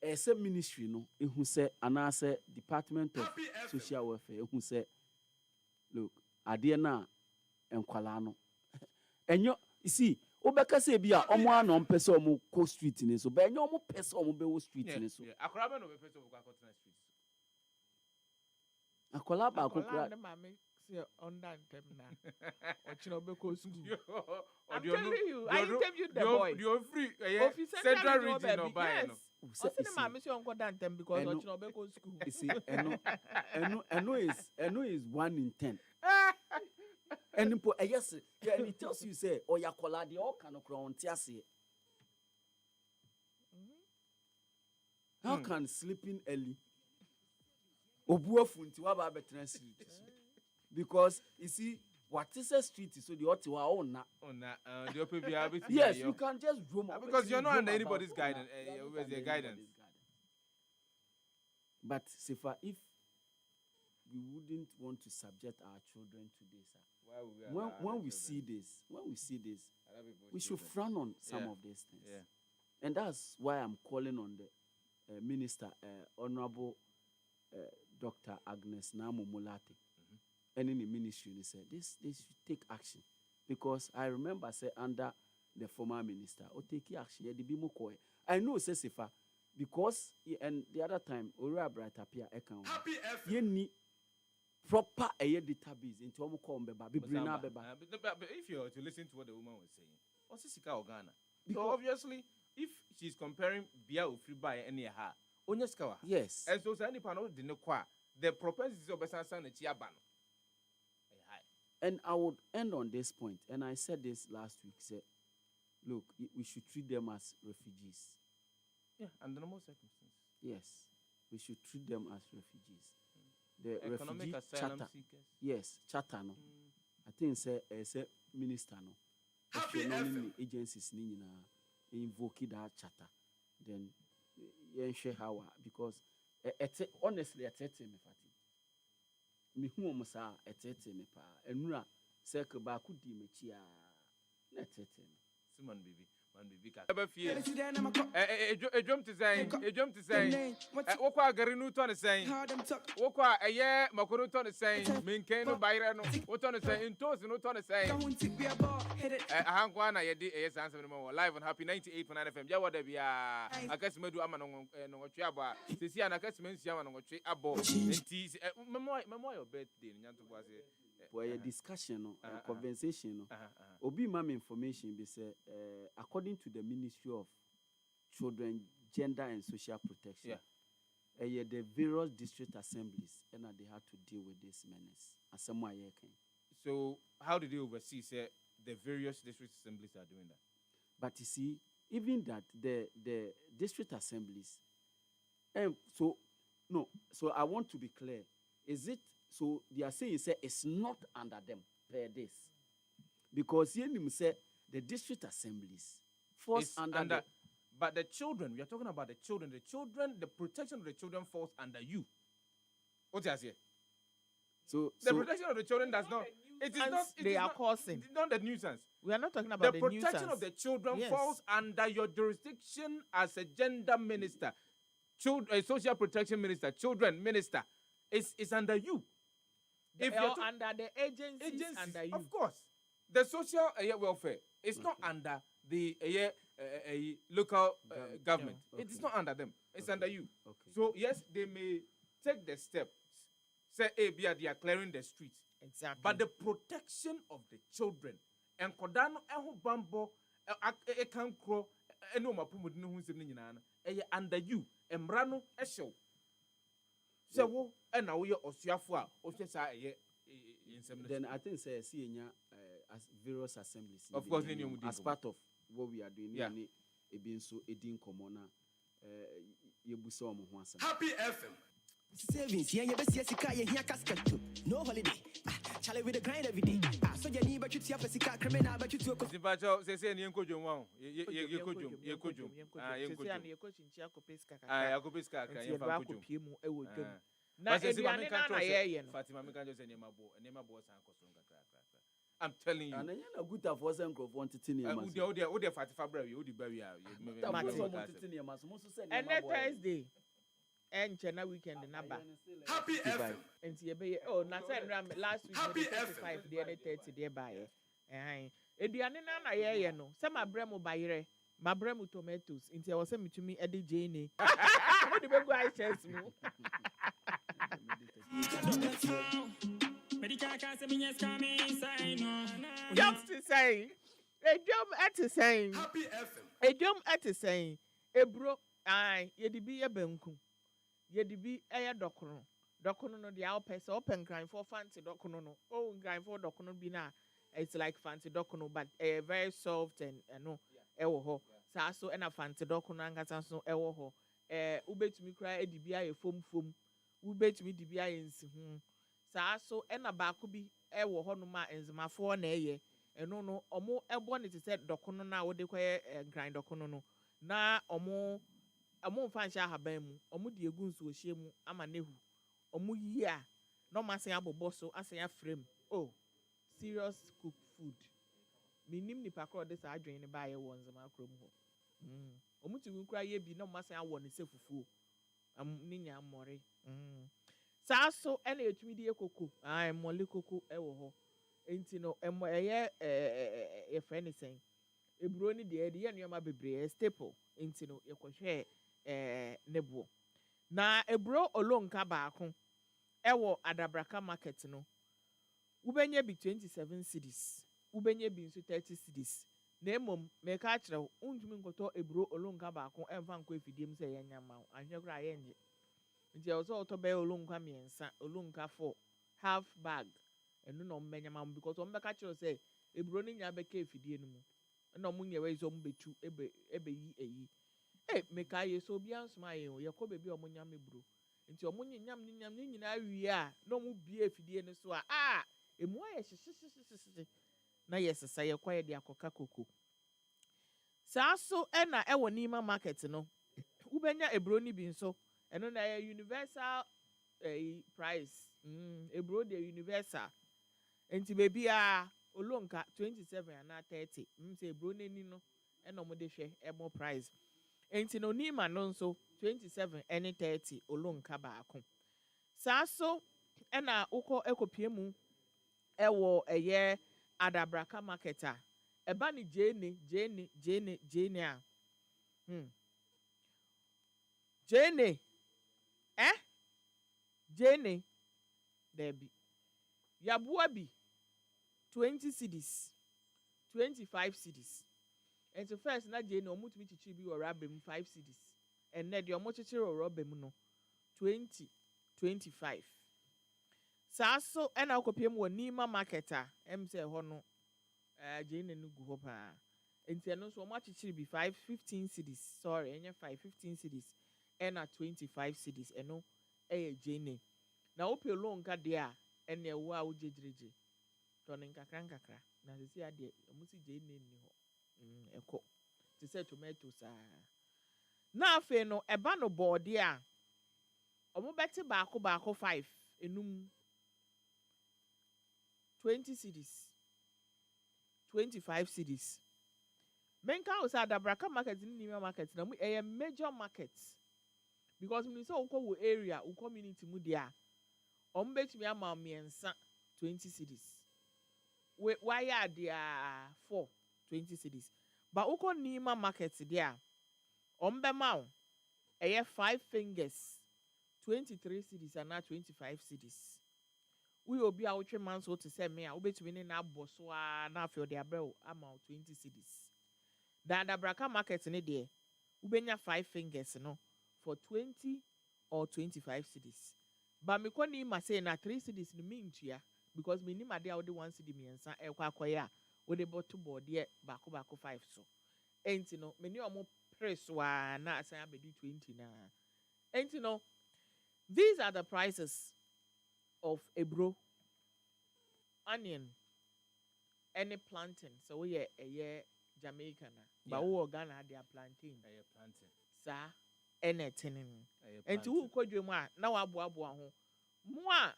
Ese ministry no, who say, and I say Department of Social Welfare, who say, look, Adiana and Kwalano. And you see, Obeka say be a omo no person omo co street in so, but no more person omo be street in so. Akwala no be person of Cotton Street. Akwala ba akokra. On that time now. I'm telling you, I interviewed the boy. You're free. Central region of Bayern. Because school. You see, Eno is 1 in 10. And yes, and it tells you say, oh, ya kola the all kind of crown tiasi. How can sleeping early? Obuafunti wa ba betra street. Because you see, what is a street is so the Ottawa own na. Yes, you can just roam because you're not under anybody's guidance. Where's their guidance? But Sefah, if we wouldn't want to subject our children to this, when we see this, we should frown on some of these things. Yeah. And that's why I'm calling on the Minister, Honorable Dr. Agnes Namo Molate. And in the ministry, they said they should take action. Because I remember, under the former minister, or take action, I know, Sefah, because, and the other time, Ora Bright appear, you need proper database into but if you're to listen to what the woman was saying, what's Sika Ghana? So obviously, if she's comparing Bia free by any ha, Onyaskawa. Yes. And so any panel didn't qua the propensity of Bessan and Chiaban. And I would end on this point, and I said this last week, say, look, we should treat them as refugees. Yeah, under normal circumstances. Yes, we should treat them as refugees. The economic refugee asylum charter, seekers. yes, charter no. I think say minister no. If you're not in the agencies invoke that charter, then you share how because honestly, I tell me me who am sa etete me pa enura circle ba ku di mechi a na etete me Simon baby ka eba fie ejom to say wokwa agari nu to ne say wokwa eye makoro to ne say minken no bayre no wo to ne say intos no to ne say ahankwa na ye di eye sansem no live on Happy 98.9 FM ja wada bia akasimedu ama no ngotwe aba sisi ana akasimensia ama no ngotwe abo nti memo your birthday nyanto bo ase for a discussion conversation obi mam information be say according to the Ministry of Children, Gender and Social Protection, the various district assemblies and they had to deal with this menace. So how did they oversee the various district assemblies are doing that? But you see, even that the district assemblies, so I want to be clear. Is it so they are saying it's not under them per this? Because you say the district assemblies falls under but the children, we are talking about the children, the protection of the children falls under you. What is it? So the protection of the children does not. It is not. They are causing. Not the nuisance. We are not talking about the nuisance. The protection of the children falls under your jurisdiction as a gender minister, a social protection minister, children minister. It's under you. If you're under the agencies under you, of course, the social welfare is not under the local government. Okay. It is not under them. It's under you. Okay. So yes, they may take the steps. Say, they are clearing the streets. Exactly. But the protection of the children and Kodano Bambo Ekankro under you. Embrano Esho. So, and now we are Osiafua, then I think say as various assemblies. Of course, as part of what we are doing, Happy FM. Savings, yeah, no holiday. Charlie with the grind every day. So you need but you see a criminal, but you took Zibajo, say, you could you Na eduane na ye no. Fatima me kanjo say nema bo san koso nkakra. I'm telling you. And na good for some crop want titinium. Ode Fatima brawi, ode bawi a. And Thursday. Enche weekend na ba. Happy FM. Enti ye be na say last week Happy 25 the other 30 there by eduane na ye no. Say ma brem bayire. Ma brem tomatoes. Enti I was say metumi e de jene. What the be go I chest mu. Just to say, a drum at the saying, Happy FM. a drum at the saying, a bro, aye, ye de be a benku, ye de be a docono, docono, the alpes open grind for fancy docono, oh, grind for docono bina, it's like fancy docono, but a very soft and no, ewo so and a fancy docono and got so ewo ube to me cry a debia a foam, ube to me debia in so ena baako bi ewo ho no ma enzemafo na eye eno no omo ebo ne te se dokono na wo de kwaye grind dokono no na omo mfa ncha haban mu omo de egu nso ohie mu ama nehu omo yi a no masen abobo so asen afrem oh serious cook food minim ni pakro de sa adwen ne ba ye wo nzemakro mu ho omo ti nkura ye bi no masen awo ne se fufuo ni nya mmore Saso ene etumi die koko mole koko ewo ho enti no ye friend sen eburo ni de ye nneoma bebre staple enti no ye kohwe nebo na eburo olonka baako ewo adabraka market no ubenye bi 27 cedis ubenye bi nso 30 cedis na emom me ka kire untumi nkoto eburo olonka baako emfa nko efidiem se ye nyama ahwe kra ye nje nti also otobe olunka miensa olunka for half bag enu no mmenyama because ombeka kiro say eburo ni nya beka efidie no mu na munye we zo mbetu ebe yi eyi meka ye so bia nsoma ye ko bebi omunya meburo nti omunye nyam ni nyina awie a na omu bie efidie no so a emu aye hyehyehyehyehye na yesesa ye kwaye de akoka koko so na ewo nima market no ubenya eburo ni bi nso eno na universal price ebro de universal enti baby olonka 27 na 30 say ebro nani no eno mo de hwe emo price enti no nima no nso 27 any 30 olonka baako so ena uko ekopie mu ewo adabraka market a eba ni jene a jene Jene Debbie Yabua bi 20 cedis 25 cedis and so first na Jene omutumi chichi bi ora bem 5 cedis and na de omochichi ora bem no 20 25 so ena okopiem wo nima market a em say ho no Jene no gu ho pa enti no so omochichi bi 15 cedis sorry enye 15 cedis ena 25 cedis eno Jene na ope lonka de a ene wo a wojejireje to ne nkakra na sisi ade omusi Jene ni ho eko ti say tomatoes na afe no eba no board a omo beti baako 5 enum 20 cedis 25 cedis menka usa adabraka market ni market na mu major market because when you say uko area uko community mu dia ombetumi ama miensa 20 cedis why are there 4 20 cedis but uko nima market dia ombema 5 fingers 23 cedis and 25 cedis we obi a wotwe man so to say me a obetumi ne na boso na afio de abrel ama 20 cedis da adabraka market ne de ubenya 5 fingers no for 20 or 25 cedis. But me koni ma say na 3 cedis no me ntua because me ni ma dey 1 cedi miensa akoya we dey bottle board there baako 5 so. Enti no me ni omo press wa na asan abedi 20 na. Enti no these are the prices of ebro, onion, any plantain. So we a Jamaican but we Ghana they are plantain. Sa ene tenin enti wo kodwe mu a na waboaboa ho Moi,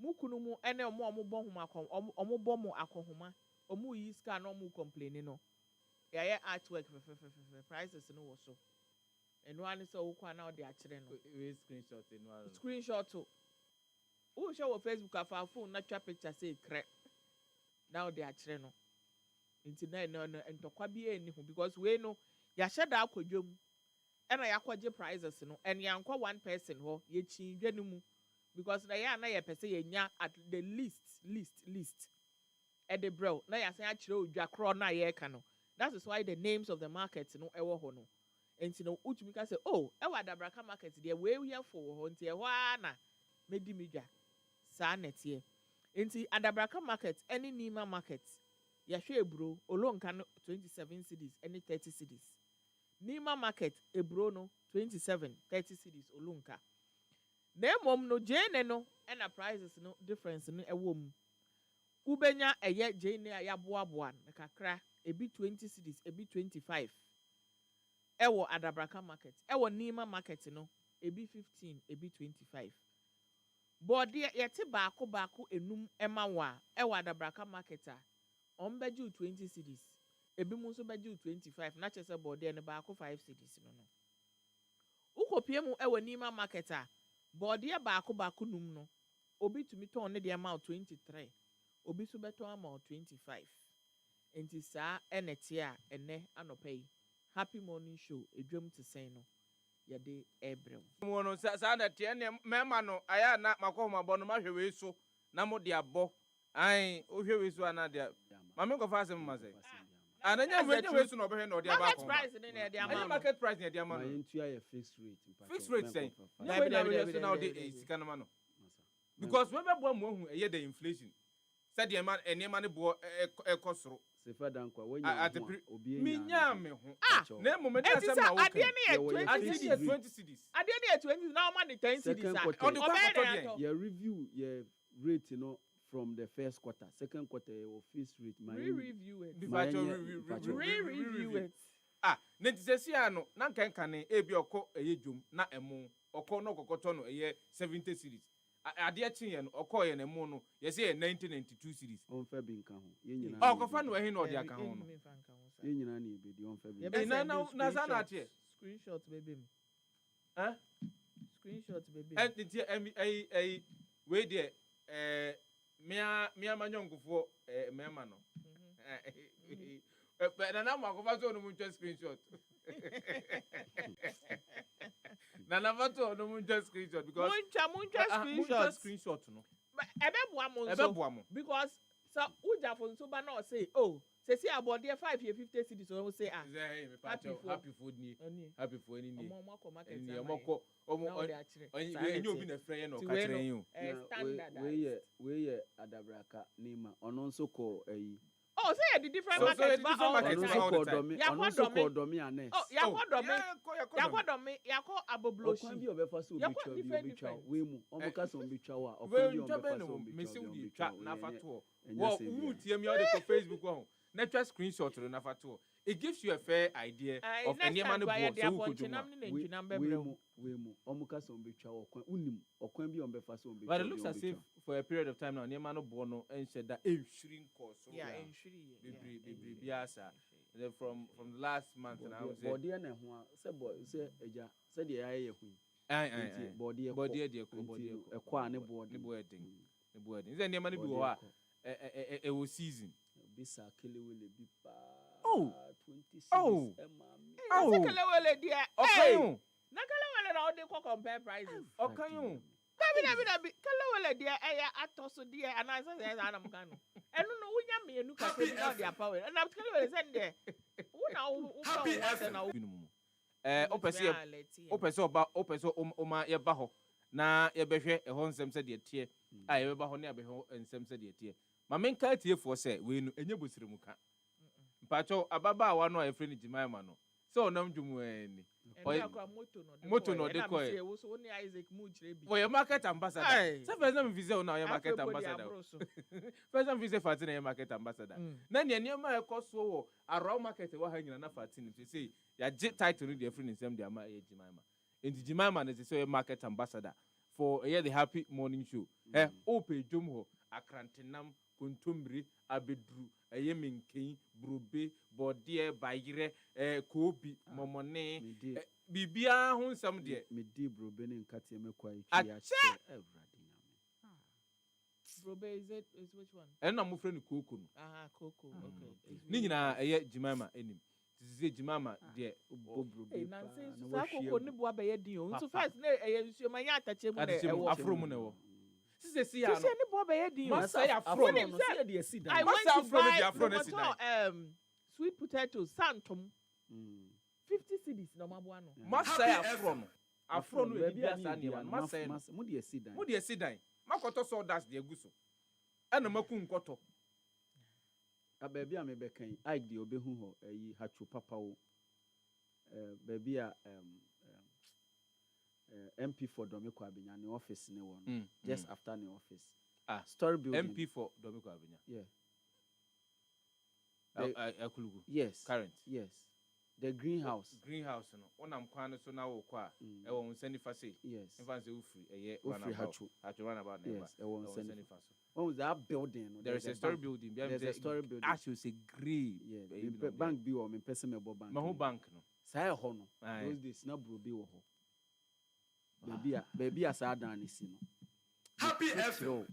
Mukunumu, and no more bomb akohoma, or mu is can no more complaining. No, yeah, artwork for prices and also. And one is so now they are children. We screenshot in one. Screenshot too. Who show Facebook of our phone, natural picture say crack. Now they are children. Internet no and to kwabi anything because we know ya shada akwadwom and I akwaje prizes no and yankwa one person ho ye chinjwe mu because na ya person ye nya at the list at the bro na ya say akire odwa kro na ye ka no. That is why the names of the markets no ewo ho no enti no utumi ka say oh ewa Adabraka market there we here for ho enti e ho na medi midwa sa net here enti Adabraka market any Nima market Yahwe ebro olonka no 27 cedis any 30 cedis. Nima market ebro no 27 30 cedis olonka. Na mom no jene no and the prices no difference no ewo mu. Ubenya eye jene ya boaboa na kakra ebi 20 cedis ebi 25. Ewo Adabraka market. Ewo Nima market no ebi 15 ebi 25. Body yete baako enum ema wa ewo Adabraka market a Ombeju 20 cedis. Ebi munso beju 25. Na chese body and baako 5 cedis no. Ukopie mu ewo Nima market a body baako num no. Obi to me turn the amount 23. Obi so beto amount 25. Enti saa eneti a ene anopay. Happy morning show. Edwom to say no. Yade ebrem. Mono sa na tie ne mema no aya na makoma bo no ma hwewe so na mo de abo. Ai o hwewe so ana de. Mama go fa asem ma say. Ananya hwewe so no be no de aba ko. Market price ne na de amount. Market price ne de amount. My intua ye fixed rate. Fixed rate say. Na we so now de sika no ma no. Because we be bo mo hu eye the inflation. Said the man enema ne bo ekosoro. Sefah-Danquah when you obi minya me ho na moment asem na wo ade ne 20 cedis ade ne 20 now man 10 cedis your review your rate you know from the first quarter second quarter your fixed rate my review it review it na ntisi ano na nkankane ebi okọ eyedwom na emo okọ no kokoto no eye 70 cedis ade achi no okọ ye na emo no ye say 1992 cedis on fa bi nka ho ye nyina okofa no ehi no ode aka ho no ye nyina na ebe di on fa bi na za na ate screenshot baby screenshot baby enti we there mia manyongufo mema no na na makofa so no mu screenshot na na vato no mu screenshot because muncha screenshot no ebeboa mo because so uja for so ba na say oh say see about there 5 year 50 cedis so say happy food ni omo ko market ni omo ko enye obi na frɛ no ka kyerɛ yin we ye Adabraka Nima ono nso ko ayi oh say the different markets ba all the time ono ko domi ane oh yakodomi yako abobloshi okwan bi obefa so obi twa we mu omo ka so obi twa wa okwan bi obefa so obi twa na fato wo tie mi o de ko Facebook ho na twa screenshot na fato it gives you a fair idea of any man board so ku juma we mu omo ka so obi twa okwan unim okwan bi obefa so obi twa but it looks as if for a period of time now any man board no enshare that ensuring course be biasa from the last month now say body na ho say eja say the aye hu body ekwa ne board is any man bi wo ha e wo season bisa kelewele bi pa 26 kelewele dia okay na kelewele na o de ko compare prices okay Dabi kelewele dia eya atoso dia anasa say na am kan no enu no wunya me enu ka say na dia power na kelewele say there opese oma ye ba ho na ye behwe ho nsem se de tie a ye ba ho na be ho nsem se de tie ma menka tie fo se we nu enye bosire mu ka mpacho ababa wa no a efre ni Jimaima no so onam dwumu ani moto no de ko e for your market ambassador so first time visit na your market ambassador first time visit Fatin your market ambassador na ne niam e koso wo araw market wa ha nyina na Fatin say ya je title no de free nsem de ama e Jimaima enti Jimaima na say your market ambassador for the happy morning show. Ope jumho akrantenam kuntumri abedru minkin brube bodie bayire kobi momone bibia ho nsam de me di brube ne nkate me kwa Ah, ya Brobe is which one? and I'm friend Coco. Coco. Okay. Nina Jimama enim. This is Jimama dear. Hey, Nancy, so Coco ni bo abaye din o. So first na you my ya tache mu na ewo. Afro mu na ewo. Sister see ya no. Sister ni bo abaye din o. Masa Afro no say dey see I went to buy sweet potatoes santom. 50 cedis na mabo ano. Masa Afro no. Afro no e bia sa ne man. Masa mu dey see dan. Mu dey see dan. Makoto sawdust de aguso. Ana maku nkoto. Baby a me bekan Ike de obehu ho ayi hachu papa wo. Baby a MP for Domiko Abenya ne office ne won. Just after the office. Story building. MP for Domiko Abenya. Yeah. Akulugu. Yes. Current. Yes. The greenhouse. Greenhouse no. Onam kwan so na wo kwa. E won send face. Yes. In fact, ufri ufri hachu. Hachu run about neighbor. Yes. E won send face. What was that building? There is a story building. There's a story building. Actually, it's a great. Yeah. Bank bi o me person me bo bank. My whole bank no. Say ho no. Those days na bro bi wo ho. Baby a sa dan ni si no. Happy FM.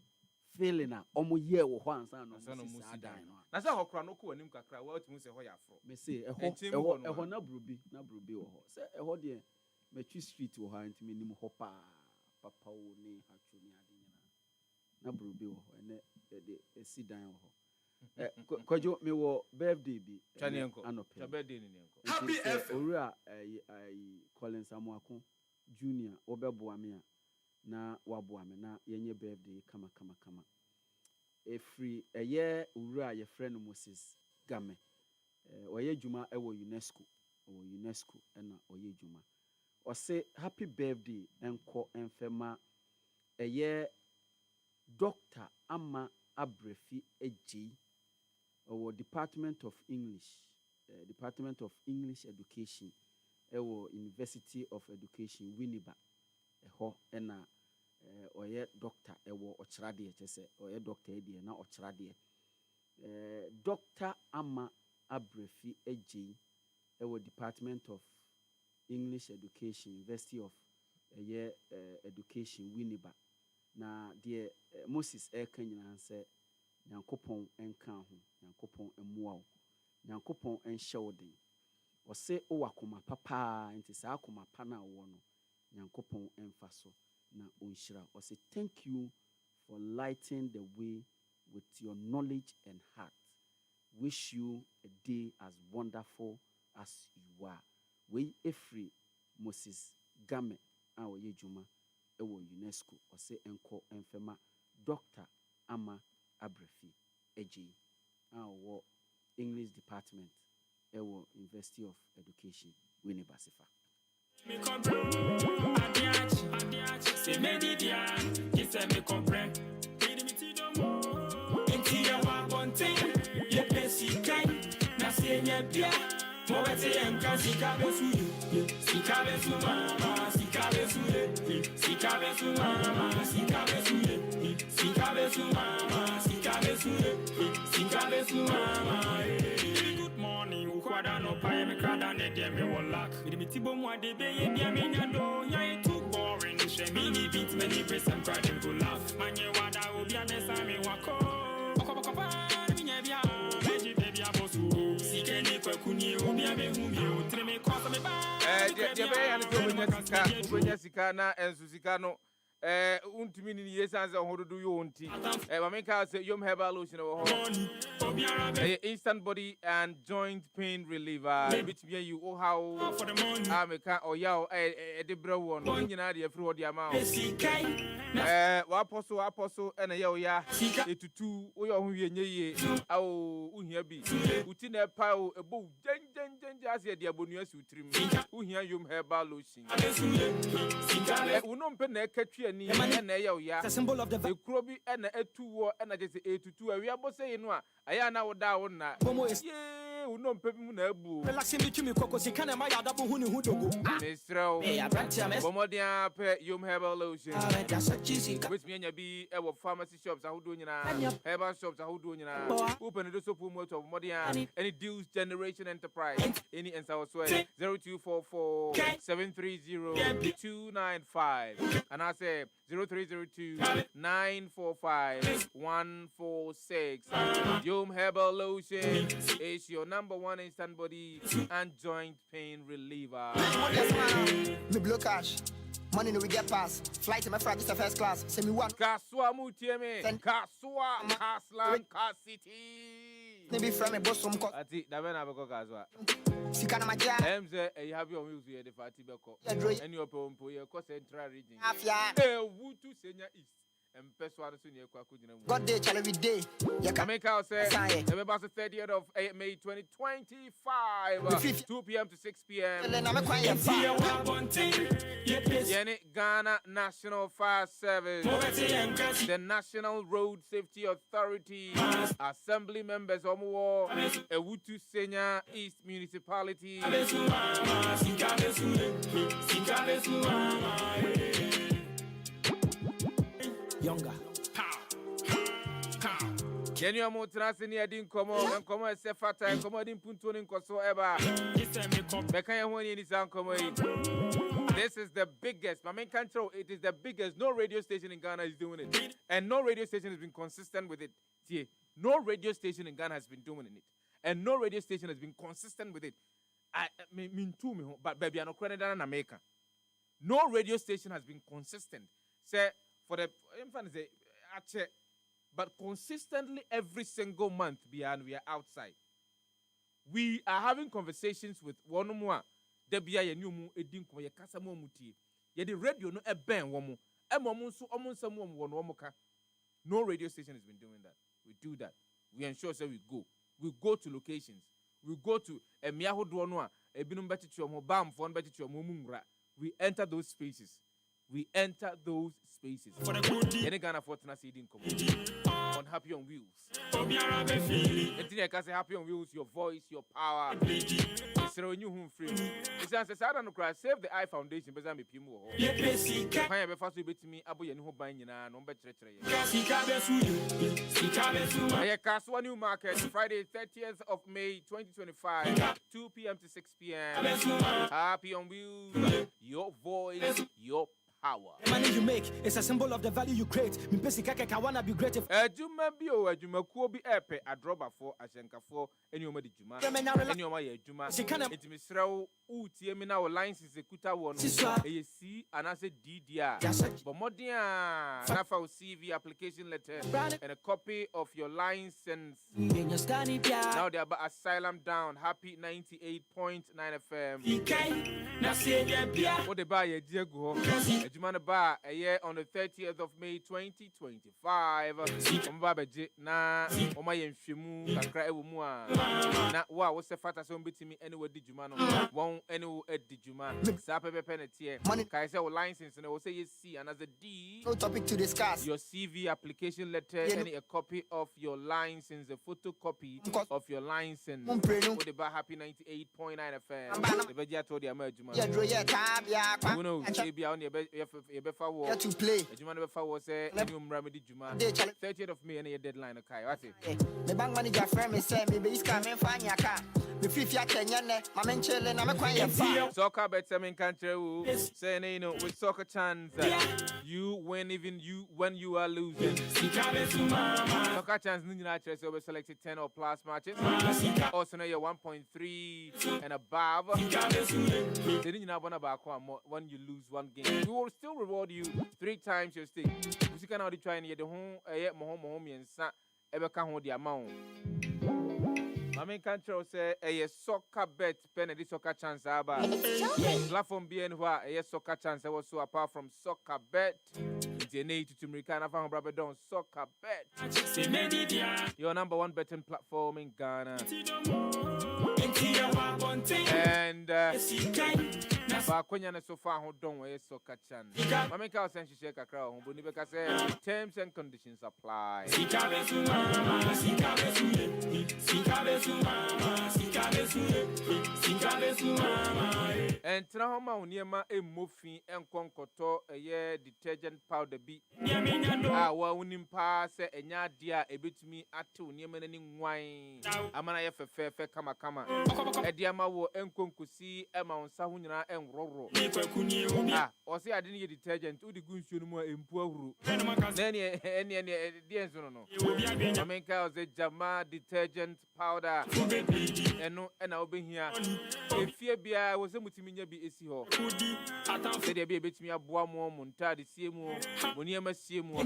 Feeling a omo ye wo ho ansa no. Sa dan no. Na say ho kra no ko anim kakra wa otimu say ho ya afro. Me say e ho na bro bi wo ho. Say e ho de metwi street wo ha ntimi nim ho pa papa wo ni hachu ni ade nyina. Na bro bi wo ho ene de si dan wo ho. Kwadwo me wo birthday bi anop. Cha birthday ni enko. Happy FM. Owura ai Collins Amuako Junior obeboa me a na waboa me na yenye birthday kama free eye owura ye friend Moses Game oye juma e wo UNESCO na oye juma o say happy birthday enko enfema eye Dr. Ama Abrefi Eji or Department of English Education or University of Education Winneba eho ena oye doctor ewo ochrade chese oye doctor edi na ochrade Dr. Ama Abrefi Eji or Department of English Education University of Education Winneba na de Moses eka nyina se Nyankopon enka ho Nyankopon emua wo Nyankopon enhye wo den o se o wakoma papa nti sa akoma pa na wo no Nyankopon emfa so na onhyira o se thank you for lighting the way with your knowledge and heart. Wish you a day as wonderful as you are. We free Moses Game a wo yejuma e wo UNESCO o se enko enfema Dr. Ama Abrefi Eji wo English Department ewo University of Education Winneba Sefah. Me comprend, adiachi, se me didia, qui se me comprend. Inti ya wa bonte, ye pesikai, na se nye bia, mo wete enka sika besu ye, sika besu mama, sika besu ye, sika besu mama, sika besu ye, sika besu mama, sika besu ye, sika besu mama. Good morning, ukwada no pa me krada ne de me wolak. Me tibo mo de be ye bia me nyado, nya too boring. She me ni beat many press and cry them go laugh. Manye wada obi a me sa me wako. Oko pa mi nya bia, beji baby abosu. Sike ni kwaku ni obi a me hu mi o tre me kwa me ba. Je be ya ne to benya sika na ensu sika no untimi ni yesanze hododu yo onti mameka say yom herbal lotion wo ho instant body and joint pain reliever bitibia you o how ameka oya de brewo no nyina de afri ho de ama wa apostle ena ye oya etutu wo yo ho wie nyeye awo uhia bi uti na pa o ebo as a diabonus utrim. Who hear you herbal lotion? We don't pay a catchy and a symbol of the Krobi and a 2 and I just 8 to 2. We are both saying, I am now down. Yeah, we don't pay me a boo. relaxing between me, Coco, she can't my double who do. Mistro, Bomodia, Yum herbal lotion. Which mean you be our pharmacy shops are doing herbal shops are doing open the soap motor of Modia, any deals generation enterprise, any and so 0244 730 295. And I say 0302 945 146. Yum herbal lotion is your #1 instant body and joint pain reliever. Me blow cash. Money no we get pass. Flight to my friend, just a first class. Send me one. Kaswa mutieme. Kaswa. Kaslan. Kasiti. Maybe from a boss from Ati, Davena Beko Kaswa. Sikana Maja. Emze, you have your music here, the Fati Beko. And your pompo, your Central region. Wutu Senior East. And Peswa Sunia Kwakudina. God day, every day. Jamaica says, the 30th of May 2025, 2 p.m. to 6 p.m. Ghana National Fire Service, the National Road Safety Authority, Assembly members Omuwo, Ewutu Senior East Municipality. Younger. Kenyo Motrasi ni adin komo en komo sefata en komo din punto nin koso eba. Bekanya honi ni san komo yi. This is the biggest. My main control. It is the biggest. No radio station in Ghana is doing it, and no radio station has been consistent with it. See, no radio station in Ghana has been doing it, and no radio station has been consistent with it. I mean too me, but baby, I no credit than America. No radio station has been consistent. Say for the infant say, but consistently every single month, beyond we are outside. We are having conversations with one more. Debia ye new mu edin ko ye kasa mo mutie. Ye the radio no eben wo mo. Emomo so omo mo wo ka. No radio station has been doing that. We do that. We ensure say we go. We go to locations. We go to emia hodo no a ebinum betitu omo bam fo no betitu omo mumra. We enter those spaces. We enter those spaces. Any Ghana for Tennessee on Happy on Wheels. Anything I can say Happy on Wheels, your voice, your power. It's a new free. It's an I don't cry. Save the Eye Foundation. But I'm a Pimo. I have a fast bit to me. Abu and who buying no better. I Kaswa New Market, Friday, 30th of May 2025, 2 p.m. to 6 p.m. Happy on Wheels, your voice, your power. The money you make is a symbol of the value you create. Me pesi kaka wanna be great if Ejuma bi o ejuma kuo bi epe adroba for ashenkafo enioma di juma enioma ye ejuma etimi srew utie mi na wo license ekuta wo no eyesi anase DDR but modern na fa CV application letter and a copy of your license. Now they are about asylum down happy 98.9 FM. What they buy ye diego Ejumana ba on the 30th of May 2025. Ombabeje na oma yenhwemu kakra ewo mu a na wa wo se fata so mbetimi anywhere di juma no won anywhere edi juma sa pepepe na tie kai say wo license na wo say yesi another D. No topic to discuss. Your CV application letter and a copy of your license, a photocopy of your license. What about happy 98.9 FM? The beja told you amajuma. Yeah, draw yeah, tab yeah. You know, be on your to play. Juma was a remedy Juma. 30th of May and a deadline. Okay, what's it? The bank manager friend me say me be coming find your car. The 50 Kenyane, my men chilling, I'm a quiet. Soccer bets in country saying you know with soccer chance you win even you when you are losing. Soccer chance United over selected 10 or plus matches. Also now you're 1.3 and above. They didn't have one about when you lose one game. We will still reward you 3 times your stake. You can already try and get the home and son ever can hold the amount. My main country say a soccer bet pen and soccer chance aba. Platform being where a soccer chance also apart from soccer bet. The need to American Afan Brother Don soccer bet. Your #1 betting platform in Ghana. And Bakonya so far who don't wear so kachan. Mamika send she shake a crowd, who Bunibeka said terms and conditions apply. And Trahoma Uniema a muffin and concoto a year detergent powder be. Ah, well, winning pass a yadia a bit me at 2 Yemen wine. Amana fair kama. Ediama wo enkonkusi ema nsahunira enroro. Ah, o say I didn't get detergent u di gunsu no mu empu ahuru. Na ne dienso no. Amenka o say Jama detergent powder. Eno na obehia. Efie bia wo say mutimi nya bi esi ho. Se de bia betimi aboa mo montade sie mu. Moni ema sie mu.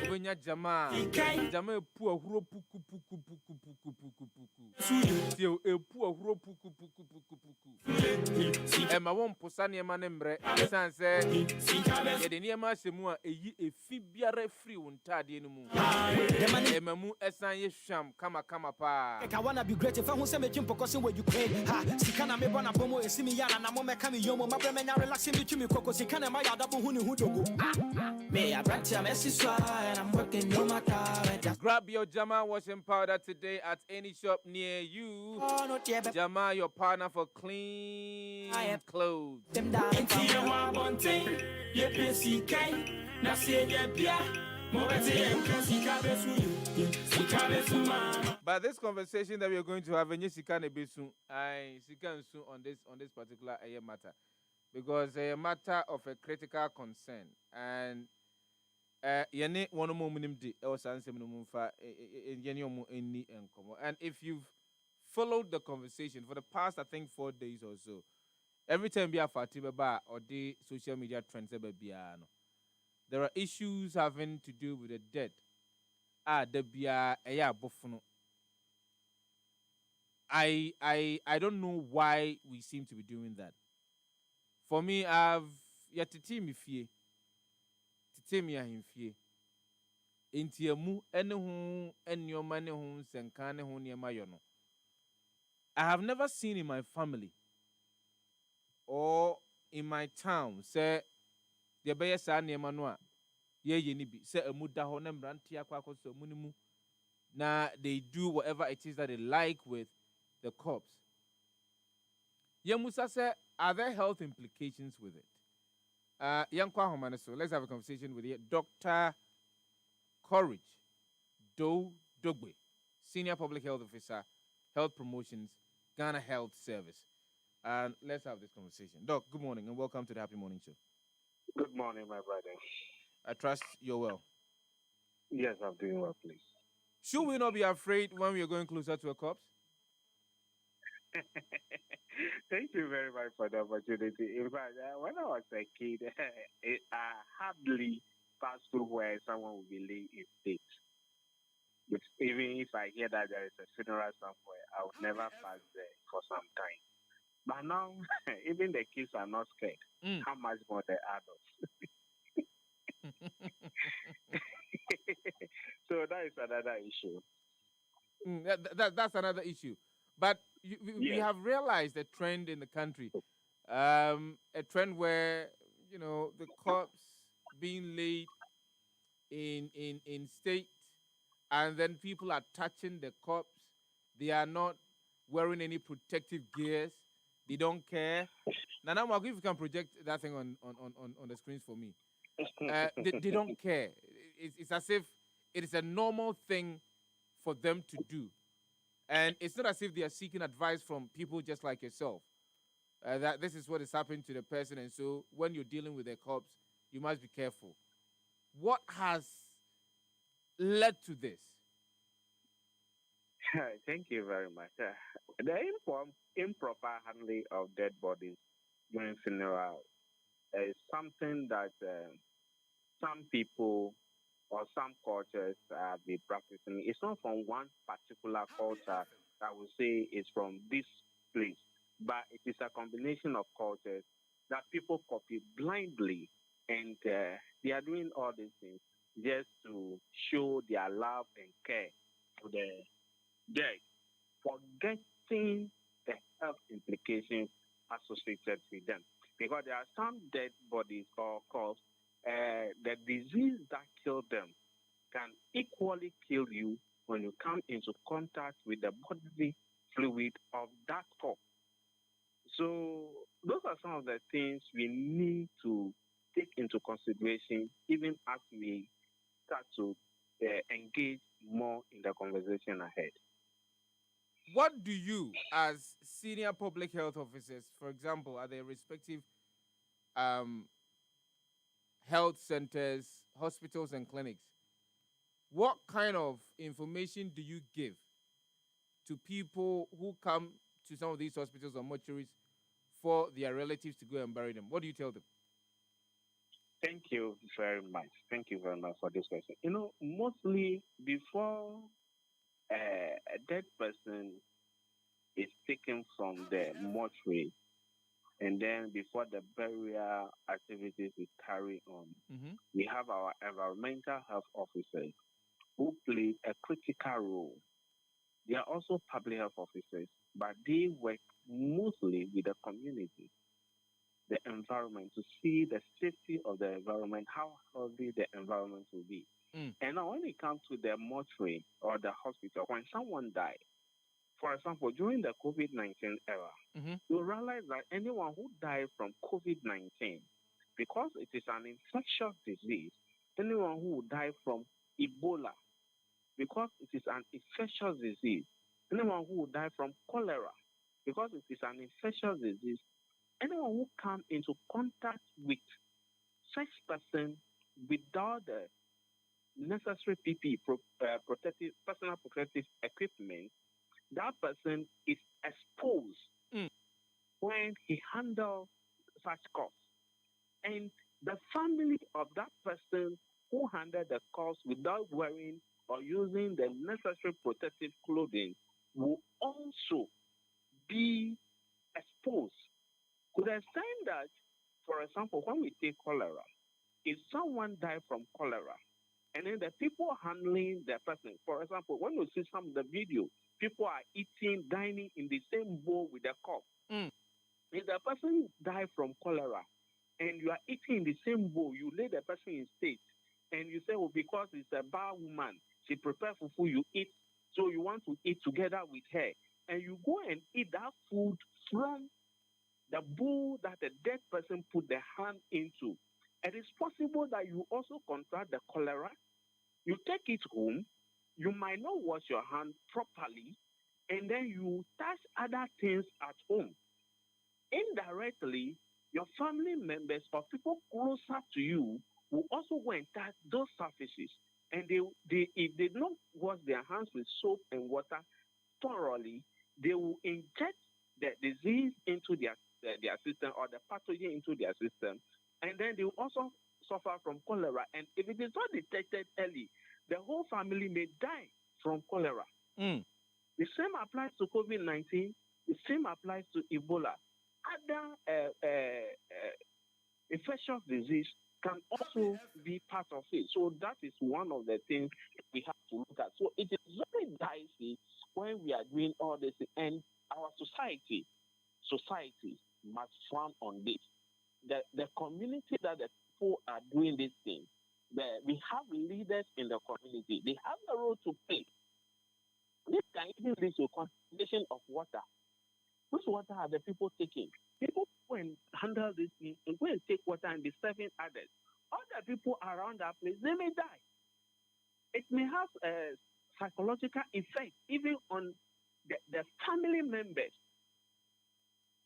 Obenya Jama epu ahuru puku. Tio epu ahuro puku. Ema won posa ne ma ne mbre sanse ye de ne ma semu a eyi efi biara free wontade no mu ema mu esan ye hwam kama pa. I wanna be great if I want to make you focus where you Ukraine. Ha, sikana me bona bomo esimi yana na mo meka me yomo ma breme nya relax me tumi koko sikana ma yada bo hunu hudogo. Me a branch am esiswa and I'm working no matter. Grab your Jama washing powder today at any shop near you. Jama, your partner for clean clothes. But this conversation that we are going to have, I soon on this particular matter, because a matter of a critical concern, and and if you've followed the conversation for the past, I think 4 days or so, every time we have Fatima or the social media trends, there are issues having to do with the dead. I don't know why we seem to be doing that. For me, I've yet to team if ye. Temia himfie entiamu ene hu enioma ne hu senka ne hu niema yo no. I have never seen in my family or in my town say the beye sa niema no a ye ni bi say amuda ho na mrantia kwakoso amunimu na they do whatever it is that they like with the corpse. Yemusa say, are there health implications with it? Let's have a conversation with you. Dr. Courage Dogbe, Senior Public Health Officer, Health Promotions, Ghana Health Service. And let's have this conversation. Doc, good morning and welcome to the Happy Morning Show. Good morning, my brother. I trust you're well. Yes, I'm doing well, please. Should we not be afraid when we are going closer to a corpse? Thank you very much for the opportunity. In fact, when I was a kid, I hardly passed through where someone will be laid in state. Even if I hear that there is a funeral somewhere, I would never pass there for some time. But now, even the kids are not scared. How much more the adults? So that is another issue. That's another issue. But we have realized a trend in the country, a trend where, you know, the corpse being laid in state, and then people are touching the corpse. They are not wearing any protective gears. They don't care. Nana, if you can project that thing on the screens for me. They don't care. It's as if it is a normal thing for them to do. And it's not as if they are seeking advice from people just like yourself. That this is what is happening to the person. And so when you're dealing with a corpse, you must be careful. What has led to this? Thank you very much. The improper handling of dead bodies during funeral is something that some people or some cultures be practicing. It's not from one particular culture that will say it's from this place, but it is a combination of cultures that people copy blindly, and they are doing all these things just to show their love and care to the dead, forgetting the health implications associated with them. Because there are some dead bodies or corpses, the disease that killed them can equally kill you when you come into contact with the bodily fluid of that corpse. So those are some of the things we need to take into consideration even as we start to engage more in the conversation ahead. What do you, as senior public health officers, for example, at the respective health centers, hospitals, and clinics, what kind of information do you give to people who come to some of these hospitals or mortuaries for their relatives to go and bury them? What do you tell them? Thank you very much. Thank you very much for this question. You know, mostly before a dead person is taken from the mortuary, and then before the burial activities is carried on, we have our environmental health officers who play a critical role. They are also public health officers, but they work mostly with the community, the environment, to see the safety of the environment, how healthy the environment will be. And now when it comes to the mortuary or the hospital, when someone dies, for example, during the COVID-19 era, you realize that anyone who died from COVID-19, because it is an infectious disease, anyone who died from Ebola, because it is an infectious disease, anyone who died from cholera, because it is an infectious disease, anyone who comes into contact with such person without the necessary PPE, personal protective equipment, that person is exposed when he handles such costs. And the family of that person who handled the costs without wearing or using the necessary protective clothing will also be exposed to the extent that, for example, when we take cholera, if someone died from cholera, and then the people handling the person, for example, when you see some of the video, people are eating, dining in the same bowl with the cup. If the person died from cholera and you are eating in the same bowl, you lay the person in state, and you say, oh, because it's a bar woman, she prepares fufu, you eat, so you want to eat together with her, and you go and eat that food from the bowl that the dead person put their hand into. It is possible that you also contract the cholera. You take it home, you might not wash your hand properly, and then you touch other things at home. Indirectly, your family members or people closer to you will also go and touch those surfaces. And if they don't wash their hands with soap and water thoroughly, they will inject the disease into their system, or the pathogen into their system, and then they will also suffer from cholera. And if it is not detected early, the whole family may die from cholera. The same applies to COVID-19. The same applies to Ebola. Other infectious disease can also be part of it. So that is one of the things we have to look at. So it is very dicey when we are doing all this, and our society must frown on this. The community that the people are doing this thing, we have leaders in the community. They have a role to play. This can even lead to contamination of water. Which water are the people taking? People go and handle this thing and go and take water and be serving others. Other people around that place, they may die. It may have a psychological effect even on the family members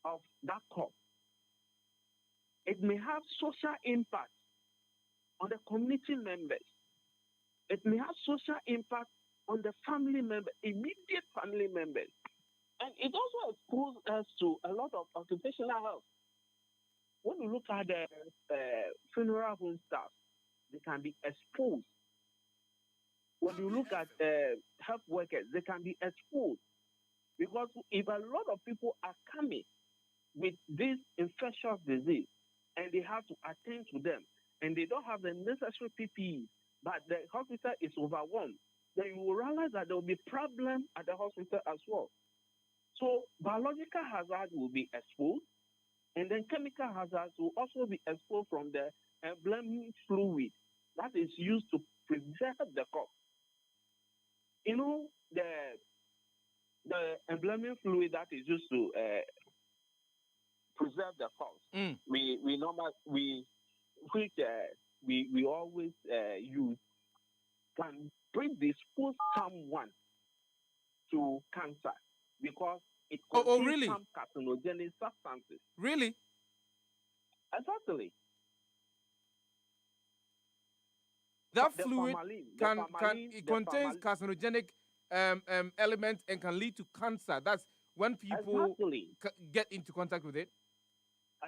of that corpse. It may have social impact on the community members. It may have social impact on the family members, immediate family members. And it also exposes us to a lot of occupational health. When you look at the funeral home staff, they can be exposed. When you look at health workers, they can be exposed. Because if a lot of people are coming with this infectious disease and they have to attend to them and they don't have the necessary PPE, but the hospital is overwhelmed, then you will realize that there will be problem at the hospital as well. So biological hazard will be exposed, and then chemical hazards will also be exposed from the embalming fluid that is used to preserve the corpse. You know, the embalming fluid that is used to preserve the corpse. We normally we always use can predispose someone to cancer because it contains really? some carcinogenic substances. Really? Exactly. That The fluid contains carcinogenic elements and can lead to cancer. That's when people get into contact with it.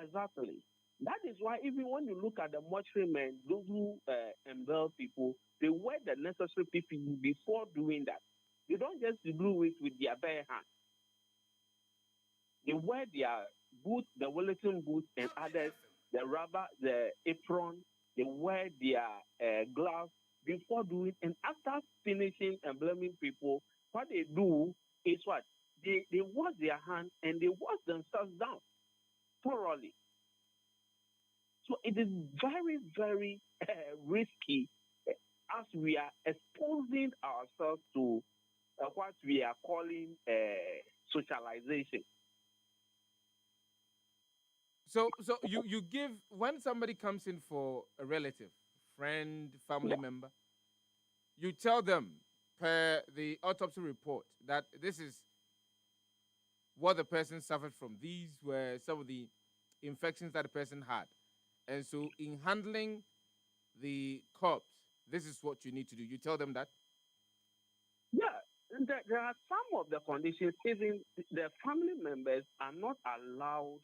Exactly. That is why even when you look at the mortuary men, those who unveil people, they wear the necessary PPE before doing that. They don't just do it with their bare hands. They wear their boots, the Wellington boots and others, the rubber, the apron, they wear their gloves before doing, and after finishing and blaming people, what they do is what? They wash their hands and they wash themselves down thoroughly. So it is very, very risky as we are exposing ourselves to what we are calling socialization. So you give, when somebody comes in for a relative, friend, family member, you tell them per the autopsy report that this is what the person suffered from. These were some of the infections that the person had. And so in handling the corpse, this is what you need to do. You tell them that? Yeah, there are some of the conditions, even the family members are not allowed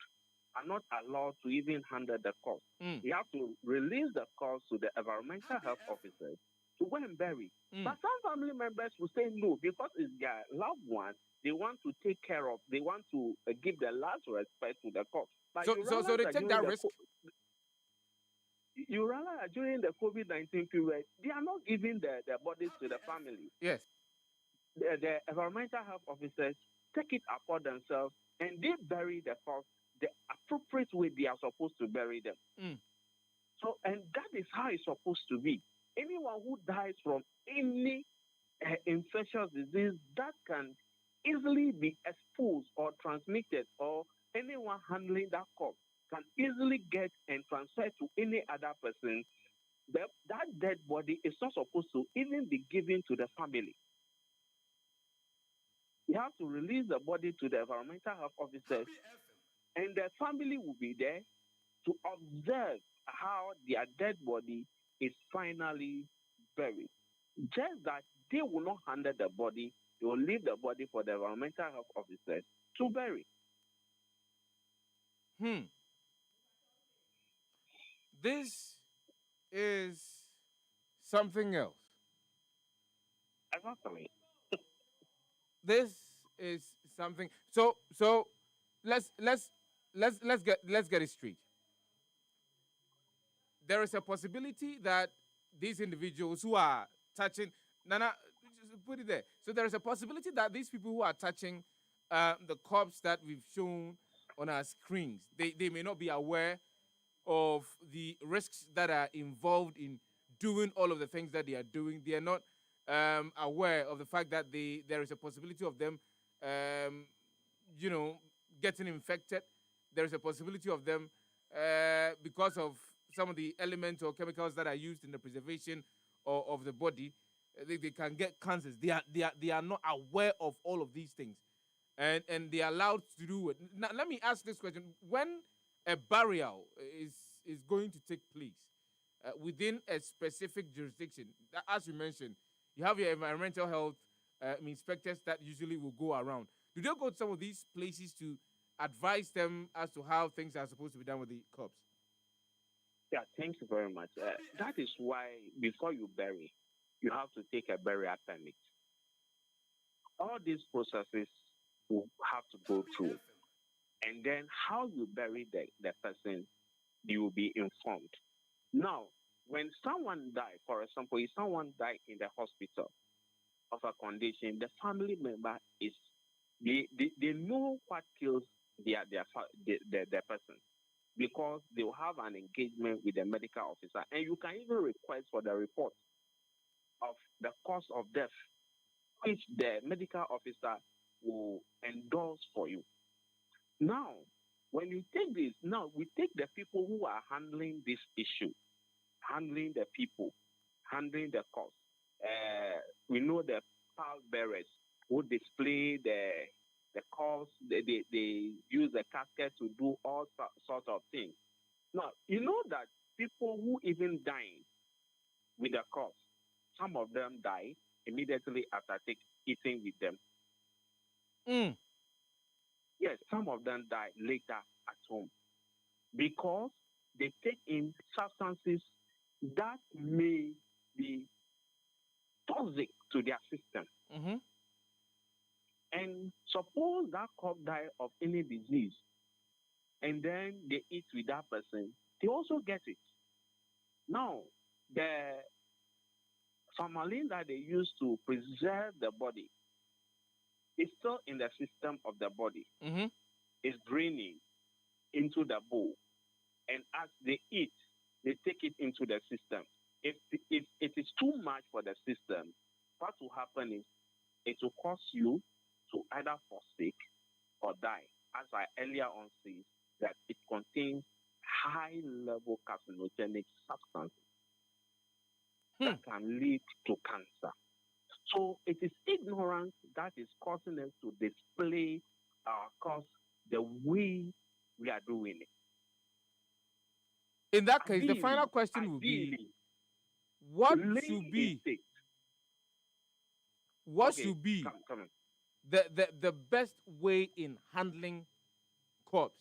to even handle the corpse. You have to release the corpse to the environmental health officers to go and bury. But some family members will say no because it's their loved one. They want to take care of. They want to give the last respect to the corpse. But so they take that risk. You realize that during the COVID-19 period, they are not giving the bodies to the family. Yes. The environmental health officers take it upon themselves and they bury the corpse the appropriate way they are supposed to bury them. So, and that is how it's supposed to be. Anyone who dies from any infectious disease that can easily be exposed or transmitted, or anyone handling that corpse can easily get and transfer to any other person, that dead body is not supposed to even be given to the family. You have to release the body to the environmental health officers, and the family will be there to observe how their dead body is finally buried. Just that they will not handle the body, they will leave the body for the environmental health officers to bury. This is something else. Exactly. This is something. So let's get it straight. There is a possibility that these individuals who are touching Nana, just put it there. So there is a possibility that these people who are touching the corpse that we've shown on our screens, they may not be aware of the risks that are involved in doing all of the things that they are doing. They are not aware of the fact that there is a possibility of them, getting infected. There is a possibility of them, because of some of the elements or chemicals that are used in the preservation of the body, they can get cancers. They are not aware of all of these things, and they are allowed to do it. Now, let me ask this question: when a burial is going to take place within a specific jurisdiction, as you mentioned, you have your environmental health inspectors that usually will go around. Do they go to some of these places to advise them as to how things are supposed to be done with the corpse? Yeah, thank you very much. That is why before you bury, you have to take a burial permit. All these processes will have to go through. And then how you bury the person, you will be informed. Now, when someone dies, for example, if someone died in the hospital of a condition, the family member is They know what kills their person because they will have an engagement with the medical officer, and you can even request for the report of the cause of death, which the medical officer will endorse for you. Now, when you take this, now we take the people who are handling this issue, handling the people, handling the cause. We know the pall bearers who display the cause, they use the casket to do all sorts of things. Now, you know that people who even die with the cause, some of them die immediately after eating with them. Yes, some of them die later at home because they take in substances that may be toxic to their system. And suppose that cop die of any disease, and then they eat with that person, they also get it. Now, the formalin that they use to preserve the body is still in the system of the body. It's draining into the bowl. And as they eat, they take it into the system. If it is too much for the system, what will happen is it will cause you to either fall sick or die. As I earlier on said, that it contains high-level carcinogenic substances that can lead to cancer. So it is ignorance that is causing us to display our cause the way we are doing it. In that case, the final question will be, what should be the best way in handling corpse?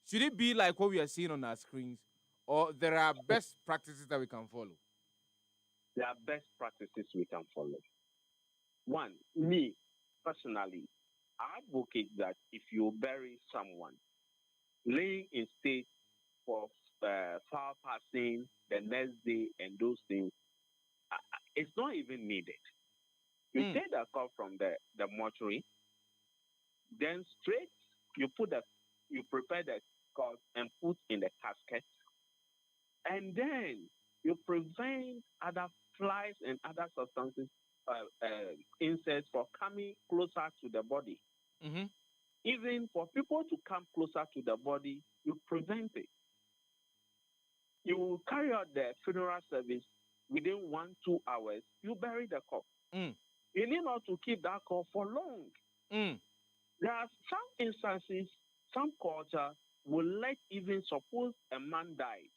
Should it be like what we are seeing on our screens, or there are best practices that we can follow? There are best practices we can follow. One, me personally, I advocate that if you bury someone, laying in state for foul passing the next day and those things, it's not even needed. You take the corpse from the mortuary, then straight you prepare the corpse and put in the casket, and then you prevent other flies and other substances, insects from coming closer to the body. Even for people to come closer to the body, you prevent it. You will carry out the funeral service within 1-2 hours. You bury the corpse. You need not to keep that corpse for long. There are some instances, some culture will let, even suppose a man died,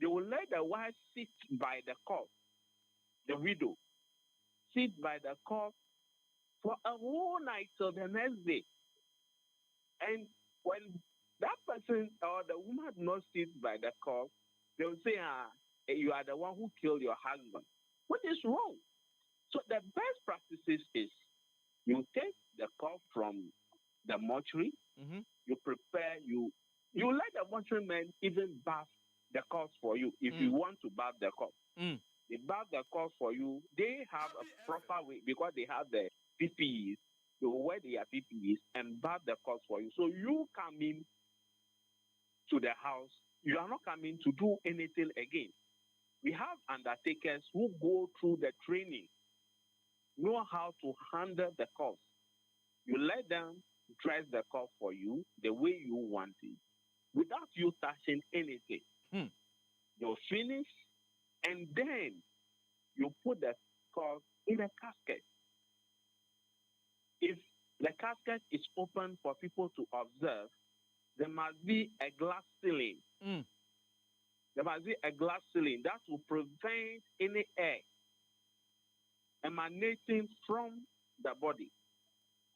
they will let the wife sit by the corpse, the widow, sit by the corpse for a whole night till the next day. And when that person or the woman does not sit by the corpse, they will say, you are the one who killed your husband. What is wrong? So the best practices is you take the corpse from the mortuary, you prepare, you let the mortuary man even bath the corpse for you if you want to bath the corpse. They bath the corpse for you. They have a proper way because they have the PPEs. They will wear their PPEs and bath the corpse for you. So you come in to the house, you are not coming to do anything again. We have undertakers who go through the training, know how to handle the corpse. You let them dress the corpse for you the way you want it, without you touching anything. You'll finish, and then you put the corpse in a casket. If the casket is open for people to observe, there must be a glass ceiling. There must be a glass ceiling that will prevent any air emanating from the body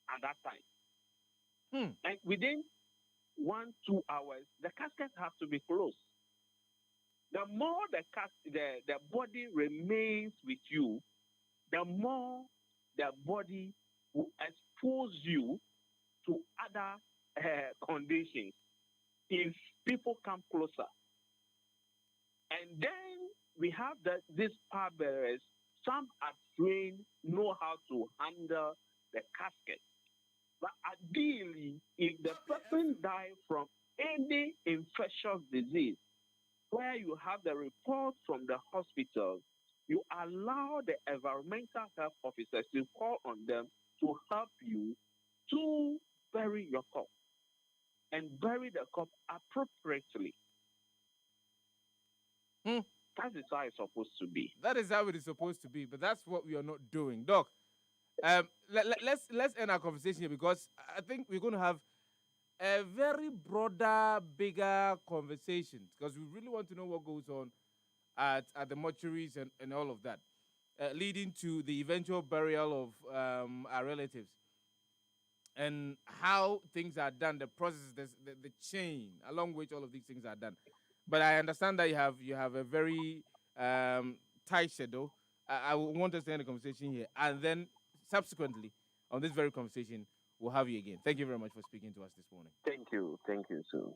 at that time. And within 1-2 hours, the casket has to be closed. The more the body remains with you, the more the body will expose you to other conditions if people come closer. And then we have these power bearers. Some are trained, know how to handle the casket. But ideally, if the person dies from any infectious disease, where you have the report from the hospital, you allow the environmental health officers to call on them to help you to bury your corpse and bury the corpse appropriately. That is how it's supposed to be. That is how it is supposed to be, but that's what we are not doing. Doc, let's end our conversation here because I think we're going to have a very broader, bigger conversation because we really want to know what goes on at the mortuaries and all of that, leading to the eventual burial of our relatives and how things are done, the process, the chain along which all of these things are done. But I understand that you have a very tight schedule. I want us to end the conversation here, and then subsequently on this very conversation, we'll have you again. Thank you very much for speaking to us this morning. Thank you sir.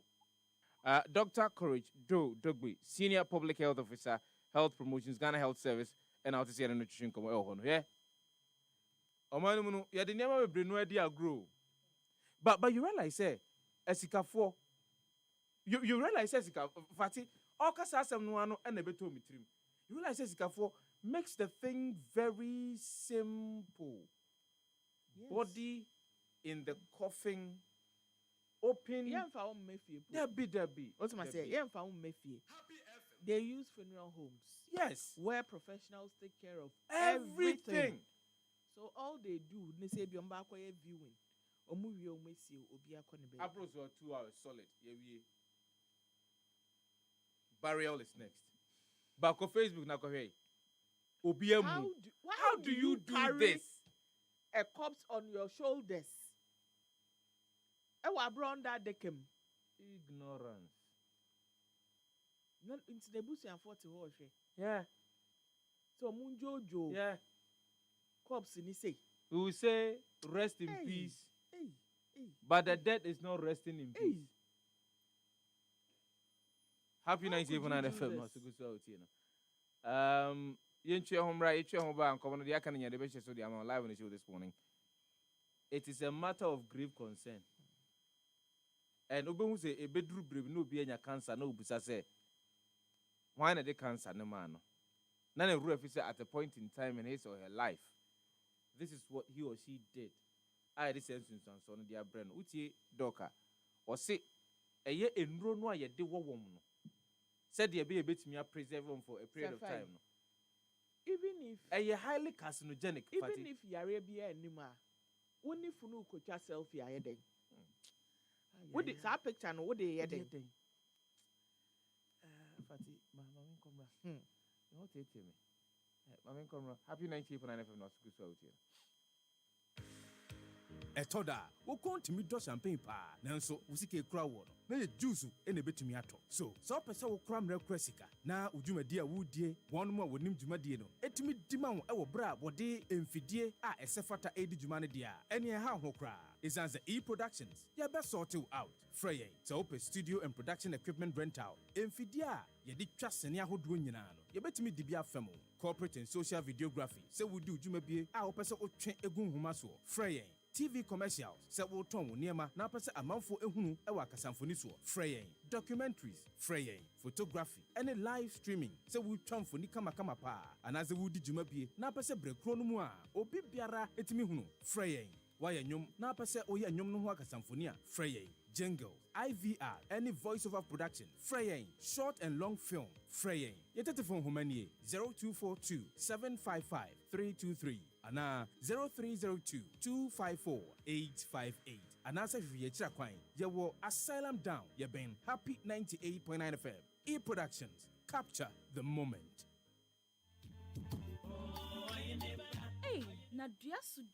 Dr. Courage Dogbe, Senior Public Health Officer, Health Promotions, Ghana Health Service, and Out to Nutrition. Yeah. Omanumuno, yeah, the name of a brain grow. But you realize, Esika 4. You realize Esika Fati, all Casasam Nuano and a beto mitrim. You realize Esika 4 makes the thing very simple. Yes. Body in the coffin, open. Debbie. What's my say? They use funeral homes. Yes. Where professionals take care of everything. So all they do, they say Biomba viewing. Approach for 2 hours solid. Yeah, burial is next. Back on Facebook now, how do you do this? A corpse on your shoulders. Ignorance. Not into the bush and 40 horse. Yeah. So Munjojo. Yeah. Corpse in say. We will say rest in peace. But the dead is not resting in peace. Happy 98.9 FM. Not so good so you home right, home back, and come on the Akanya, the best so I'm live on the show this morning. It is a matter of grave concern. And Oben say a bedroom brave no be any cancer, no busa say. Why not the cancer no man? None of officer at a point in time in his or her life. This is what he or she did. I this instance on son their brain. Uti doka or say a year in Rono ye de woman. Said ye be a bit me preserve them for a period of time. Even if a highly carcinogenic, even if Arabia anima, only funu kocha selfie I then. What is our picture and what they had? Fatty, Mamma Comra. Not it me. Mamma Comra. Happy 98.9 FM not good so here. Etoda, wo kontimi do champagne pa. Nanso, wo sike kura wo no. Na ye juice e na betumi ato. So, so pese wo kura mre kura sika. Na udwumadi a wo die, won mo wonim dwumadi no. Etimi dima wo e wo bra wo de emfidie a esefata edi dwuma ne dia. Ene ha ho kura. Isanze E-Productions. Ya be sort you out. Frey, so open studio and production equipment rental. Emfidie a ye di twa sene ahodo nyina no. Ye betimi dibia femo. Corporate and social videography. Se wo di udwumabie a wo pese wo twen egun homa so. Frey TV commercials, se wo ton wo niema na pese amanfo ehunu e wa kasamfoni so. Frey documentaries, frey photography, any live streaming. Se wo twamfoni kama pa. Anaze wo di dwumabie na pese brekro no mu a obi biara etimi hunu. Frey why nyom na pese oye nyom no ho akasamfoni a. Frey jingle, IVR, any voiceover production. Frey short and long film. Frey your telephone humanie 0242 755 323. Ana 0302 254 858. Anasa Riechra Quine. Yewo Asylum Down. Yeben Happy 98.9 FM. E-Productions. Capture the moment. Hey, na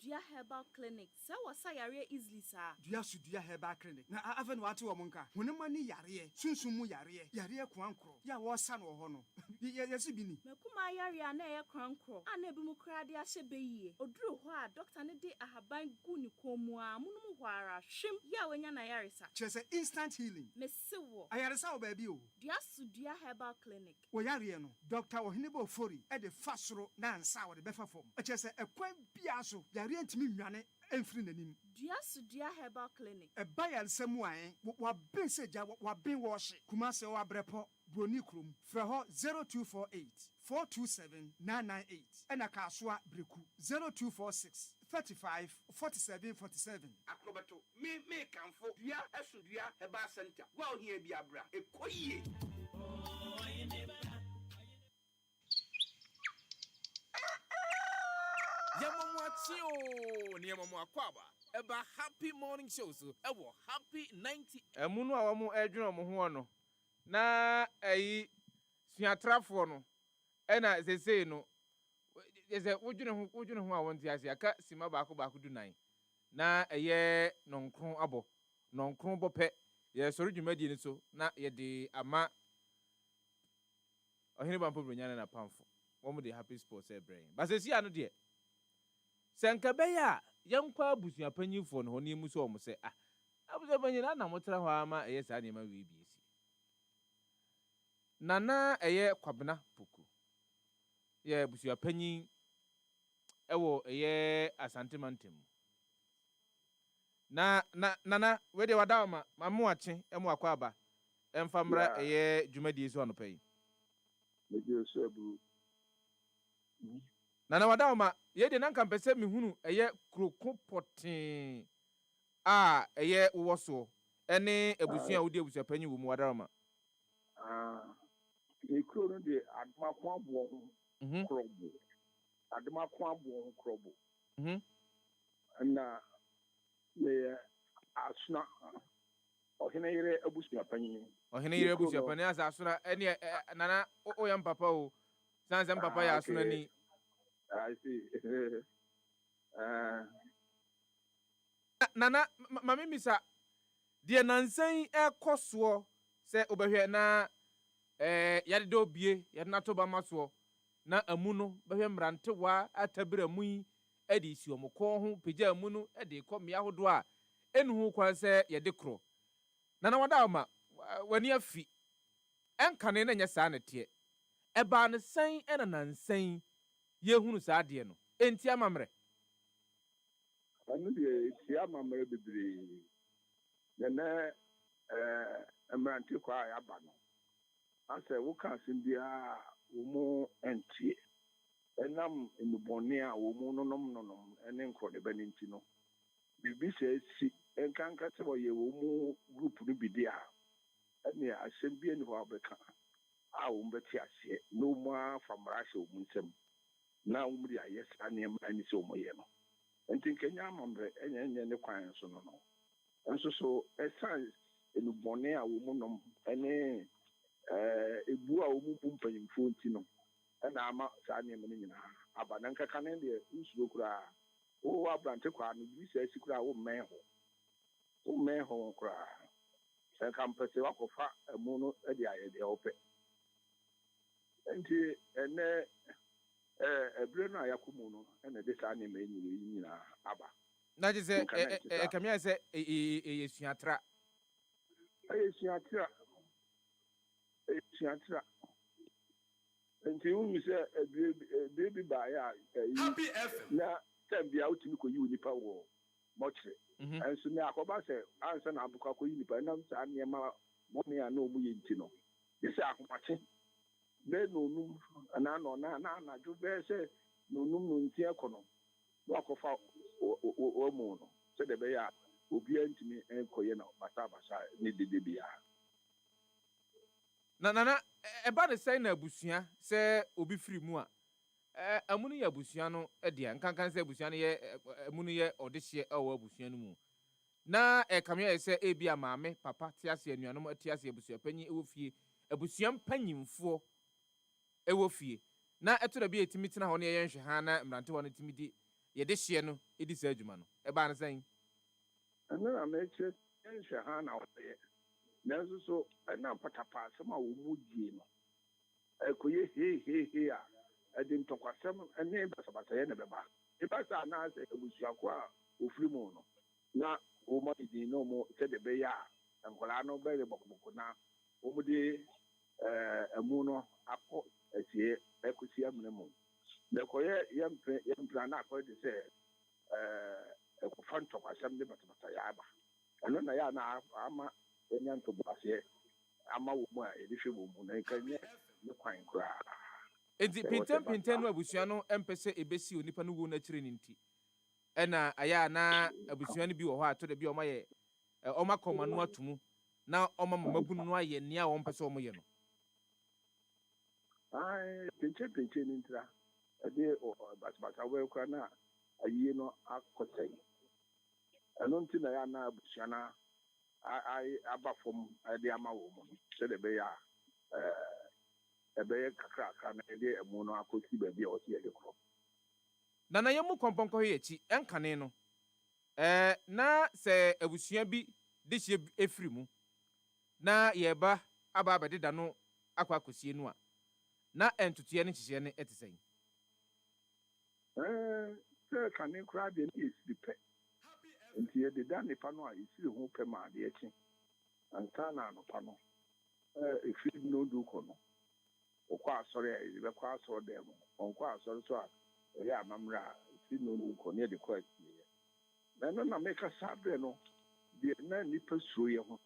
Dia Herbal Clinic. Sa wasa yare easily sa. Dia Herbal Clinic. Na aven watu wa munka. Hunemani yare. Sunsumu yare. Yare kwankro. Ya wasa no hono. Yesi bini. Mekuma yare na ye kwankro. Ana ebi mu kra de ahye beyi. Oduru ho a doctor ne de ahaban gu ni komu a munum hwara hwem ya wenya na yare sa. Chese instant healing. Mesiwo. Ayare sa obabi o. Dia Herbal Clinic. Wo yare no. Doctor Ohinebo Fori e de fasoro na ansa wo de befa fom. Chese ekwan bia so yare ntimi nwane ɛmfiri n'anim. Dua Sudua Herbal Clinic. Ɛba yaresɛm a wabɛn sɛ gya wabɛn wɔɔhye Kumase wabrɛpɔ Broni Kurom frɛ hɔ 0248 427 998 ɛna Kasoa Breku 0246 35 47 47. Akrobato me kanfo Dua Sudua Herbal Center wa ohia bi abra ekoyie. Yamamwachio ni Yamamwakwaba. Eba happy morning show so ewo happy 90. Emunu a wamu edwene mo ho no. Na eyi suatrafo no. Ena sesei no. Ese wodwene ho a wonti ase aka sima baako du nan. Na eye nonkron abo. Nonkron bope. Ye sori dwumadi ni so na ye de ama ohene bampo bronyane na pamfo. Womu de happy sports e brain. Ba sesi anu de Senkabeya yankwa abusia panyimfo no honi mu so omo se abusia panyina na motra ho ama eye sa nema we biesi nana eye kwabena poku ye abusia panyin ewo eye asantemantem na we de wada ma mamu ache emu akwa aba emfamra eye dwumadi so anopai meje so abu Nana wadawma yede nanka mpese mihunu eye kroko potin eye woso ene ebusua wodi ebusua panyi wo mu wadawma e kro no de admakwa abo krobo admakwa abo krobo na me asuna ohene yire ebusua panyi asa asuna ene nana oyam papa o sanse papa ya asuna ni I see. Nana mami misa die nansan ekoso se obehwe na yade do bie yade na to ba maso na amu no behwe mrante wa atabira mu yi ade isi omko ho pegya amu no ade komia hodo a enu hu kwan se yade kro nana wada ma wani afi enkane na nya saa nete eba ne san ena nansan yehunu saa de no enti amamre anu de ti amamre bebre na amrante kwa ya ba no ase wo kan simbia wo mu entie enam enubone a wo mu nonom ene nkro de baninti no bibi se si enkanka se wo ye wo mu group no bidi a ene asembia ni ho abeka a wo mbeti ase no mu afamra hye wo mu nsem na umri ayes anem ani so moye no enti kenya amamre enye ne kwan so no enso so esan enubone a wo mu nom ene ebu a wo mu pumpanyimfo nti no na ama sa anem ne nyina abanan kaka ne de usuro kura wo abrante kwa no bi sa sikura wo men ho kura se kampese wakofa emu no de ayede ope enti ene ebre no ayakumu no ene de sa anem nyina aba na je se kamia se yesuatra enti unu se baby ba ya happy FM na tambia utimi ko yi nipa wo mochre enso ne akoba se ansa na abuka ko yi nipa na sa anema mo ne ya na omu ye nti no ise akomache be no num na no na ju be se no num no nti ekono wa ko fa o mu no se de be ya obi antimi enkoye na basa ne dede bia na eba de sai na abusua se obi firi mu a amunu ya abusua no de nkankan se abusua no ye amunu ye odehye awo abusua no mu na kamya ye se ebia maame papa tiase anuanom tiase abusua panyi ewo fie abusua mpanyimfo ewo fie na eto da bi etimi tena ho ne ye nhwe ha na mrante ho ne timi di ye de hye no edi sa adwuma no eba na san ana na eche nhwe ha na oye nanso so na patapa sama wo mu die no ekoye he a edi ntokwasem ene basabasa ye ne beba ibasa na se ebusuako a ofiri mu no na wo mo di no mo se de be ya nkola no be le bokoboko na wo mo di emu no akọ esie ekosi amene mu na koye yempra na akọ de se ɛkɔfa ntɔkwasɛm de batabata yɛ aba ɛno na yɛ na ama ɛnya ntoboaseɛ ama wɔ mu a yɛde hwɛ wɔ mu na nkanyɛ ne kwan koraa enti pinten no abusua no empɛ sɛ ebesi onipa no wo na kyerɛ ne nti ɛna ayɛ na abusua no bi wɔ hɔ ato da bi ɔma yɛ ɔma kɔma no atomu na ɔma mamabunu no ayɛ nea a wɔmpɛ sɛ ɔmo yɛ no pinche ni ntira ɛde batabata wɔ kora na ayie no akɔsɛe ɛno nti na yɛ na abusua no aba fam ɛde ama wɔ mu no sɛdeɛ ɛbɛyɛ a ɛbɛyɛ kakrakra na ɛde ɛmu no akɔsi baabi a ɔsi yɛde korɔ na yɛmu kɔmpɔnkɔ yɛ akyi ɛnkane no na sɛ abusua bi de hyɛ efiri mu na yɛba aba abɛdeda no akɔ akɔsie no a na ɛntotoeɛ no nhyehyɛ no ɛte sɛn sɛ kane koraa deɛ ne yɛsiri pɛ nti yɛdeda nnipa no a yɛsiri ho pɛ ma adeɛ kye ansa na anɔpa no ɛfiri no du kɔ no ɔkɔ asɔre a yɛbɛkɔ asɔre dɛ mu ɔnkɔ asɔre so a ɛyɛ amammerɛ a ɛfiri no du kɔ ne yɛde kɔ asieɛ na ɛno na meka saa berɛ no deɛ na nnipa suro yɛ ho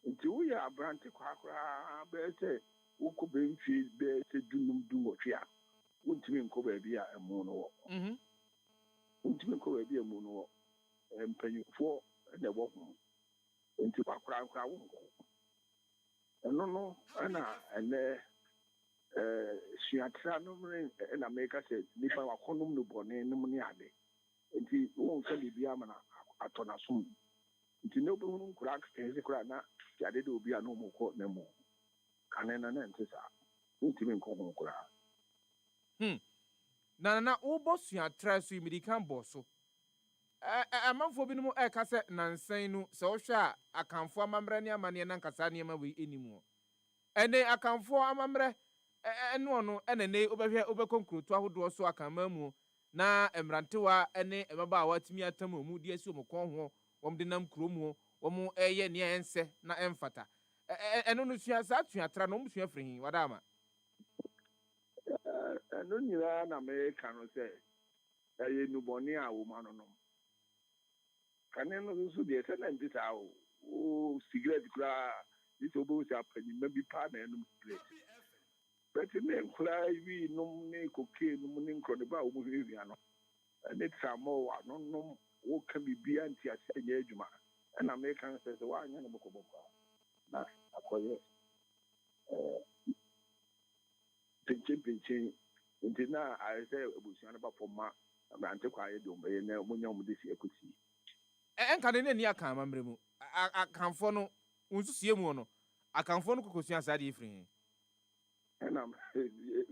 nti woyɛ aberante koraa bɛyɛ sɛ wokɔ bɛmfie bɛyɛ sɛ dunum dunwɔtwe a wontumi nkɔ baabi a ɛmu no wɔ wontumi nkɔ baabi a ɛmu no wɔ mpanyinfoɔ na ɛwɔ ho nti wakorankora wonkɔ ɛno no ɛna ɛnɛ suatra no ɛna meka sɛ nnipa wakɔnom no bɔne nom ne ade nti wonka biribi ama no atɔ n'asom nti na wobɛhunu nkora kɛse koraa na yɛade de obi a na ɔmɔkɔ na mu kane na na nte saa wontumi nkɔ ho koraa na wobɔ suatra so yi mede kan bɔ so amanfoɔ bi no mu ɛka sɛ nansan no sɛ wohwɛ a akamfoɔ amammerɛ ne amanneɛ na nkasa nneɛma wei ɛnim hɔ ɛne akamfoɔ amammerɛ ɛnoɔ no ɛna ne wobɛkɔ nkurotu ahodoɔ so akama mu na mmerantewa ne mmabaawa atumi atam ɔmu de asi ɔmo kɔn ho wɔm de nam kurom ho wɔm ɛyɛ nea ɛnsɛ na ɛmfata ɛno no sua saa tuatra no ɔmo sua firi hi wada ama ɛno nyinaa na meka no sɛ ɛyɛ nnubɔne a wɔ mu ano no kane no nso deɛ sɛ na nte saa o cigarette koraa gye sɛ wobɛhu sɛ apanyimma bi paa na ɛnom cigarette bɛte ne nkoraa wi nom ne kokee nom ne nkorɔ ne ba a wɔmu hwehwia no ne tramɔ wɔ ano nom woka biribia nti ase anyɛ adwuma ɛna meka no sɛ woanyɛ no bɔkɔbɔkɔ na akɔyɛ pinkyin nti na ayɛ sɛ abusua no bafɔ ma abrante kɔ ayɛ de ɔmbɛyɛ na ɔmonya ɔmode si akɔsie ɛnkane ne ani aka amammerɛ mu akamfoɔ no nsusie mu no akamfoɔ no kokosua saa deɛ ɛfiri ɛna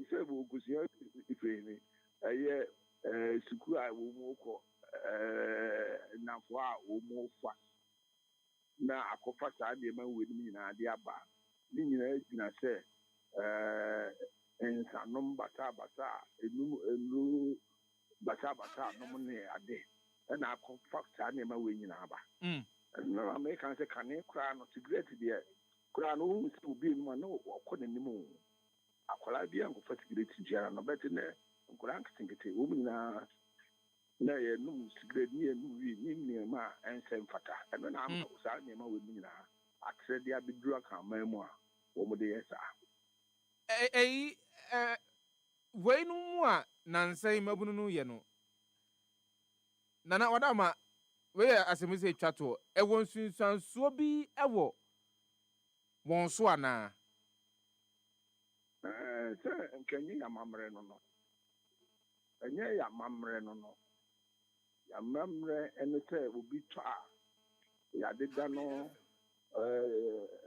sɛ bɔkosua ɛfiri ne ɛyɛ sukuu a wɔ mu kɔ nnafoɔ a wɔ mu fa na akɔfa saa nneɛma wɔ nim nyinaa de aba ne nyinaa gyina sɛ nsanom basabasa enu basabasa nom ne ade ɛna akɔfa saa nneɛma wɔ nyinaa aba na American sɛ kane koraa no cigarette deɛ koraa no wohu sɛ obi anim a na wɔkɔ n'anim o akwaraa bi a nkɔfa cigarette biara no bɛte ne nkwaraa nketenkete wɔm nyinaa na yɛnum cigarette ne yɛnum wi ne nneɛma a ɛnsɛ mfata ɛno na ama saa nneɛma wɔ mu nyinaa atrɛ de abɛduru aka aman mu a wɔn de yɛ saa wei no mu a nansan mabunu no yɛ no nana wada ma wei yɛ asɛm sɛ atwa toɔ ɛwɔ nsunsuansoɔ bi ɛwɔ wɔn so anaa sɛ nkanyɛ yɛ amammerɛ no no ɛnyɛ yɛ amammerɛ no no yɛamammerɛ ɛne sɛ obi tɔ a yɛadeda no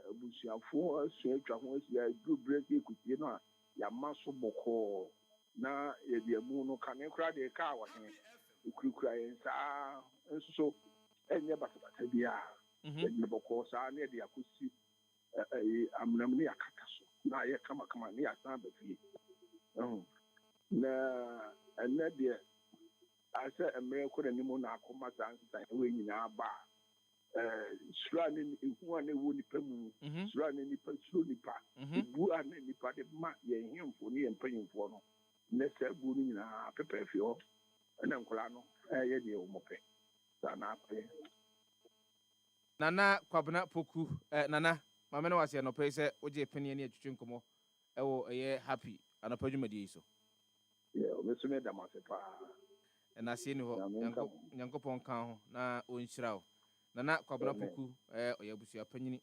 abusuafoɔ asua atwa ho ahyia duru berɛ sɛ ɛkusie no a yɛama so bɔkɔɔ na yɛde amu no kane koraa deɛ ɛkaa wɔ he ɛkurakura yɛn saa nso so ɛnyɛ basabasa biara yɛde bɔkɔɔ saa na yɛde akɔsi amunam ne yɛakata so na ayɛ kamakama ne yɛasan aba fie na ɛnɛ deɛ asɛ mmerɛ kɔ n'anim na akɔma saa nsesan ɛwɔ nyinaa ba a suro a ne ehu a ne wɔ nipa mu suro a ne nipa suro nipa ebu a ne nipa de ma yɛn hemfo ne yɛn mpanyinfoɔ no ne sɛ ebu no nyinaa pɛpɛɛfɛ hɔ ɛna nkɔla no ɛyɛ deɛ wɔn pɛ Nana Kwabena Poku, Nana, my man was here no place, Oje Penny and Chinkomo, happy, and a pojumadi so. Yeah, Mr. Medamasepa. And I see no Yankopon Cow, na Unshrao. Nana Kwabena Poku, Yabusia Penny,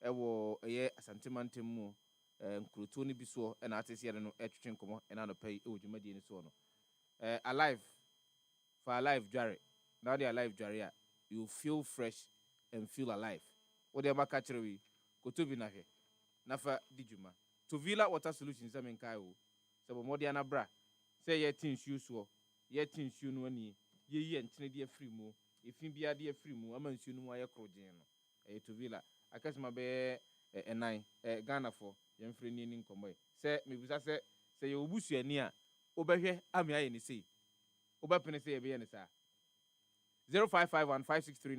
a sentimental mo, and Crutoni Biso, and artist here no Chinkomo, and I pay Ujumadi and so on. Alive, for alive, Jarry. Now they are alive, Jarry. You feel fresh and feel alive. What they are catching go to be nahe. Nafa dijuma. To Villa Water Solutions, I mean, Kaio. So, Modiana Bra. Say, ye tin shoes, ye tin shoe no any, ye and Trinity free mo. If you be a dear free mo, I'm soon wire crogeno. To Villa. I catch my bear a nine, Ghana for young free in Comboy. Say, me was I say, you bush ye near. Oberhe, I'm here in the sea. Oberpen say, be any sir. 0551 563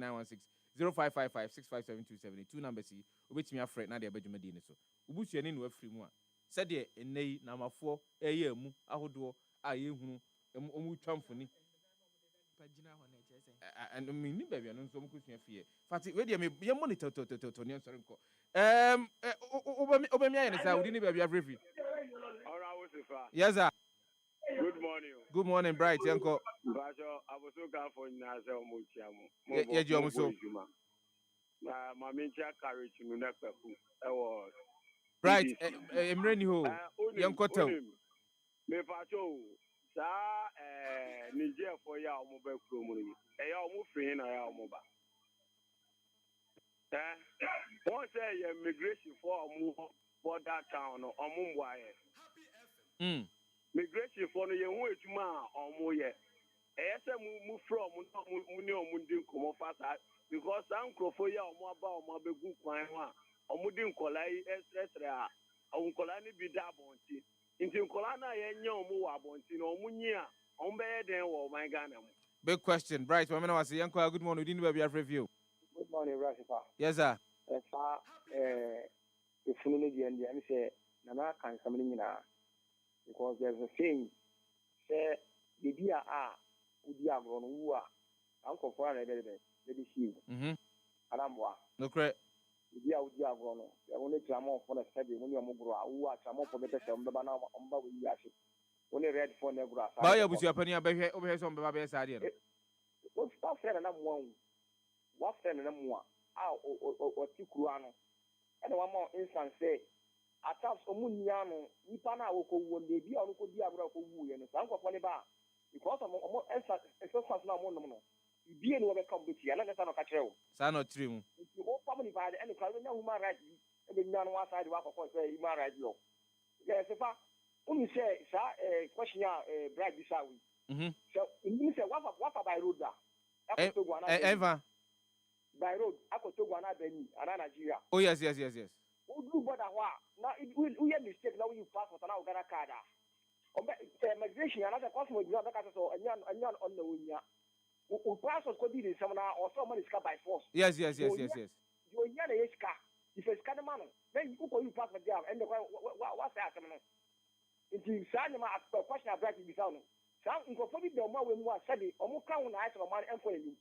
0555 657 numbers see obetimi afrɛ na de abadwumadi ne so obusuani no afiri mu a sɛde enei na amafo ɛyɛ mu ahodo a yehunu omu twamfoni pagina ho na kyese and me ni baabi no nso omkusua fie fati we de me ye monitor to ne nsɔre nkɔ obemi ayɛ ne sa odi ni baabi afrefi Kwadwo Sefah. Yes sir. Good morning. Good morning, Bright. Yanko. Bajo, I was so glad for Naza Muchiamu. Yeah, you so. My mentor courage to Nunaku. I was. Bright, I'm ready ho. Yanko tell. Me Pacho, Sa, Niger for ya mobile cromony. A almost free in a mobile. One say immigration for a move for that town or Mumbai. Migration for the young way to ma or more yet. Move from Mundi come off because some Crofoya or more about my big wine or Mudin Colai, etc. or Colani be dabonti. Into Colana, no more abonti, no Munia, on bed or my Ghana. Big question, Bright. Woman was a young good morning. We didn't have review. Good morning, Rasifa. Yes, sir. As far the Funigi and the MC, Nana can come in. Because there's a thing, say, the dear Udiagron, who are Uncle for a little bit, maybe she. Adamwa. No credit. The dear Udiagron, the only Tramo for a study when you're Mugura, who are Tramo for the best of the banana on Babu Yashi. Only red for Negra. Buy was your penny over here some Baba's idea. What's that friend and one? What friend and one? Or Tikruano. And one more instance say, attacks Omuniano, Nipana Oko, when they be on Diabra, and Sanko Poliba, because of more exercise now, you be in overcome with you, and let us not catch you. Sano trim. You all family by any Carolina human rights, and the young one side walk of human rights law. Yes, if I only say, sir, a question, bright this hour. So, you say, what by road there? Eva. By road, I could to one Benny, and Nigeria. Oh, yes. Who bother now we have mistake now you pass what now gonna card. Migration another customer you have so and yan on the winya. Who pass what could be some now or someone is car by force. Yes. You yan a car. If it's kind of man, then you go you pass the job and what's that? If you sign them a question about the sound. Some incorporate the more when you are study or more crown ice or money and for you.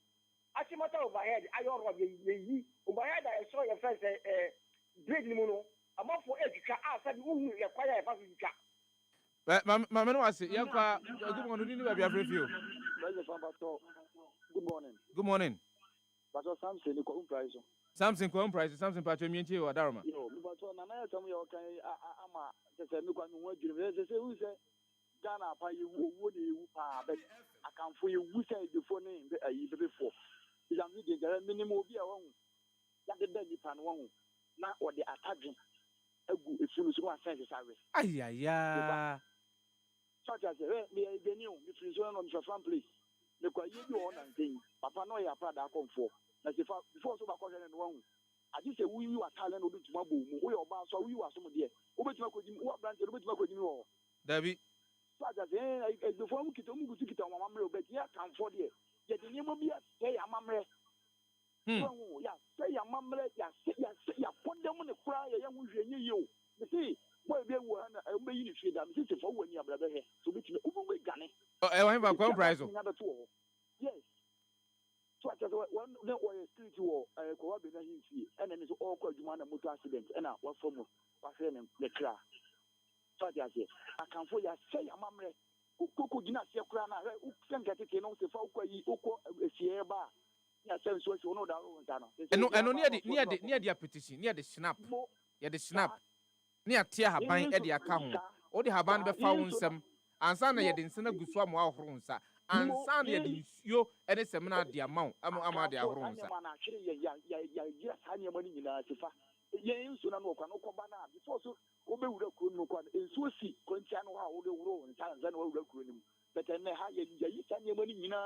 As a matter of overhead, I already overhead I saw your friend Great Limono, a month for education, I said, you acquire a Africa. But my man was it, Yanka, good morning, we have review. Good morning. Good morning. But something the price. Something price, something patrimony or Dharma. No, but Nana, some of your kind, Ama, just a look on what you say, who say, Ghana, you would you, but I can for you, who say before name, before. Is a minimum be a wrong. That the baby pan one. Now or the attacking a good as soon as one sense service. Ay. Such as the new between on the family. The quiet you on and thing. Papa no ya prada come for. As if before so back and wrong. I just say we are talent over to my boom. We are bound so we are some dear. Over to what branch over to my good more. David. Such as the form kit on to get on my mamma, but yeah, come for dear. Yet the name will be a say a mamma. Yeah, say your mamma, put them on the cry, a young you. You see, well, they were a unit feed them, this is for when your brother here, so which over with Gunny. Oh, I have a price. Yes. So I just one way street war, Kwadwo Sefah-Danquah, and then it's all called Jumana motor accident, and what from was in the car. So I can for you say, Mamre, who could not see a crown, who can get it in on the Falco, Sierra. Yes, so you know that. And near the petition, near the snap, the snap, near Tia Haban at the account, or the Haban be found some, and Sana didn't send a good swam out from Sa. And Sunday, you and a seminar the amount. I'm the room. Yes, I am money in Sifa. Yes, no Cobana. Before so, Obe would have could no one. In Susi, Conchano, how the road and Tanzan will recruit him. But then I had your money in a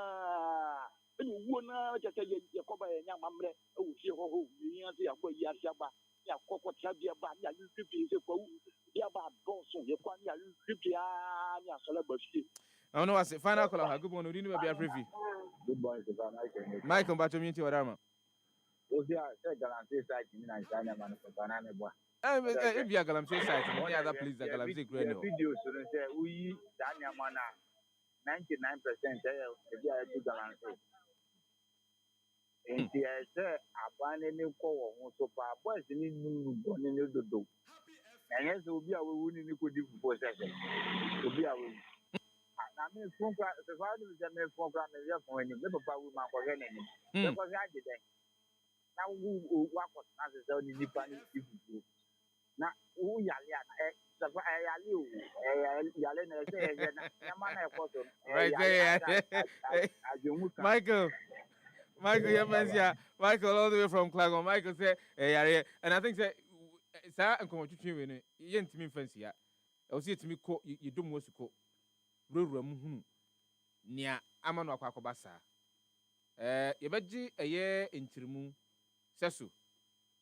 woman, just a Yacoba and Yamamre, oh, see who, Yasaba, Yakoko Tabia, you could be the Yaba Bonson, Yaquania, Kripia, celebrity. I know I say final call. Good morning. We didn't be a review. Good morning, Michael, back to me to Adama. Oh, yeah, Galamsey site in Nigeria, man, for banana. If you are Galamsey site, any other place that Galamsey Greno. Videos, we, Dania Mana, 99% of the Galamsey. And yes, abandoning call, so far, boys, in new born in the do. And yes, will be our winning equal possession. To be our I mean, the father is a mere program when you never found my organic. Because I did that. Now, who work was not as only Nippon people. Now, who Yalian, right there. Michael, all the way from Clagon. Michael said, hey, and I think that, sir, I'm going to train with you. To me, fancy. I will see it to me, you do most cook. Rurum near Amano Quacobasa. Yabaji a year in Trimu, Sasu.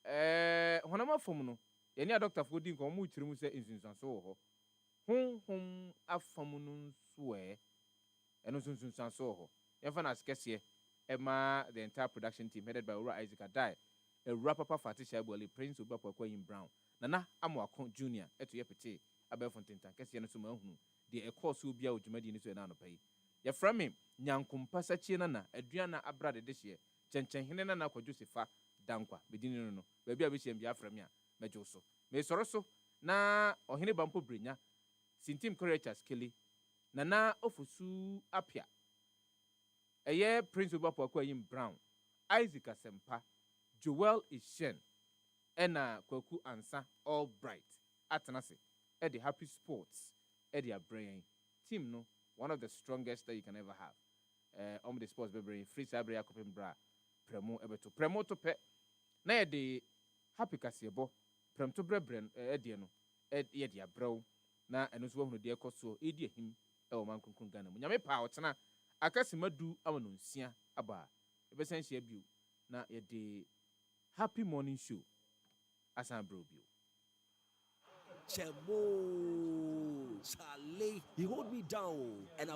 When I'm off from no, any doctor for doing come with Trimu say instance and so. Home a famunun swear, and also San Soho. Evan as Cassia, Emma, the entire production team headed by Ura Isaac died. A rapper Fatisha Bolly Prince of Bapa in Brown. Nana Amwa Junior, Etu Yepete, Abefontinta, Cassia and Sumo. The course will be out to Medina to an pay. Ya from him, Yankum Passachinana, Adriana Abrade this year, Chen Hinana Kwadwo Sefah-Danquah, beginning no, baby I wish him Biaframia, Mejoso. May Soroso, na or Hine Bampo Brinya, Sintim Courageous Kelly, Nana Ofusu Apia. A year Prince of Bapa in Brown, Isaac Asempa, Joel Ishen, Enna Kwaku Ansa, all bright, Atanase, Eddie Happy Sports. Eddie brain team no one of the strongest that you can ever have. On the sports brain free sabria coping bra premo ebeto premo to pe na the happy kasiebo prem to brebren Eddie no Eddie bro na eno so hu de ekoso Eddie him e o man kunkun Ghana mu nyame pa otena akasima du amano nsia aba ebesan hia biu na ye the happy morning show asan bro biu. Chemo, Charlie, he hold me down and